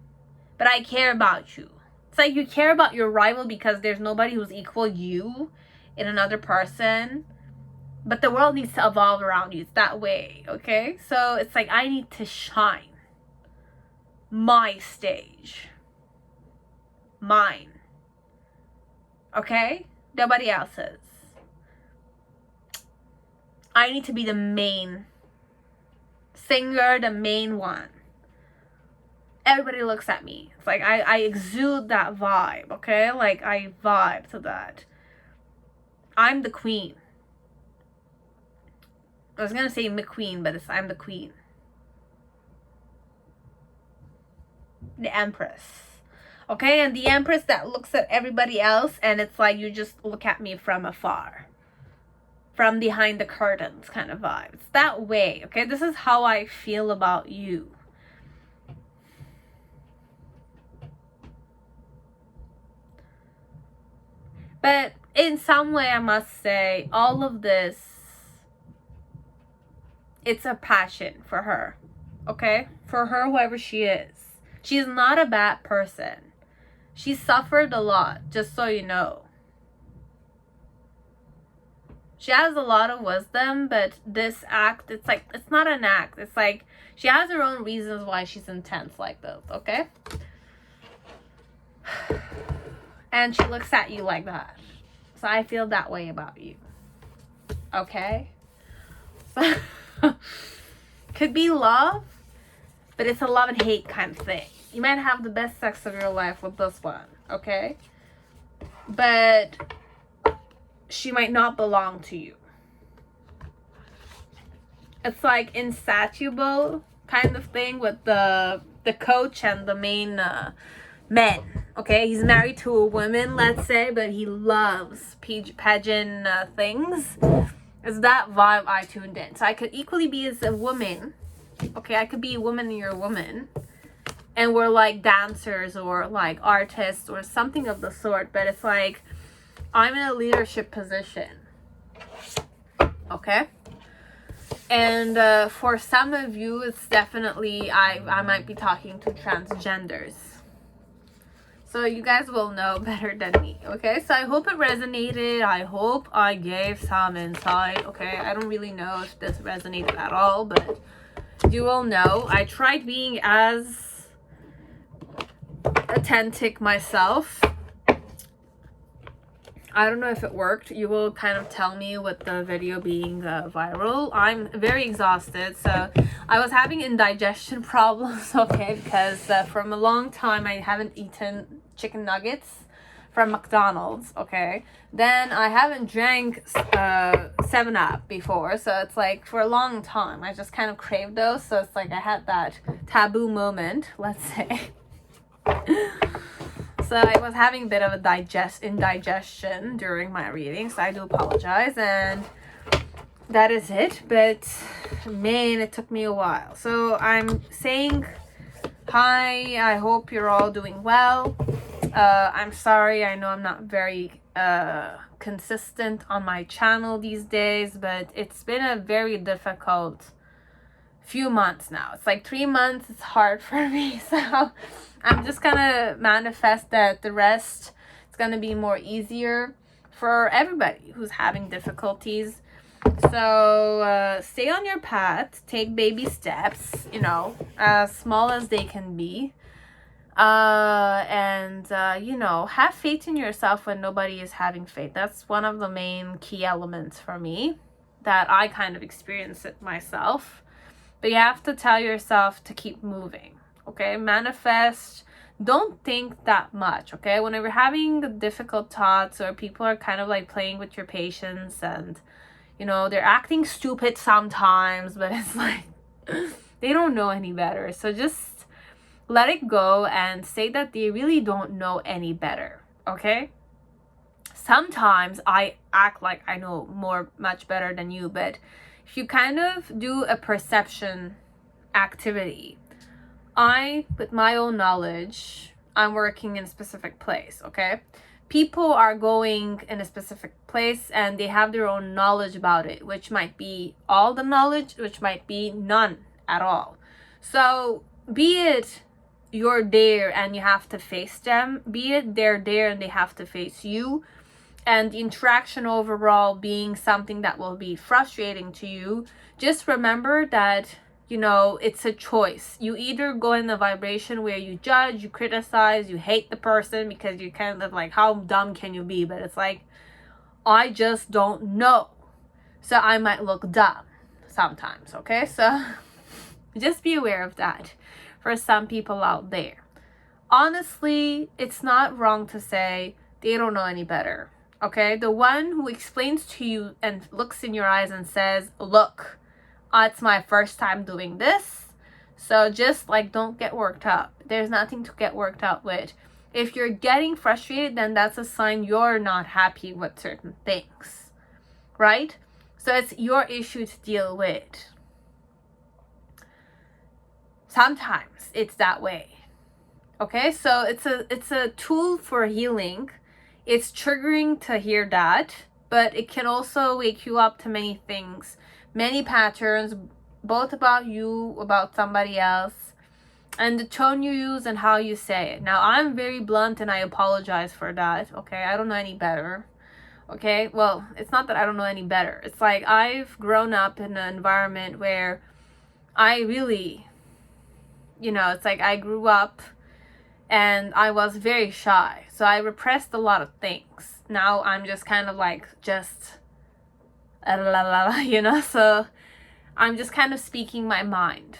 But I care about you. It's like you care about your rival because there's nobody who's equal you in another person. But the world needs to evolve around you. It's that way, okay? So it's like I need to shine. My stage. Mine. Okay? Nobody else's. I need to be the main singer, the main one. Everybody looks at me. It's like I exude that vibe, okay? Like I vibe to that. I'm the queen. I was gonna say McQueen, but I'm the queen. The Empress. Okay, and the Empress that looks at everybody else, and it's like you just look at me from afar. From behind the curtains kind of vibe. It's that way, okay? This is how I feel about you. But in some way, I must say, all of this, it's a passion for her, okay? For her, whoever she is. She's not a bad person. She suffered a lot, just so you know. She has a lot of wisdom, but this act, it's like, it's not an act. It's like, she has her own reasons why she's intense like this, okay? and she looks at you like that. So I feel that way about you. Okay? So could be love, but it's a love and hate kind of thing. You might have the best sex of your life with this one, okay? But she might not belong to you. It's like insatiable kind of thing with the coach and the main men, okay? He's married to a woman, let's say, but he loves pageant things. It's that vibe I tuned in. So I could equally be as a woman, okay? I could be a woman and you're a woman, and we're like dancers or like artists or something of the sort, but it's like I'm in a leadership position, okay? And for some of you, it's definitely, I might be talking to transgenders. So you guys will know better than me, okay? So I hope it resonated. I hope I gave some insight, okay? I don't really know if this resonated at all, but you will know. I tried being as authentic myself. I don't know if it worked. You will kind of tell me with the video being viral. I'm very exhausted, so I was having indigestion problems, okay, because from a long time I haven't eaten chicken nuggets from McDonald's, okay. Then I haven't drank 7-Up before, so it's like for a long time I just kind of craved those, so it's like I had that taboo moment, let's say. So I was having a bit of a indigestion during my reading, so I do apologize, and that is it. But man, it took me a while. So I'm saying hi, I hope you're all doing well. I'm sorry, I know I'm not very consistent on my channel these days, but it's been a very difficult few months now. It's like 3 months. It's hard for me, so I'm just gonna manifest that the rest is gonna be more easier for everybody who's having difficulties. So stay on your path, take baby steps, you know, as small as they can be, and you know, have faith in yourself when nobody is having faith. That's one of the main key elements for me, that I kind of experience it myself. But you have to tell yourself to keep moving, okay? Manifest. Don't think that much, okay? Whenever you're having difficult thoughts or people are kind of like playing with your patience and, you know, they're acting stupid sometimes, but it's like they don't know any better. So just let it go and say that they really don't know any better, okay? Sometimes I act like I know much better than you, but if you kind of do a perception activity, with my own knowledge, I'm working in a specific place, okay? People are going in a specific place and they have their own knowledge about it, which might be all the knowledge, which might be none at all. So be it you're there and you have to face them, be it they're there and they have to face you, and the interaction overall being something that will be frustrating to you, just remember that, you know, it's a choice. You either go in the vibration where you judge, you criticize, you hate the person because you kind of like, how dumb can you be? But it's like, I just don't know. So I might look dumb sometimes, okay? So just be aware of that for some people out there. Honestly, it's not wrong to say they don't know any better. Okay, the one who explains to you and looks in your eyes and says, look, it's my first time doing this. So just like, don't get worked up. There's nothing to get worked up with. If you're getting frustrated, then that's a sign you're not happy with certain things, right? So it's your issue to deal with. Sometimes it's that way. Okay, so it's a tool for healing. It's triggering to hear that, but it can also wake you up to many things, many patterns, both about you, about somebody else, and the tone you use and how you say it. Now, I'm very blunt and I apologize for that, okay? I don't know any better, okay? Well, it's not that I don't know any better. It's like I've grown up in an environment where I really, you know, it's like I grew up And I was very shy. So I repressed a lot of things. Now I'm just kind of like, you know? So I'm just kind of speaking my mind.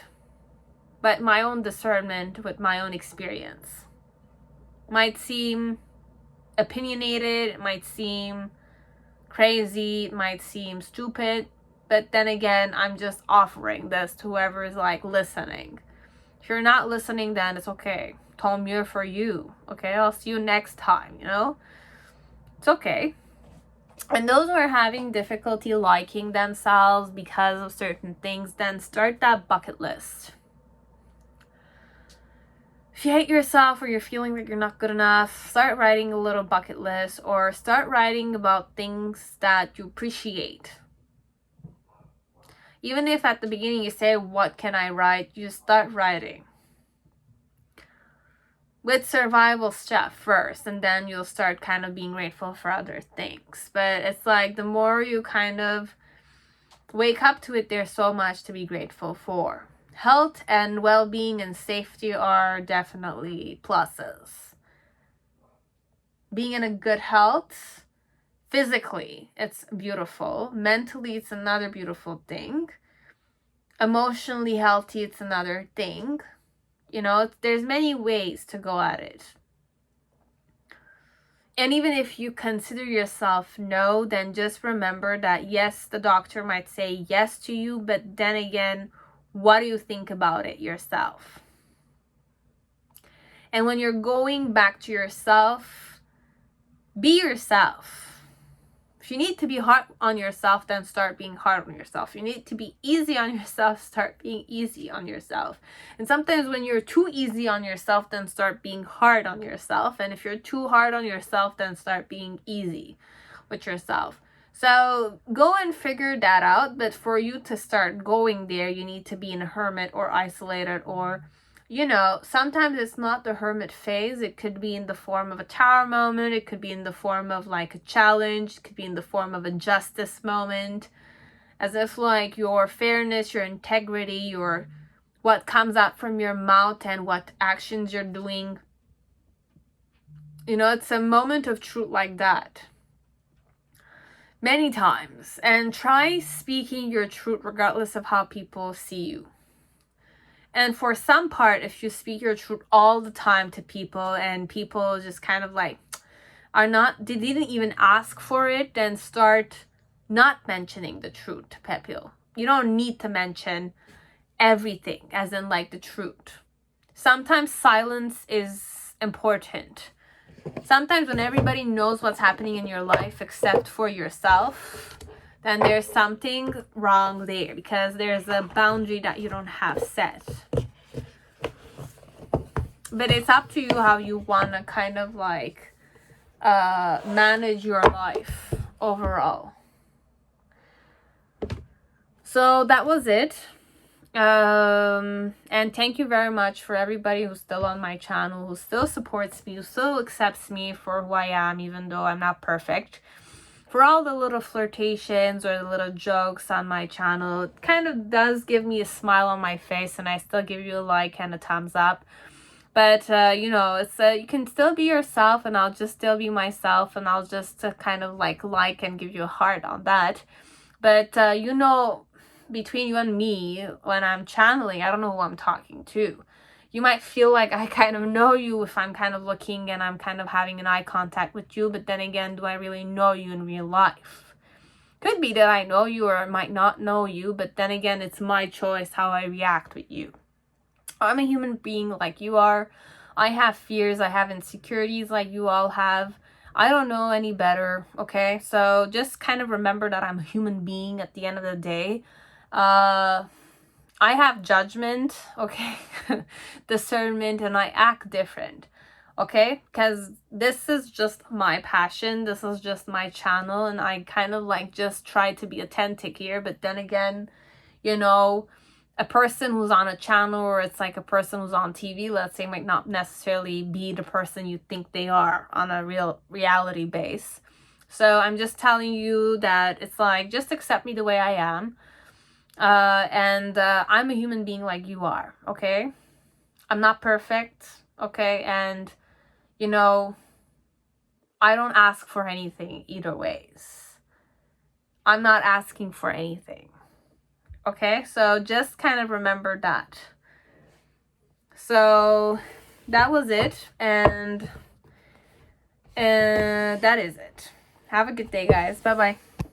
But my own discernment with my own experience. Might seem opinionated, it might seem crazy, it might seem stupid, but then again, I'm just offering this to whoever is like listening. If you're not listening, then it's okay. Tom, you're for you. Okay, I'll see you next time, you know? It's okay. And those who are having difficulty liking themselves because of certain things, then start that bucket list. If you hate yourself or you're feeling like you're not good enough, start writing a little bucket list, or start writing about things that you appreciate. Even if at the beginning you say, what can I write? You start writing. With survival stuff first, and then you'll start kind of being grateful for other things. But it's like the more you kind of wake up to it, there's so much to be grateful for. Health and well-being and safety are definitely pluses. Being in a good health, physically, it's beautiful. Mentally, it's another beautiful thing. Emotionally healthy, it's another thing. You know, there's many ways to go at it. And even if you consider yourself no, then just remember that yes, the doctor might say yes to you, but then again, what do you think about it yourself? And when you're going back to yourself, be yourself. If you need to be hard on yourself, then start being hard on yourself. You need to be easy on yourself, start being easy on yourself. And sometimes when you're too easy on yourself, then start being hard on yourself. And if you're too hard on yourself, then start being easy with yourself. So go and figure that out. But for you to start going there, you need to be in a hermit or isolated, or, you know, sometimes it's not the hermit phase. It could be in the form of a tower moment. It could be in the form of like a challenge. It could be in the form of a justice moment. As if like your fairness, your integrity, your what comes out from your mouth and what actions you're doing. You know, it's a moment of truth like that. Many times. And try speaking your truth regardless of how people see you. And for some part, if you speak your truth all the time to people and people just kind of like they didn't even ask for it, then start not mentioning the truth to people. You don't need to mention everything, as in like the truth. Sometimes silence is important. Sometimes when everybody knows what's happening in your life except for yourself, then there's something wrong there, because there's a boundary that you don't have set. But it's up to you how you want to kind of like manage your life overall. So that was it. And thank you very much for everybody who's still on my channel, who still supports me, who still accepts me for who I am, even though I'm not perfect. For all the little flirtations or the little jokes on my channel, it kind of does give me a smile on my face, and I still give you a like and a thumbs up. But, you know, it's you can still be yourself, and I'll just still be myself, and I'll just kind of like and give you a heart on that. But, you know, between you and me, when I'm channeling, I don't know who I'm talking to. You might feel like I kind of know you if I'm kind of looking and I'm kind of having an eye contact with you. But then again, do I really know you in real life? Could be that I know you or I might not know you. But then again, it's my choice how I react with you. I'm a human being like you are. I have fears. I have insecurities like you all have. I don't know any better, okay? So just kind of remember that I'm a human being at the end of the day. I have judgment, okay, discernment, and I act different, okay, because this is just my passion, this is just my channel, and I kind of like just try to be authentic here. But then again, you know, a person who's on a channel, or it's like a person who's on TV, let's say, might not necessarily be the person you think they are on a real reality base. So I'm just telling you that it's like, just accept me the way I am. And I'm a human being like you are, okay? I'm not perfect. okay? And, you know, I don't ask for anything either ways. I'm not asking for anything, okay? So just kind of remember that. So that was it, and that is it. Have a good day, guys. Bye-bye.